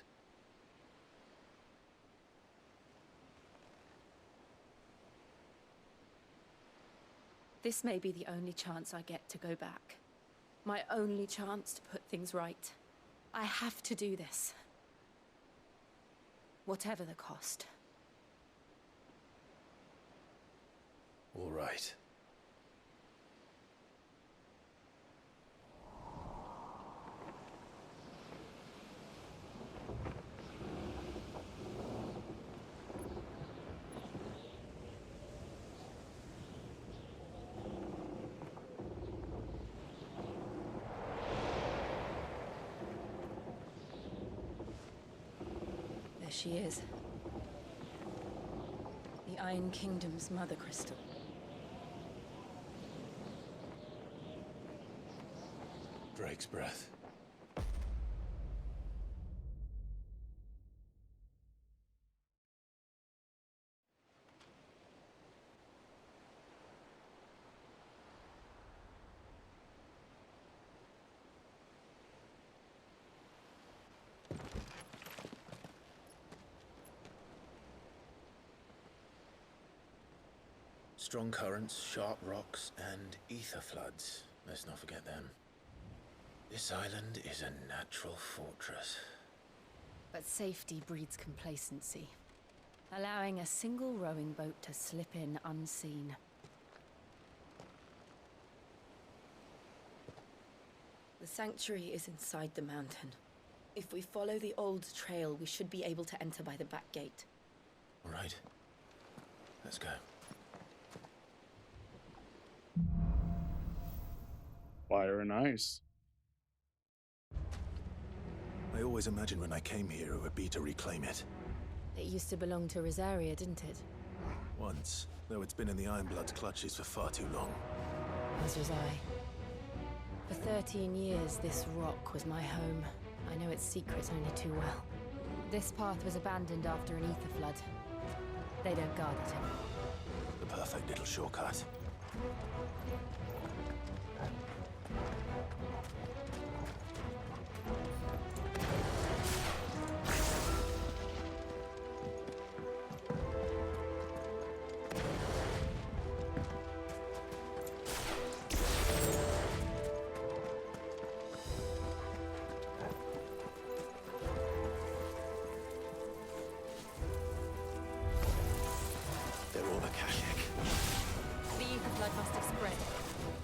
Speaker 12: This may be the only chance I get to go back. My only chance to put things right. I have to do this. Whatever the cost.
Speaker 8: All right.
Speaker 12: She is. The Iron Kingdom's Mother Crystal.
Speaker 8: Drake's breath. Strong currents, sharp rocks, and ether floods. Let's not forget them. This island is a natural fortress.
Speaker 12: But safety breeds complacency, allowing a single rowing boat to slip in unseen.
Speaker 6: The sanctuary is inside the mountain. If we follow the old trail, we should be able to enter by the back gate.
Speaker 8: All right. Let's go.
Speaker 1: Fire and ice.
Speaker 8: I always imagined when I came here it would be to reclaim it.
Speaker 12: It used to belong to Rosaria, didn't it?
Speaker 8: Once, though it's been in the Ironblood's clutches for far too long.
Speaker 12: As was I. For 13 years, this rock was my home. I know its secrets only too well. This path was abandoned after an ether flood. They don't guard it anymore.
Speaker 8: The perfect little shortcut.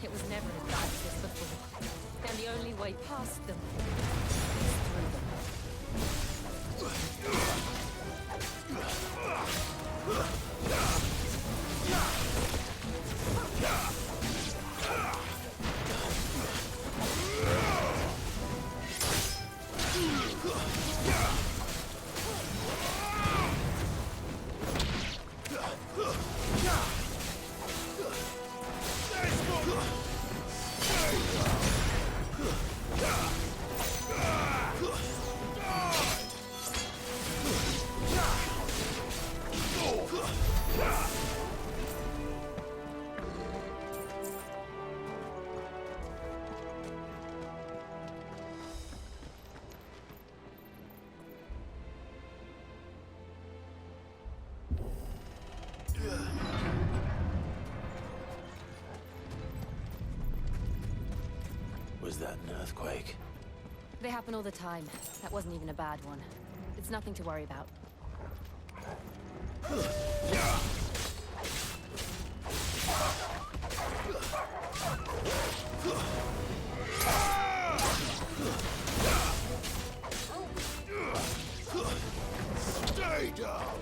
Speaker 12: It was never as bad as this before. And the only way past them is through them.
Speaker 8: Was that an earthquake?
Speaker 12: They happen all the time. That wasn't even a bad one. It's nothing to worry about.
Speaker 3: Stay down!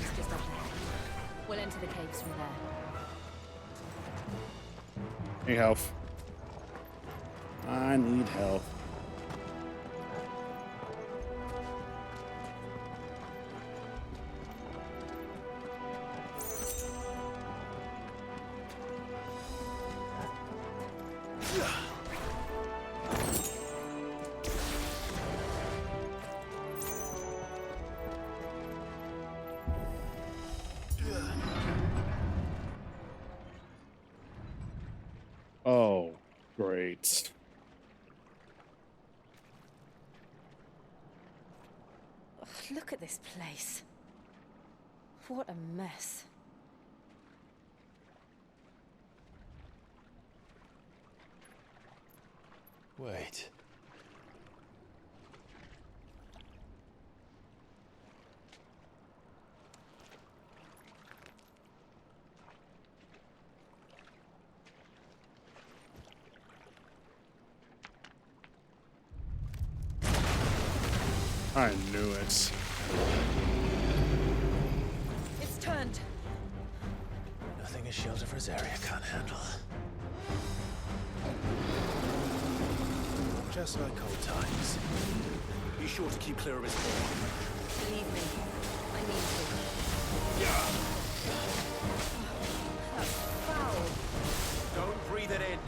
Speaker 9: is just up there. We'll enter the caves from there.
Speaker 1: Need health. I need health. Oh, great.
Speaker 6: Ugh, look at this place. What a mess.
Speaker 11: Wait.
Speaker 1: I knew it.
Speaker 6: It's turned.
Speaker 11: Nothing a shelter for Zarya can't handle. Just like old times.
Speaker 2: Be sure to keep clear of his paw.
Speaker 6: Believe me, I need to. That's foul.
Speaker 15: Don't breathe it in.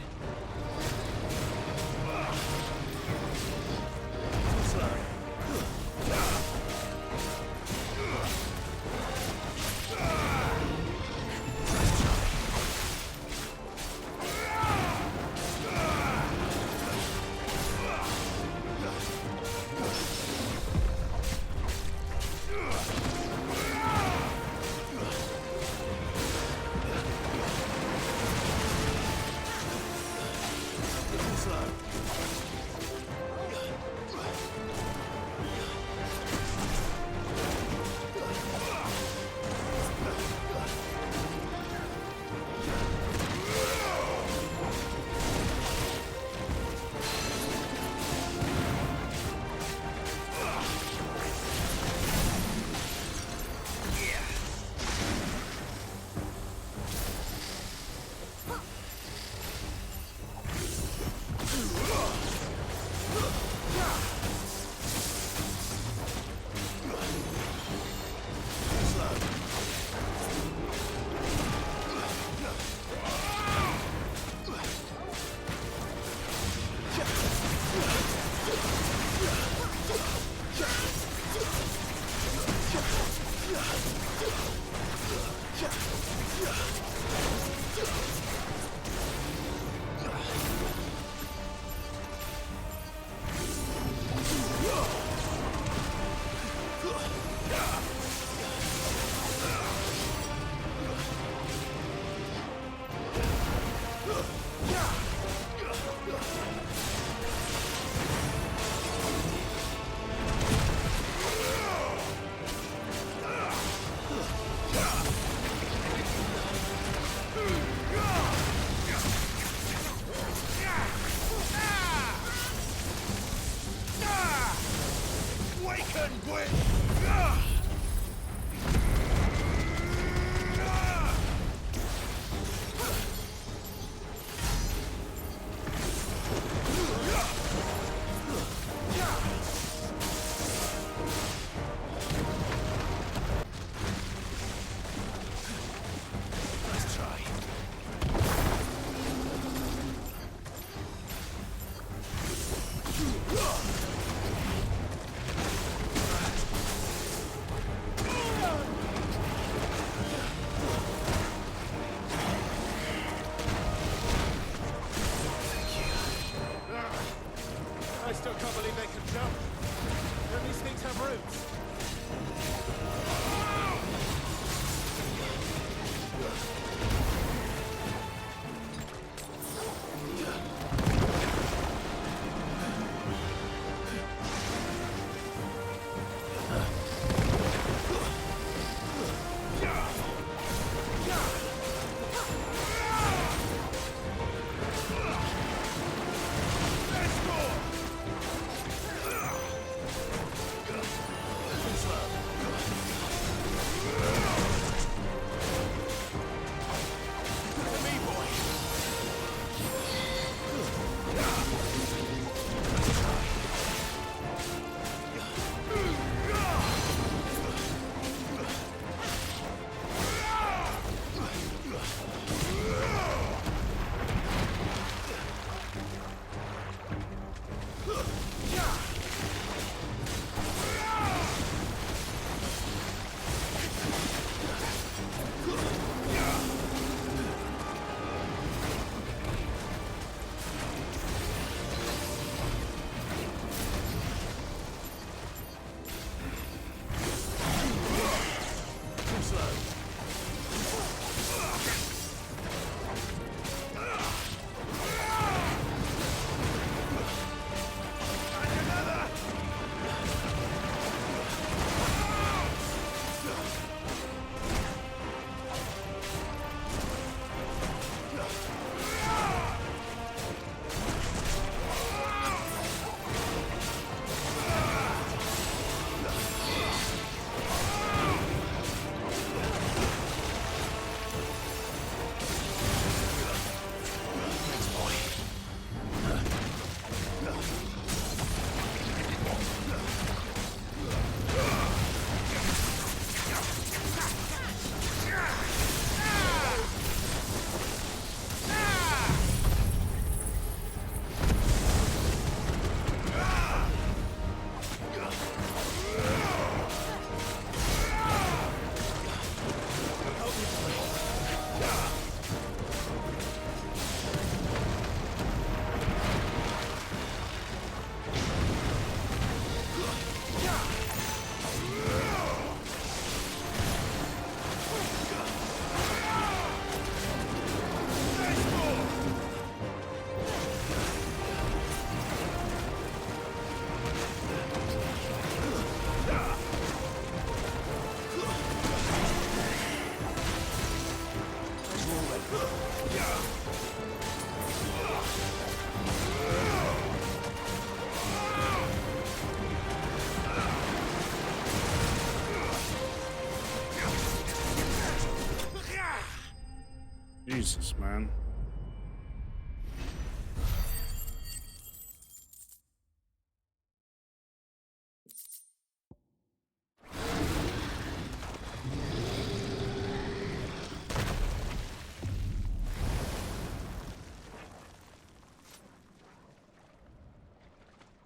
Speaker 1: Jesus, man.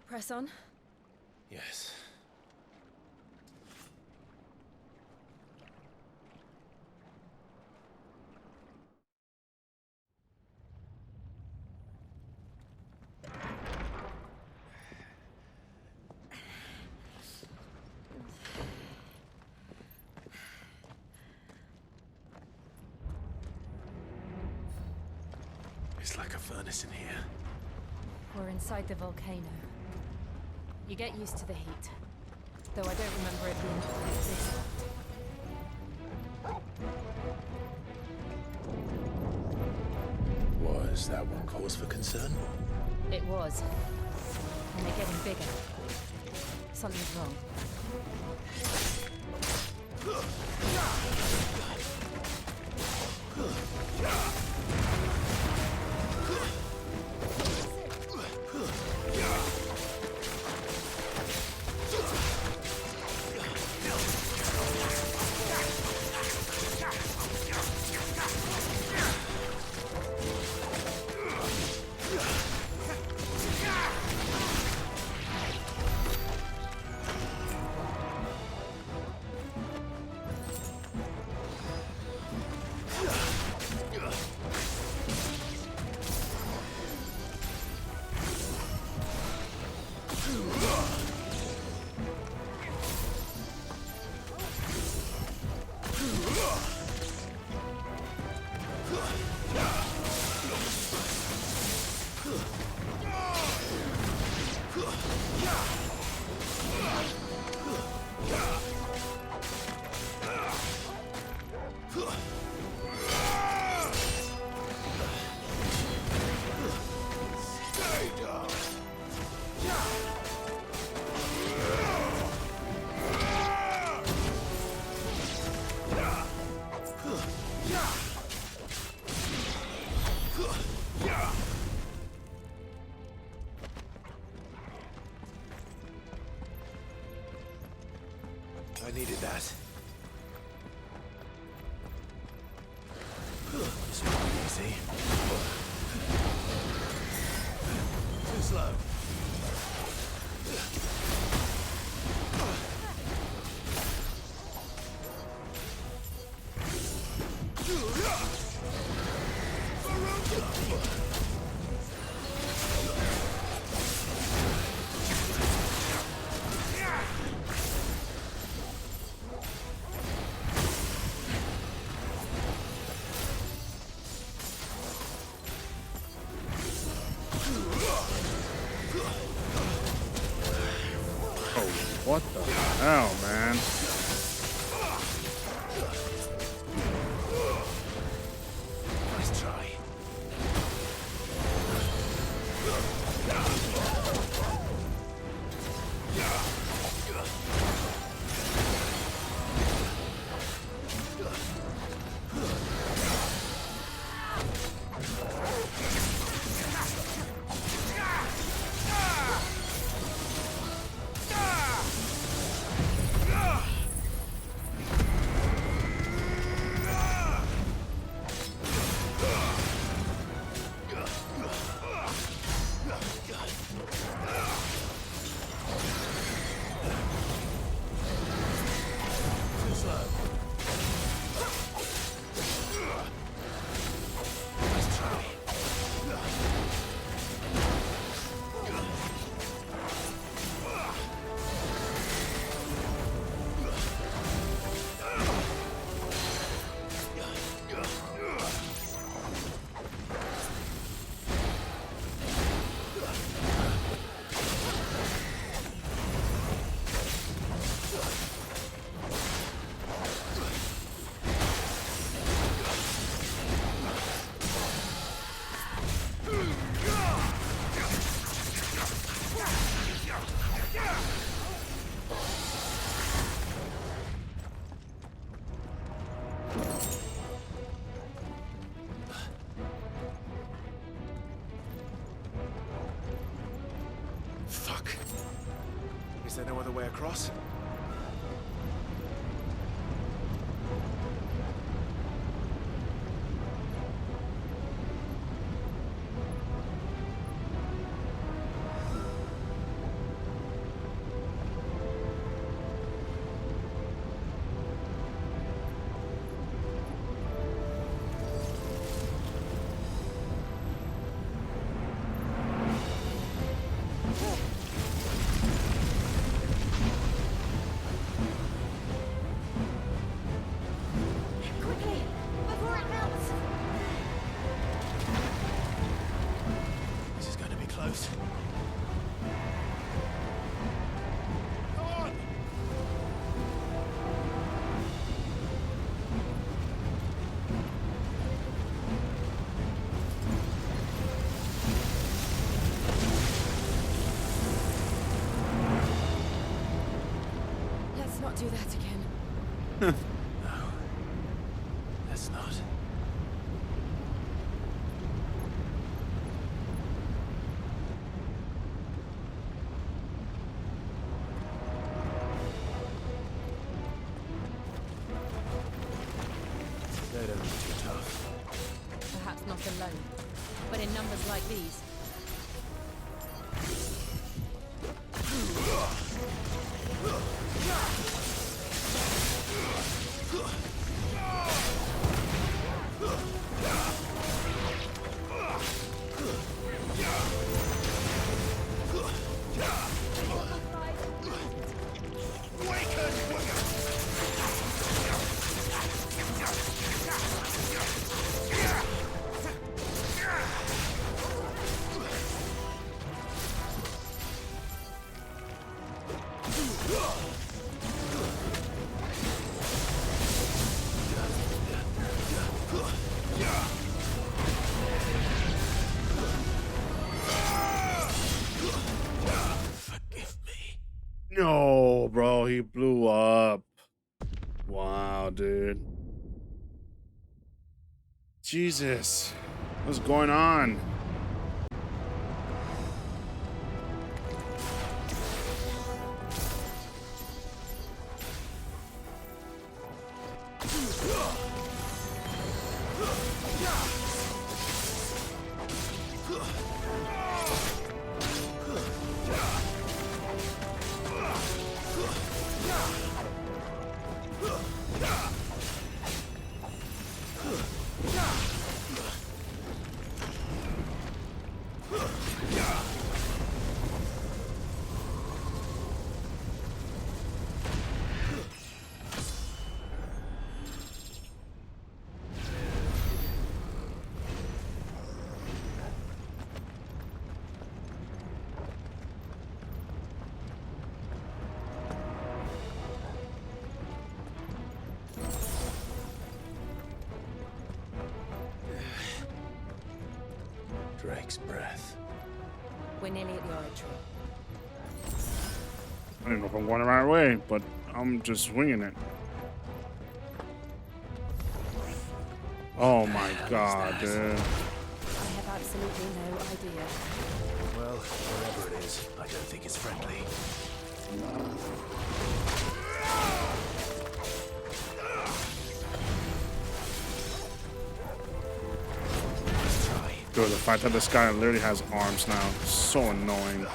Speaker 6: Press on.
Speaker 8: Yes. It's like a furnace in here.
Speaker 12: We're inside the volcano. You get used to the heat. Though I don't remember it being quite this hot.
Speaker 8: Was that one cause for concern?
Speaker 12: It was. And they're getting bigger. Something's wrong.
Speaker 8: I needed that. This won't be easy. Too slow.
Speaker 1: What the hell, man?
Speaker 8: Nice try.
Speaker 11: across?
Speaker 5: Quickly, before it melts.
Speaker 11: This is going to be close.
Speaker 6: Let's not do that again.
Speaker 11: No. Let's not. They don't look too tough.
Speaker 9: Perhaps not alone, but in numbers like these.
Speaker 1: No, bro, he blew up. Wow, dude. Jesus. What's going on?
Speaker 11: Drake's breath.
Speaker 9: We're nearly at the oratory.
Speaker 1: I don't know if I'm going the right way, but I'm just winging it. Oh my god, dude.
Speaker 9: I have absolutely no idea.
Speaker 11: Well, wherever it is, I don't think it's friendly.
Speaker 1: Dude, the fact that this guy literally has arms now, so annoying.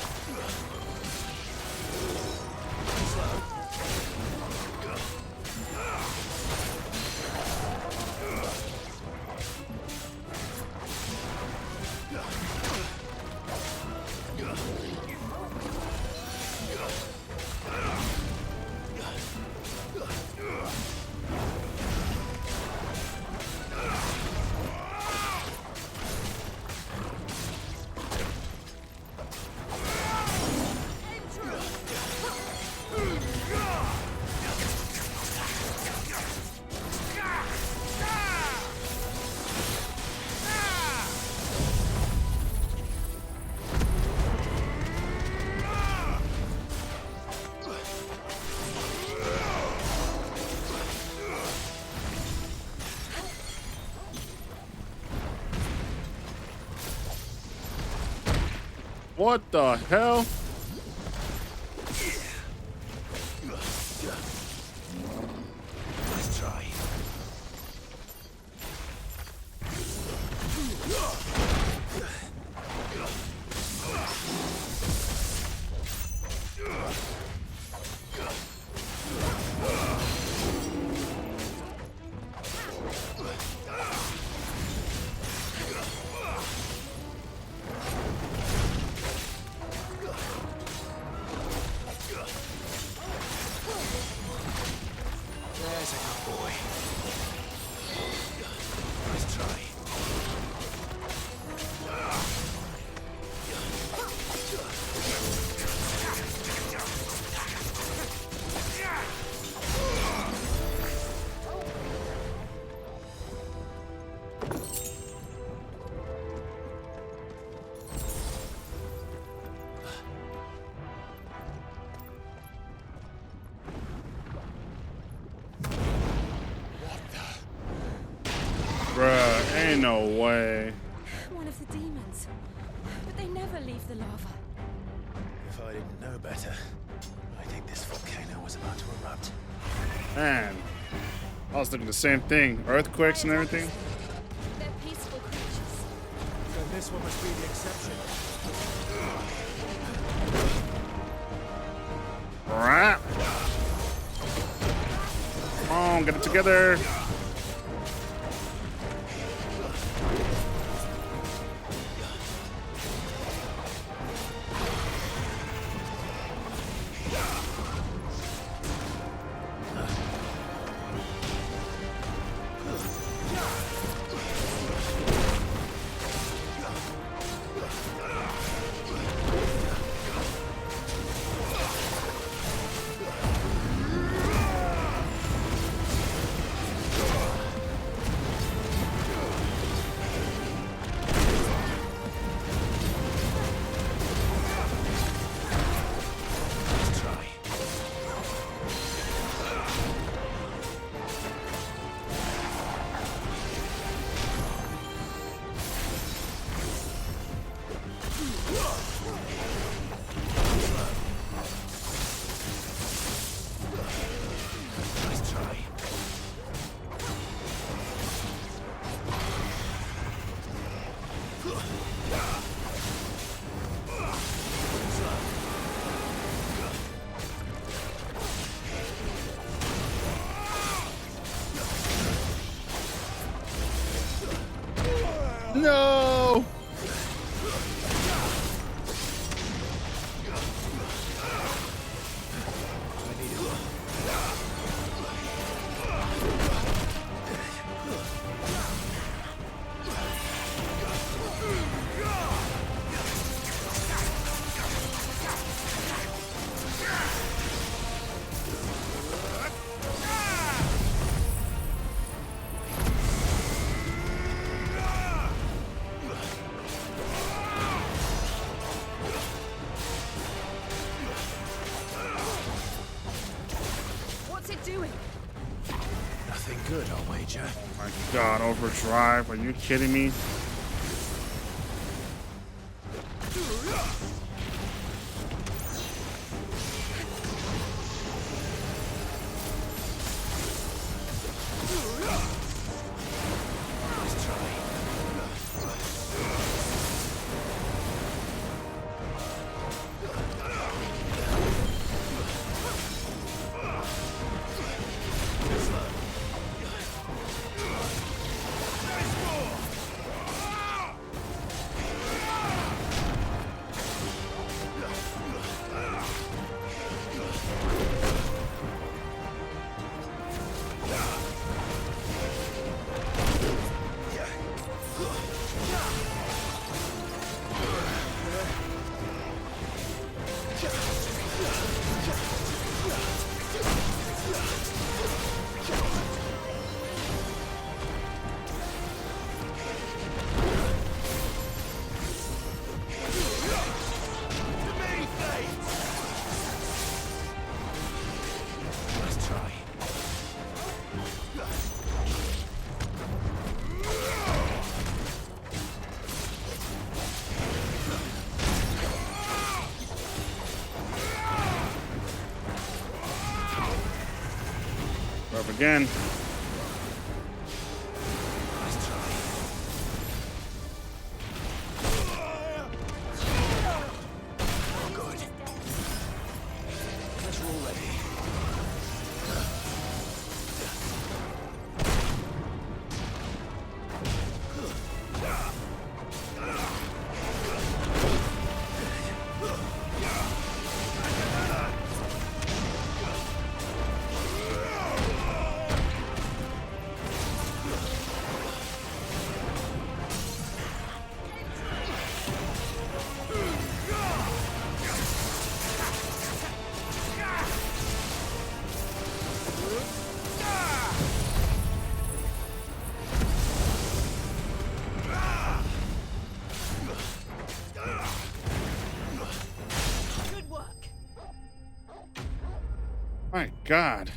Speaker 1: What the hell? Bruh, ain't no way.
Speaker 9: One of the demons. But they never leave the lava.
Speaker 8: If I didn't know better, I think this volcano was about to erupt.
Speaker 1: Man, I was thinking the same thing. Earthquakes and everything.
Speaker 9: They're peaceful creatures.
Speaker 15: Then this one must be the exception.
Speaker 1: Alright. Come on, get it together. No!
Speaker 9: What's it doing?
Speaker 8: Nothing good, I'll wager.
Speaker 1: My God, overdrive. Are you kidding me? Up again. My God.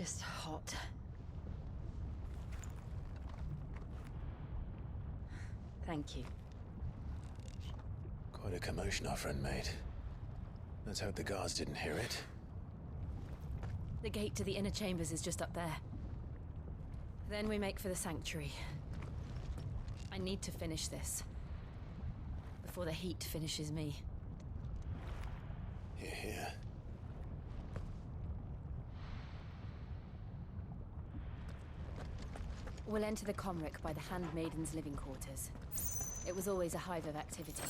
Speaker 12: just hot. Thank you.
Speaker 8: Quite a commotion our friend made. Let's hope the guards didn't hear it.
Speaker 12: The gate to the inner chambers is just up there. Then we make for the sanctuary. I need to finish this. Before the heat finishes me.
Speaker 8: Hear, hear.
Speaker 12: We'll enter the Comric by the Handmaiden's living quarters. It was always a hive of activity.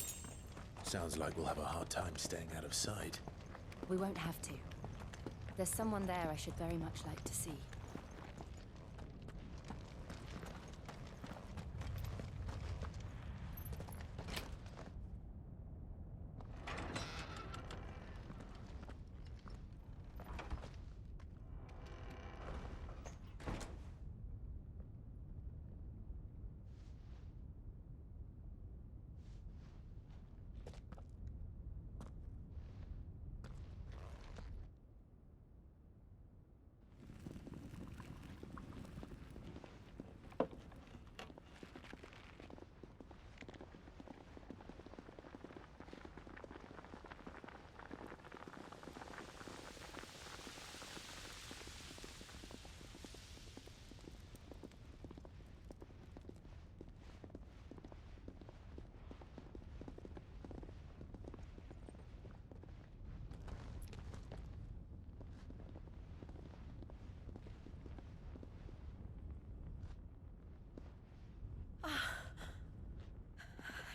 Speaker 8: Sounds like we'll have a hard time staying out of sight.
Speaker 12: We won't have to. There's someone there I should very much like to see.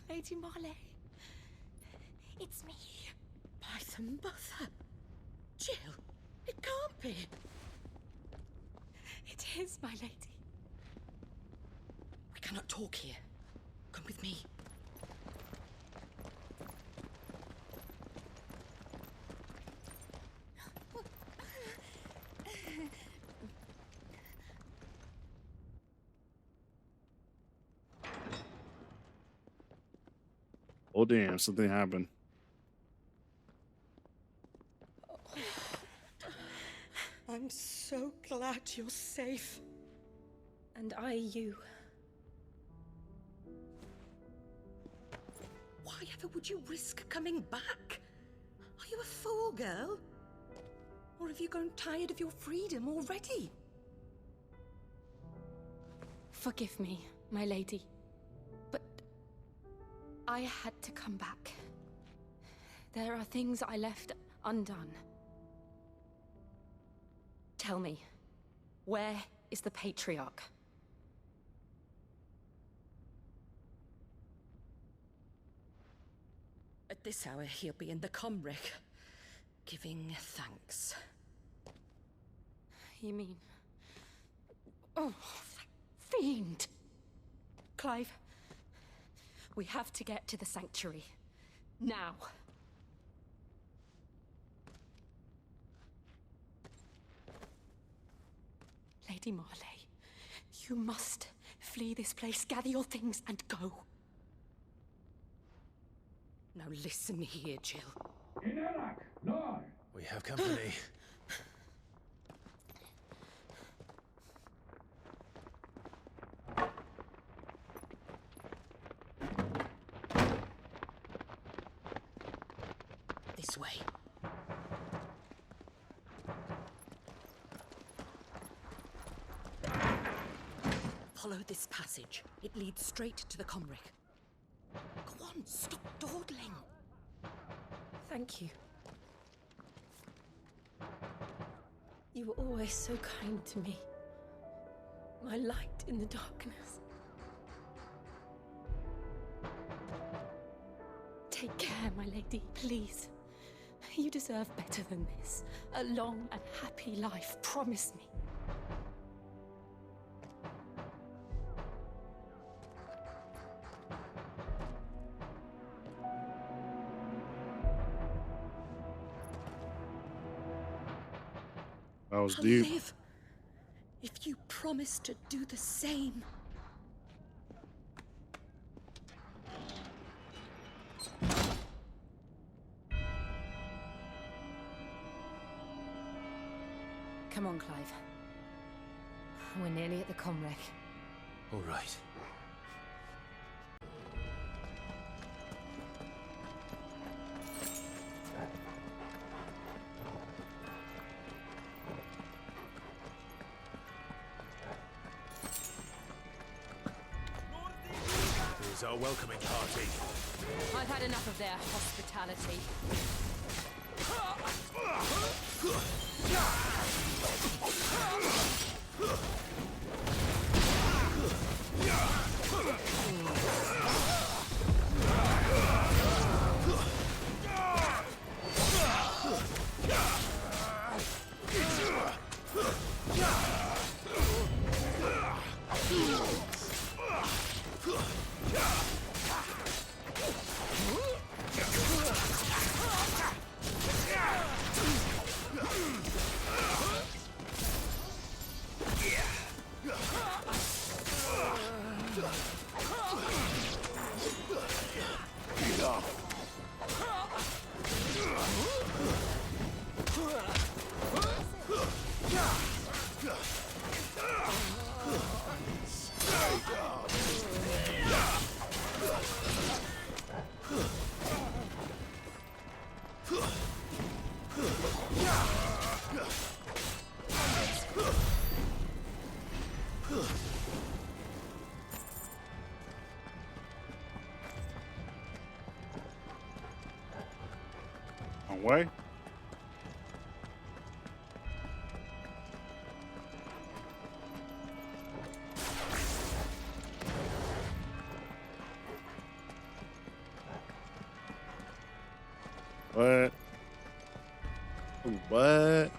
Speaker 19: Lady Marley. It's me. By the mother. Jill, it can't be. It is, my lady. We cannot talk here. Come with me.
Speaker 1: Oh damn, something happened.
Speaker 19: I'm so glad you're safe.
Speaker 12: And you.
Speaker 19: Why ever would you risk coming back? Are you a fool, girl? Or have you grown tired of your freedom already?
Speaker 12: Forgive me, my lady. But I had to come back. There are things I left undone. Tell me, where is the Patriarch?
Speaker 19: At this hour, he'll be in the Comric, giving thanks.
Speaker 12: You mean... Oh, that fiend! Clive, we have to get to the sanctuary. Now. Lady Marley, you must flee this place, gather your things, and go.
Speaker 19: Now listen here, Jill.
Speaker 8: We have company.
Speaker 19: This way. Follow this passage. It leads straight to the Comric. Go on, stop dawdling.
Speaker 12: Thank you. You were always so kind to me. My light in the darkness. Take care, my lady, please. You deserve better than this. A long and happy life, promise me.
Speaker 1: That was
Speaker 19: I'll
Speaker 1: deep.
Speaker 19: live if you promise to do the same.
Speaker 12: Come on, Clive.
Speaker 9: We're nearly at the comwreck.
Speaker 8: All right.
Speaker 15: Here's our welcoming party.
Speaker 12: I've had enough of their hospitality.
Speaker 1: Way. What? What?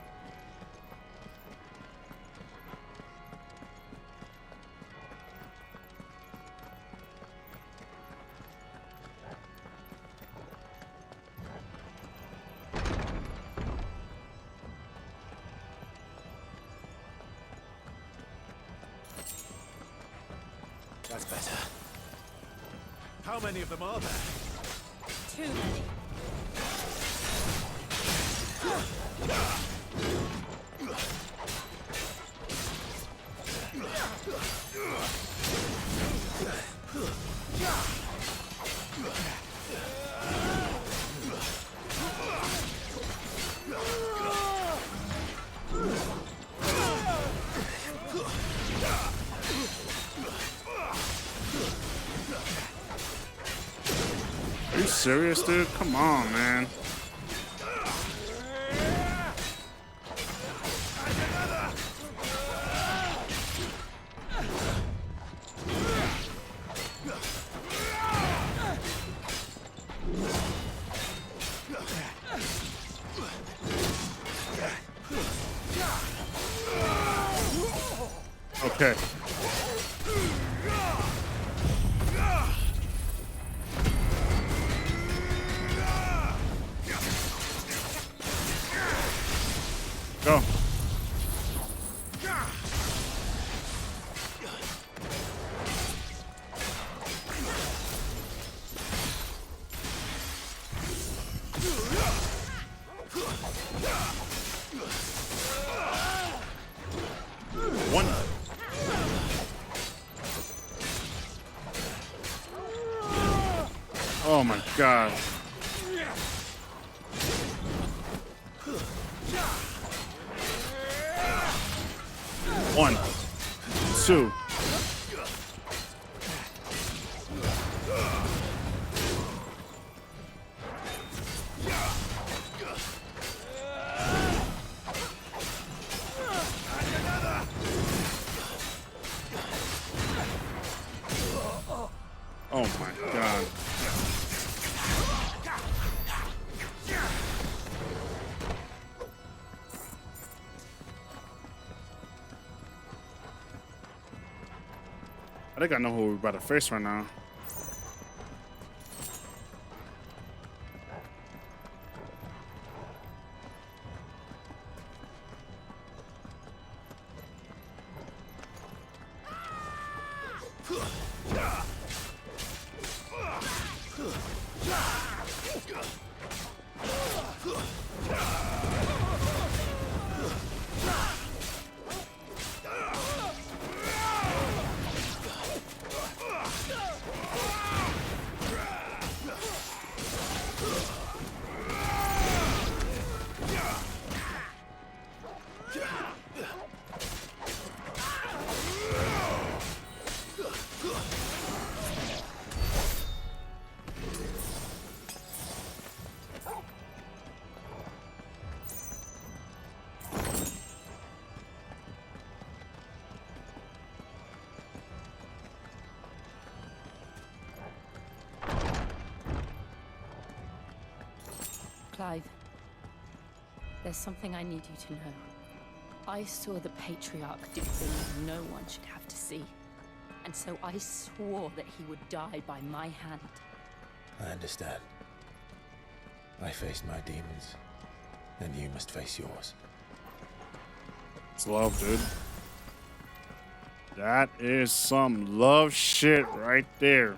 Speaker 15: That's better. How many of them are there?
Speaker 12: Too many.
Speaker 1: Are you serious, dude? Come on, man. Okay. Go. One. Oh my God. One, two. Oh my God. I think I know who we're about to face right now.
Speaker 12: Clive, there's something I need you to know. I saw the Patriarch do things no one should have to see. And so I swore that he would die by my hand.
Speaker 8: I understand. I faced my demons, and you must face yours.
Speaker 1: It's love, dude. That is some love shit right there.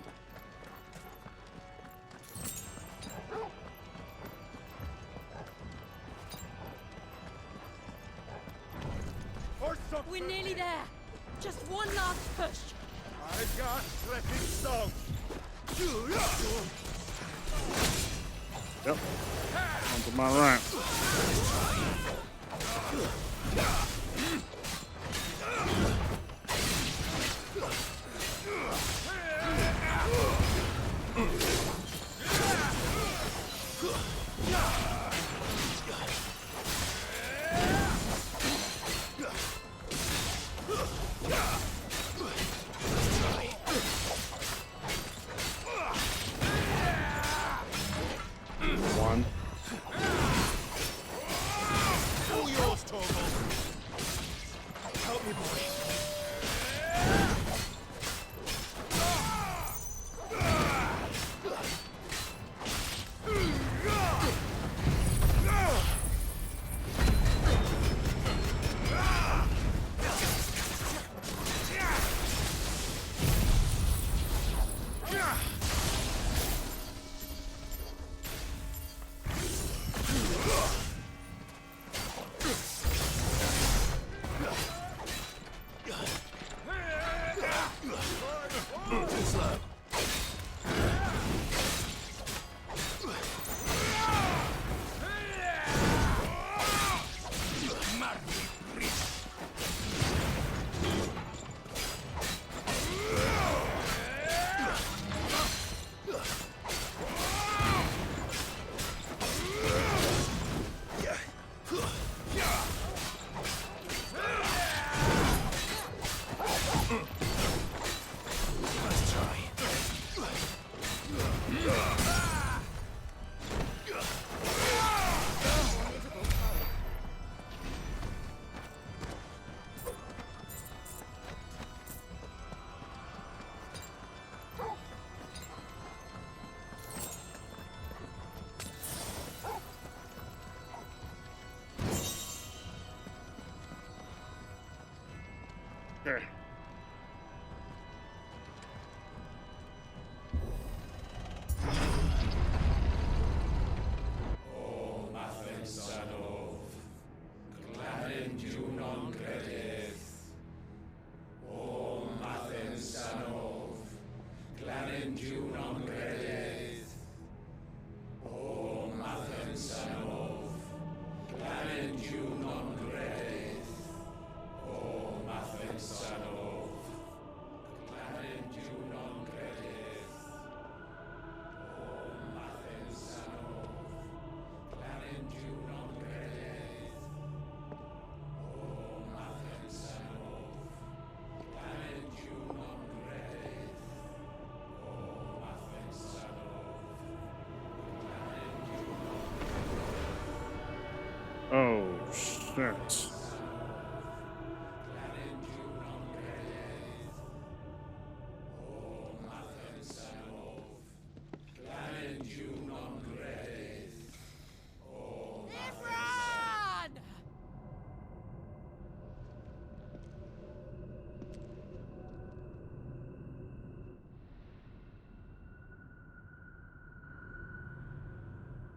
Speaker 19: We're nearly there. Just one last push.
Speaker 15: I've got flipping stone.
Speaker 1: Yep. Onto my ramp. One.
Speaker 15: All yours, Torvald. Help me, boy. Okay. Oh, shit.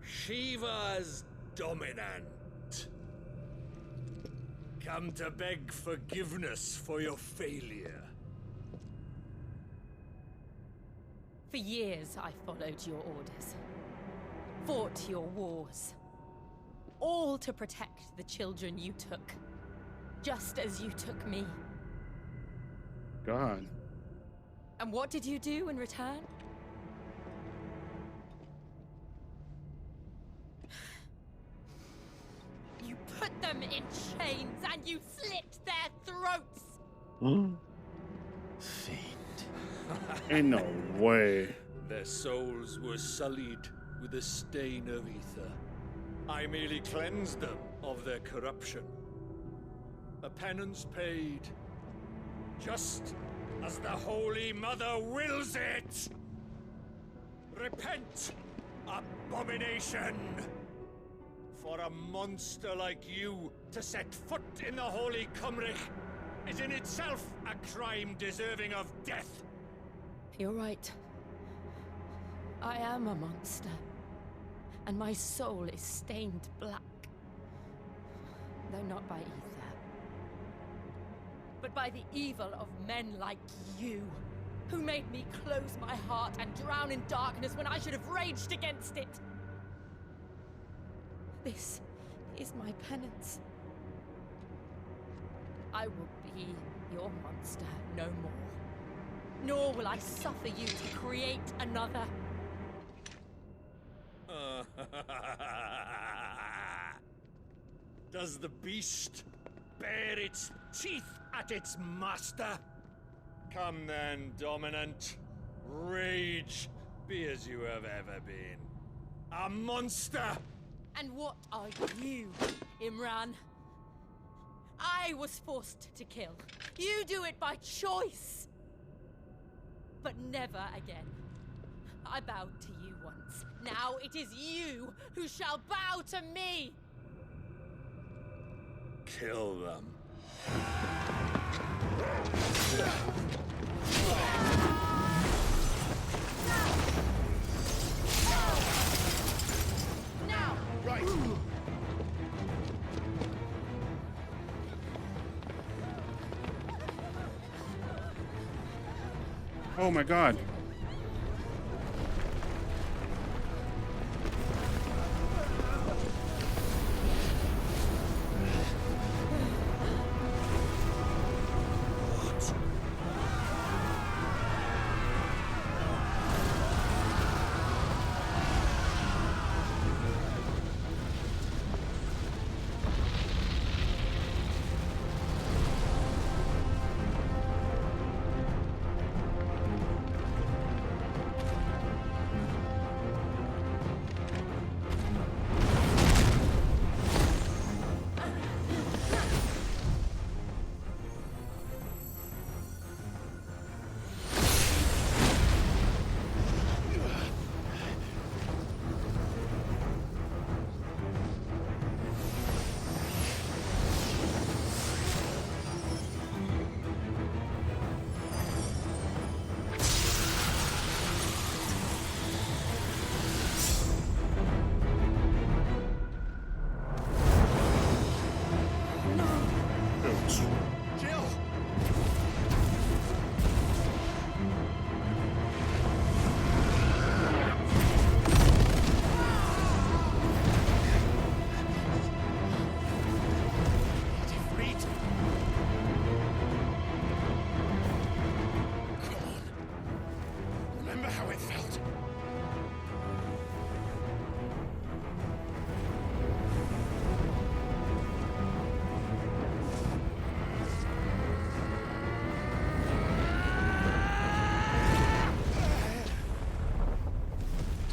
Speaker 2: Shiva's dominant. Come to beg forgiveness for your failure.
Speaker 12: For years, I followed your orders, fought your wars, all to protect the children you took, just as you took me.
Speaker 1: God.
Speaker 12: And what did you do in return? You put them in chains and you slit their throats!
Speaker 1: Ain't no way.
Speaker 2: Their souls were sullied with a stain of ether.
Speaker 15: I merely cleansed them of their corruption. A penance paid, just as the Holy Mother wills it! Repent, abomination! For a monster like you to set foot in the Holy Cymric is in itself a crime deserving of death.
Speaker 12: You're right. I am a monster. And my soul is stained black. Though not by ether.
Speaker 7: But by the evil of men like you, who made me close my heart and drown in darkness when I should have raged against it.
Speaker 12: This is my penance. I will be your monster no more.
Speaker 7: Nor will I suffer you to create another.
Speaker 15: Does the beast bare its teeth at its master? Come then, Dominant. Rage, be as you have ever been. A monster!
Speaker 7: And what are you, Imran? I was forced to kill. You do it by choice. But never again. I bowed to you once. Now it is you who shall bow to me!
Speaker 15: Kill them.
Speaker 7: Now!
Speaker 15: Right!
Speaker 1: Oh my god.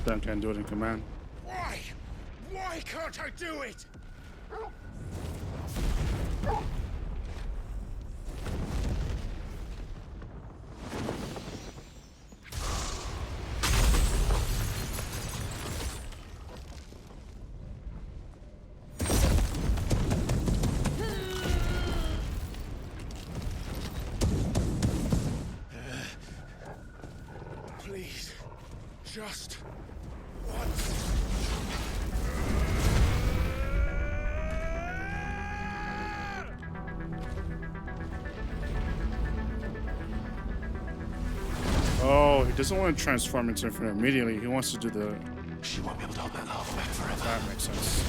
Speaker 1: Sam can't do it in command.
Speaker 15: Why? Why can't I do it? Please, just once.
Speaker 1: Oh, he doesn't want to transform into Infinite immediately. He wants to do the...
Speaker 11: She won't be able to hold that lava back forever.
Speaker 1: That makes sense.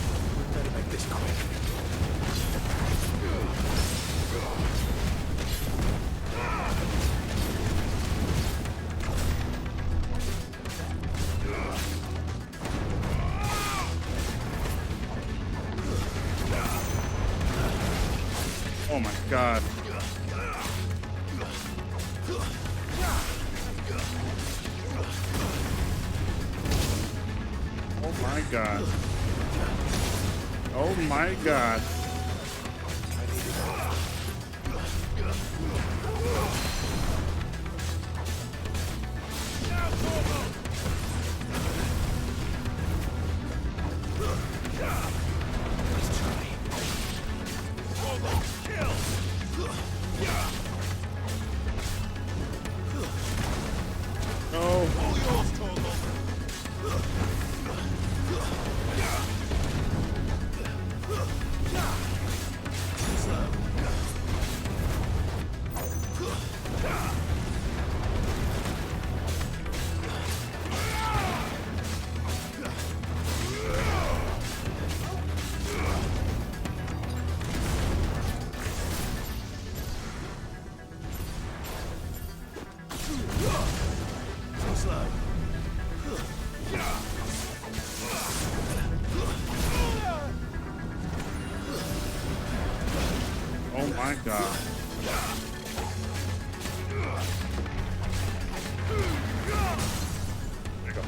Speaker 11: Better make this quick.
Speaker 1: Oh my god. Oh my god. Oh my god. Oh my god. There you go.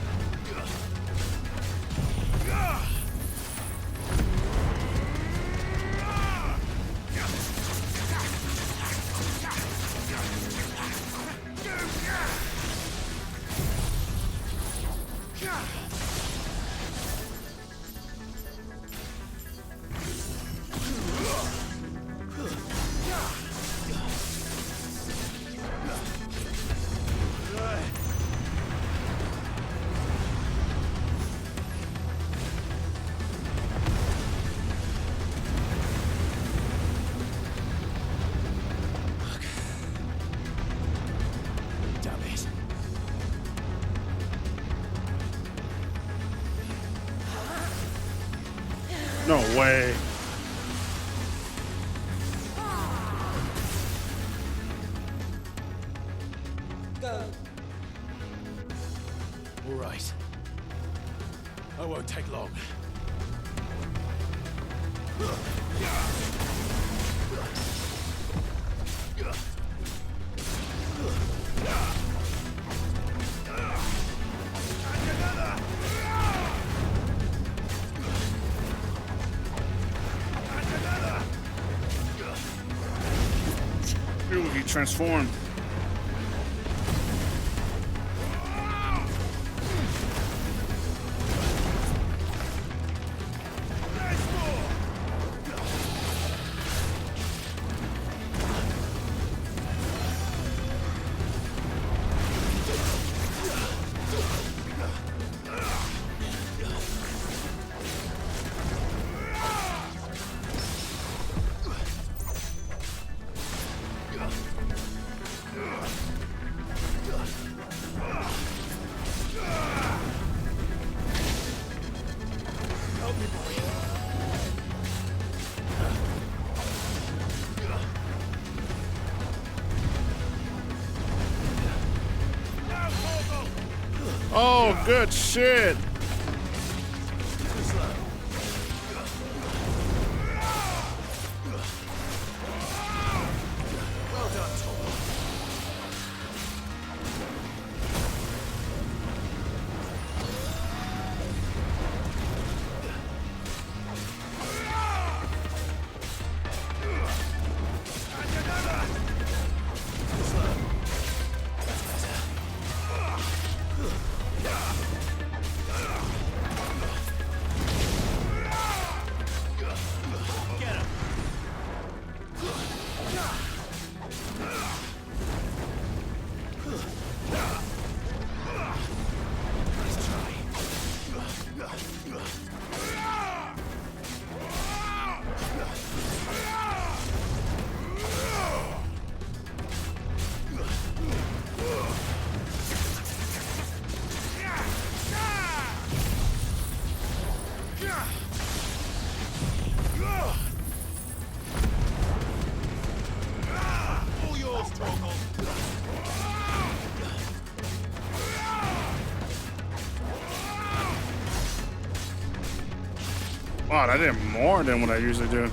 Speaker 1: No way.
Speaker 8: Go. All right. I won't take long.
Speaker 1: Ooh, he transformed. Oh, good shit.
Speaker 8: Well done, Tom.
Speaker 1: Wow, I did more than what I usually do.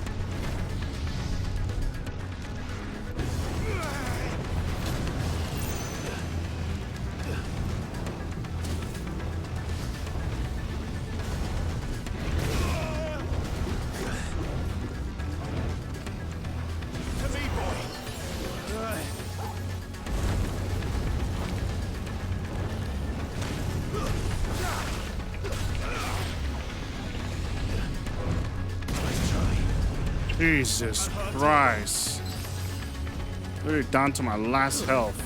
Speaker 1: Jesus Christ. Literally down to my last health.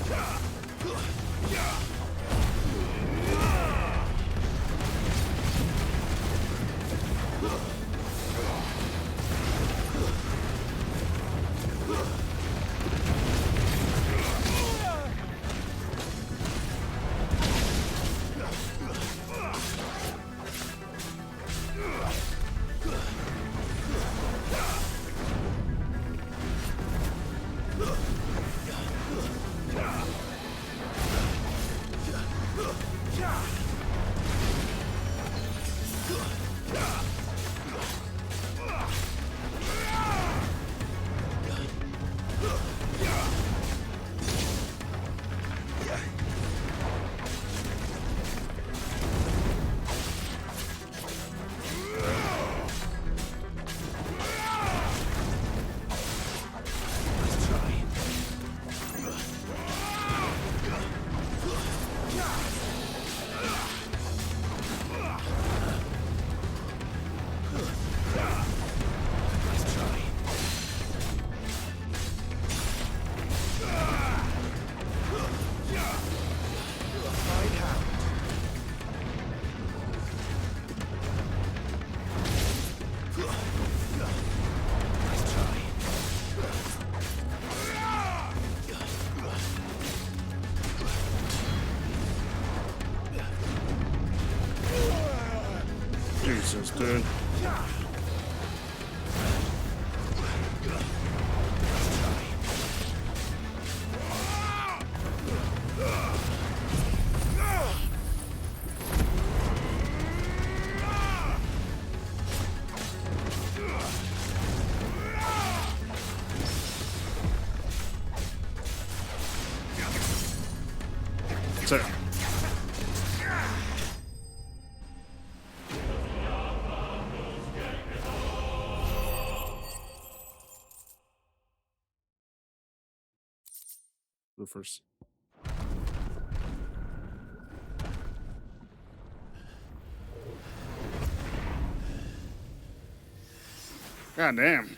Speaker 1: Jesus, dude. So. First. God damn.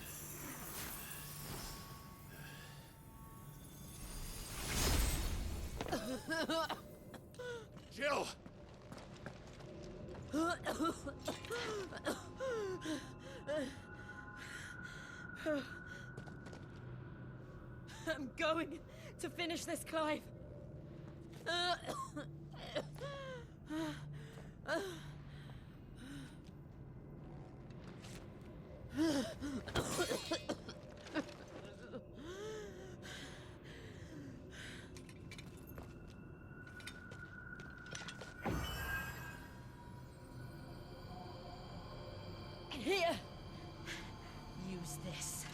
Speaker 16: Jill!
Speaker 7: I'm going to finish this, Clive. Here, use this.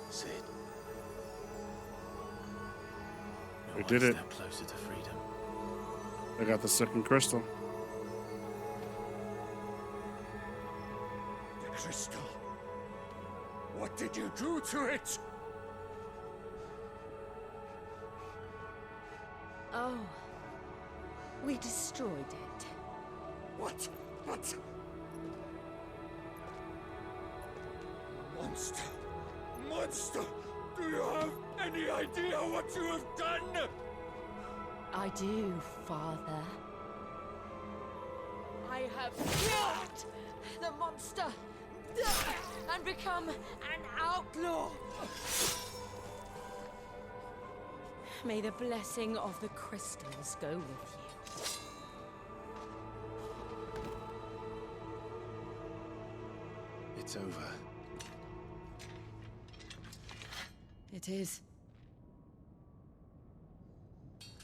Speaker 11: Sid.
Speaker 1: We did it.
Speaker 11: Step closer to freedom.
Speaker 1: I got the second crystal.
Speaker 3: The crystal. What did you do to it?
Speaker 9: Oh. We destroyed it.
Speaker 3: What? What? Monster! Monster! Do you have any idea what you have done?
Speaker 9: I do, Father.
Speaker 7: I have killed the monster and become an outlaw. May the blessing of the crystals go with you.
Speaker 11: It's over.
Speaker 6: It is.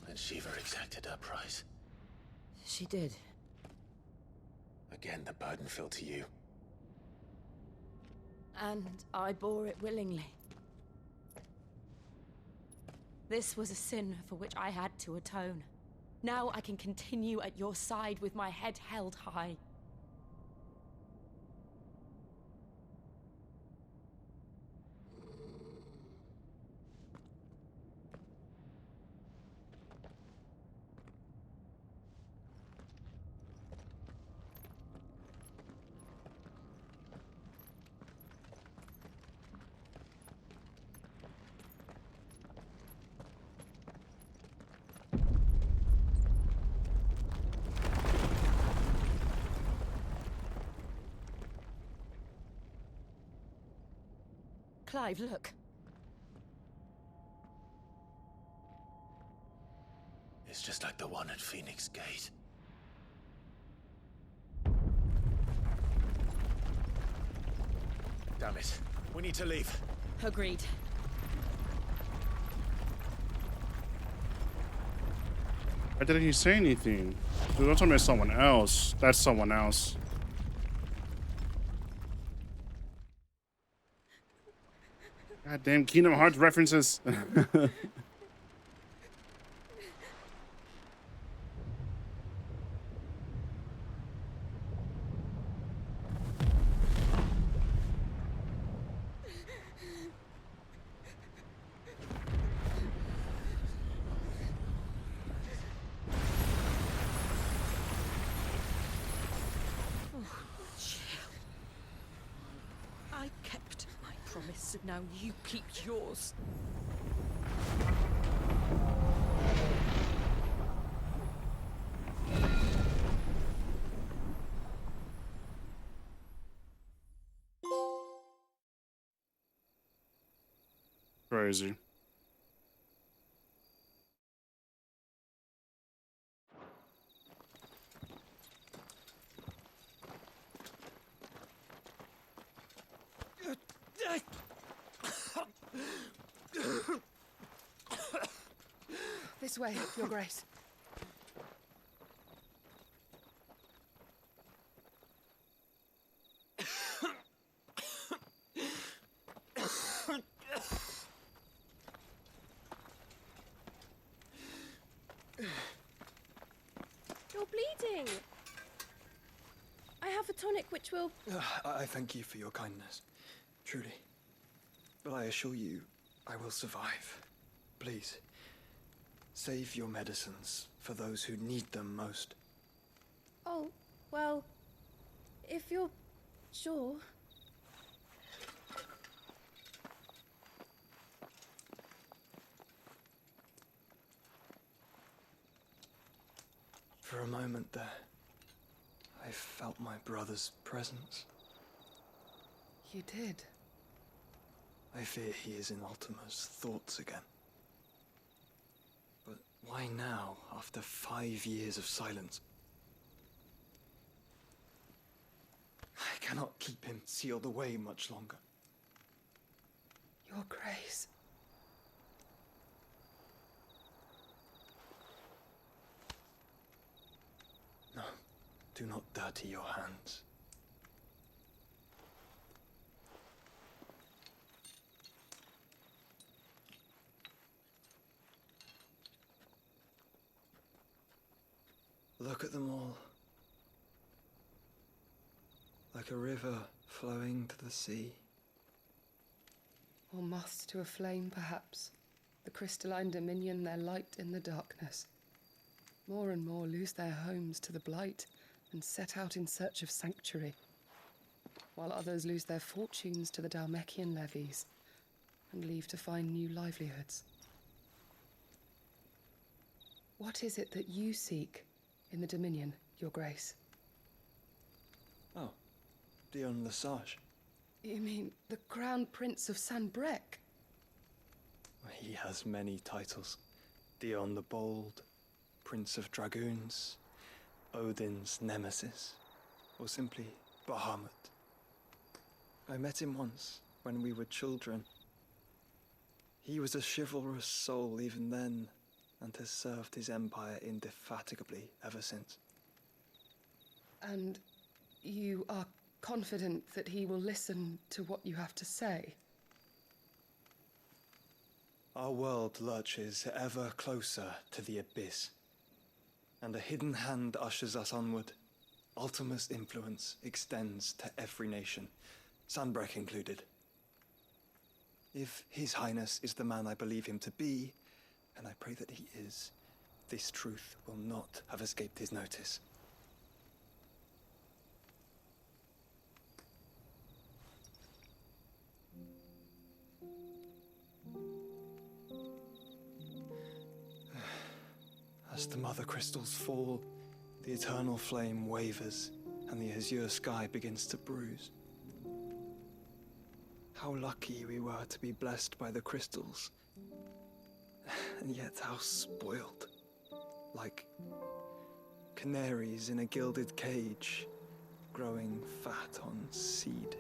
Speaker 11: And Shiva exacted her price.
Speaker 6: She did.
Speaker 11: Again, the burden fell to you.
Speaker 6: And I bore it willingly.
Speaker 7: This was a sin for which I had to atone. Now I can continue at your side with my head held high. Clive, look.
Speaker 11: It's just like the one at Phoenix Gate. Damn it. We need to leave.
Speaker 7: Agreed.
Speaker 1: Why didn't he say anything? Dude, don't tell me it's someone else. That's someone else. Goddamn Kingdom Hearts references.
Speaker 19: I kept my promise, and now you keep yours.
Speaker 1: Crazy.
Speaker 6: This way, Your Grace.
Speaker 18: You're bleeding. I have a tonic which will...
Speaker 20: I thank you for your kindness, truly. But I assure you, I will survive. Please, save your medicines for those who need them most.
Speaker 18: Oh, well, if you're sure.
Speaker 20: For a moment there, I felt my brother's presence.
Speaker 6: You did?
Speaker 20: I fear he is in Ultima's thoughts again. But why now, after 5 years of silence? I cannot keep him sealed away much longer.
Speaker 6: Your Grace.
Speaker 20: No, do not dirty your hands. Look at them all. Like a river flowing to the sea.
Speaker 6: Or moths to a flame, perhaps. The crystalline dominion, their light in the darkness. More and more lose their homes to the blight and set out in search of sanctuary, while others lose their fortunes to the Dalmekian levies and leave to find new livelihoods. What is it that you seek in the Dominion, Your Grace?
Speaker 20: Oh, Dion Lesage.
Speaker 6: You mean the Crown Prince of Sanbrec?
Speaker 20: He has many titles, Dion the Bold, Prince of Dragoons, Odin's nemesis, or simply Bahamut. I met him once when we were children. He was a chivalrous soul even then, and has served his empire indefatigably ever since.
Speaker 6: And you are confident that he will listen to what you have to say?
Speaker 20: Our world lurches ever closer to the abyss, and a hidden hand ushers us onward. Ultima's influence extends to every nation, Sanbreque included. If His Highness is the man I believe him to be, and I pray that he is, this truth will not have escaped his notice. As the mother crystals fall, the eternal flame wavers, and the azure sky begins to bruise. How lucky we were to be blessed by the crystals, and yet how spoiled. Like canaries in a gilded cage, growing fat on seed.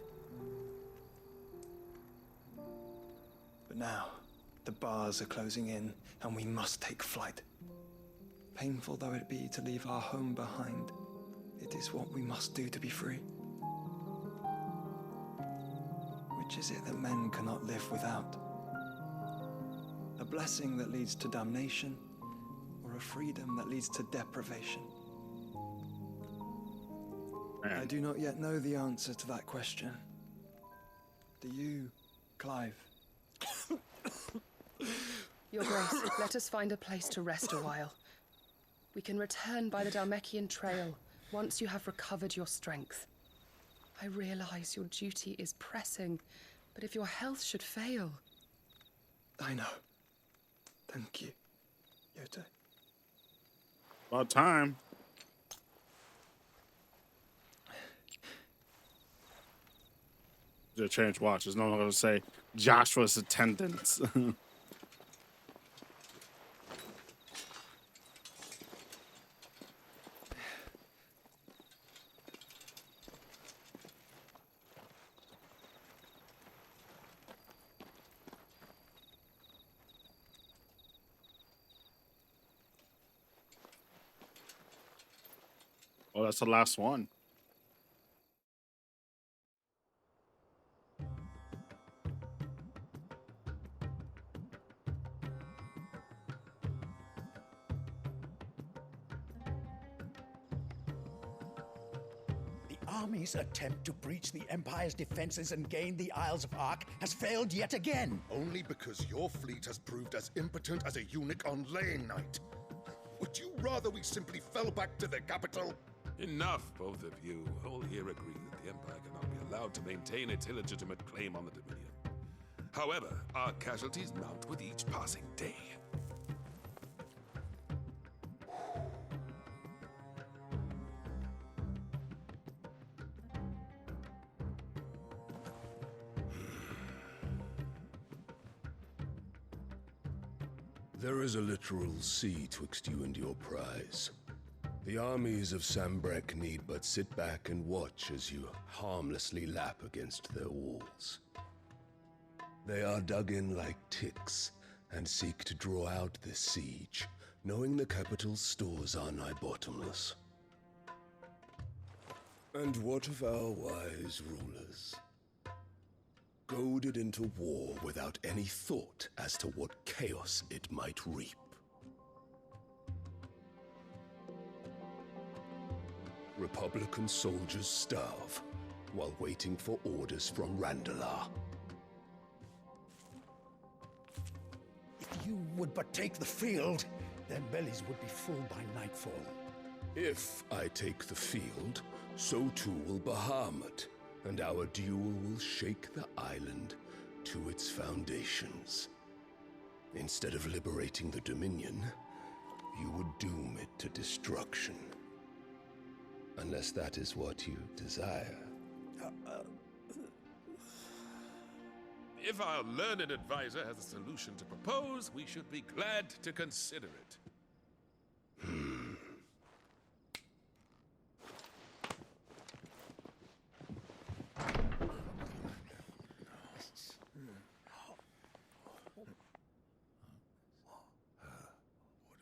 Speaker 20: But now, the bars are closing in, and we must take flight. Painful though it be to leave our home behind, it is what we must do to be free. Which is it that men cannot live without? A blessing that leads to damnation, or a freedom that leads to deprivation? I do not yet know the answer to that question. Do you, Clive?
Speaker 6: Your Grace, let us find a place to rest a while. We can return by the Dalmekian trail once you have recovered your strength. I realize your duty is pressing, but if your health should fail...
Speaker 20: I know. Thank you, Yote.
Speaker 1: About time. The change watch is no longer going to say Joshua's attendance. Oh, that's the last one.
Speaker 10: The army's attempt to breach the Empire's defenses and gain the Isles of Ark has failed yet again.
Speaker 22: Only because your fleet has proved as impotent as a eunuch on laying night. Would you rather we simply fell back to the capital?
Speaker 21: Enough, both of you. All here agree that the Empire cannot be allowed to maintain its illegitimate claim on the Dominion. However, our casualties mount with each passing day.
Speaker 23: There is a literal sea twixt you and your prize. The armies of Sanbreque need but sit back and watch as you harmlessly lap against their walls. They are dug in like ticks and seek to draw out this siege, knowing the capital's stores are nigh bottomless. And what of our wise rulers? Goaded into war without any thought as to what chaos it might reap. Republican soldiers starve while waiting for orders from Randalar.
Speaker 10: If you would but take the field, their bellies would be full by nightfall.
Speaker 23: If I take the field, so too will Bahamut, and our duel will shake the island to its foundations. Instead of liberating the Dominion, you would doom it to destruction. Unless that is what you desire.
Speaker 21: If our learned advisor has a solution to propose, we should be glad to consider it.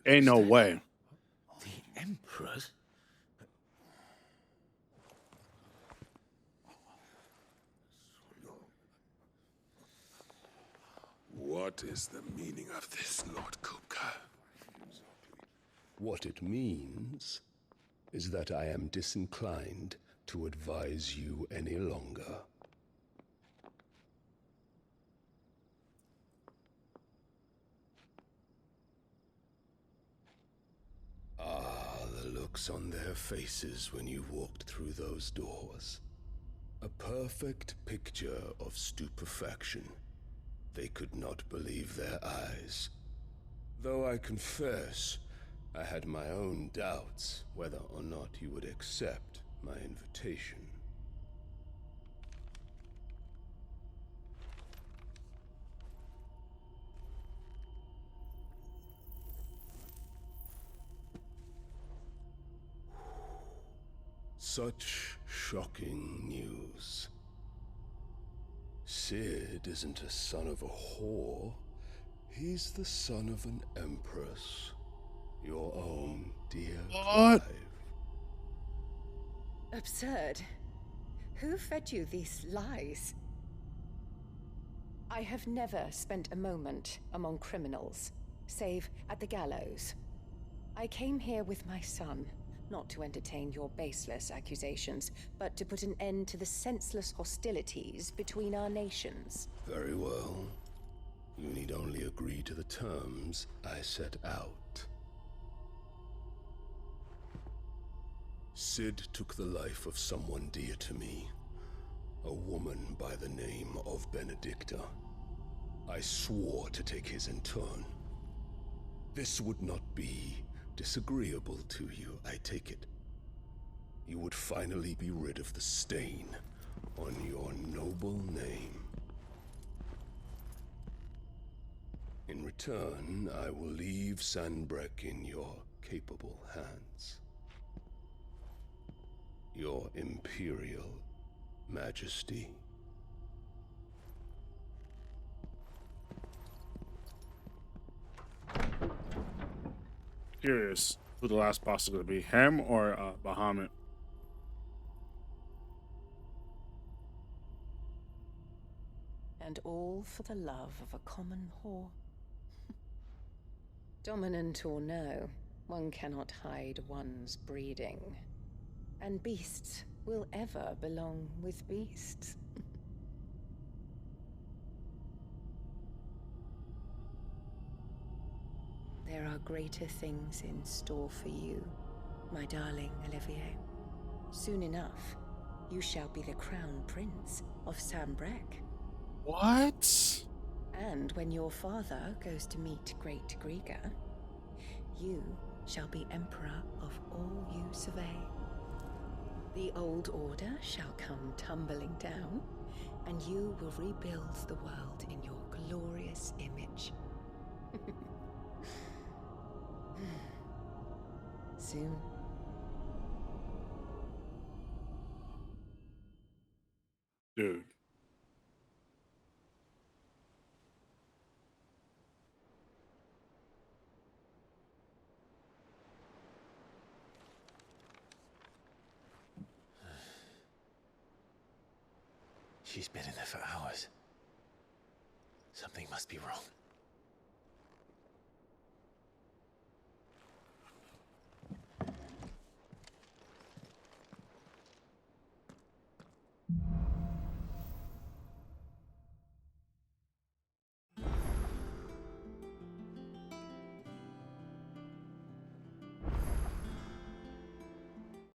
Speaker 1: Ain't no way.
Speaker 15: The Emperor's?
Speaker 21: What is the meaning of this, Lord Kupka?
Speaker 23: What it means is that I am disinclined to advise you any longer. Ah, the looks on their faces when you walked through those doors. A perfect picture of stupefaction. They could not believe their eyes. Though I confess, I had my own doubts whether or not you would accept my invitation. Such shocking news. Sid isn't a son of a whore. He's the son of an empress. Your own dear
Speaker 1: What?
Speaker 23: Clive.
Speaker 4: Absurd. Who fed you these lies? I have never spent a moment among criminals, save at the gallows. I came here with my son, not to entertain your baseless accusations, but to put an end to the senseless hostilities between our nations.
Speaker 23: Very well. You need only agree to the terms I set out. Sid took the life of someone dear to me, a woman by the name of Benedicta. I swore to take his in turn. This would not be disagreeable to you, I take it. You would finally be rid of the stain on your noble name. In return, I will leave Sanbreque in your capable hands. Your Imperial Majesty.
Speaker 1: Curious who the last boss is going to be, him or Bahamut.
Speaker 4: And all for the love of a common whore. Dominant or no, one cannot hide one's breeding. And beasts will ever belong with beasts. There are greater things in store for you, my darling Olivier. Soon enough, you shall be the crown prince of Sanbreque.
Speaker 1: What?
Speaker 4: And when your father goes to meet Great Griga, you shall be emperor of all you survey. The old order shall come tumbling down, and you will rebuild the world in your glorious image. Soon.
Speaker 1: Dude.
Speaker 8: She's been in there for hours. Something must be wrong.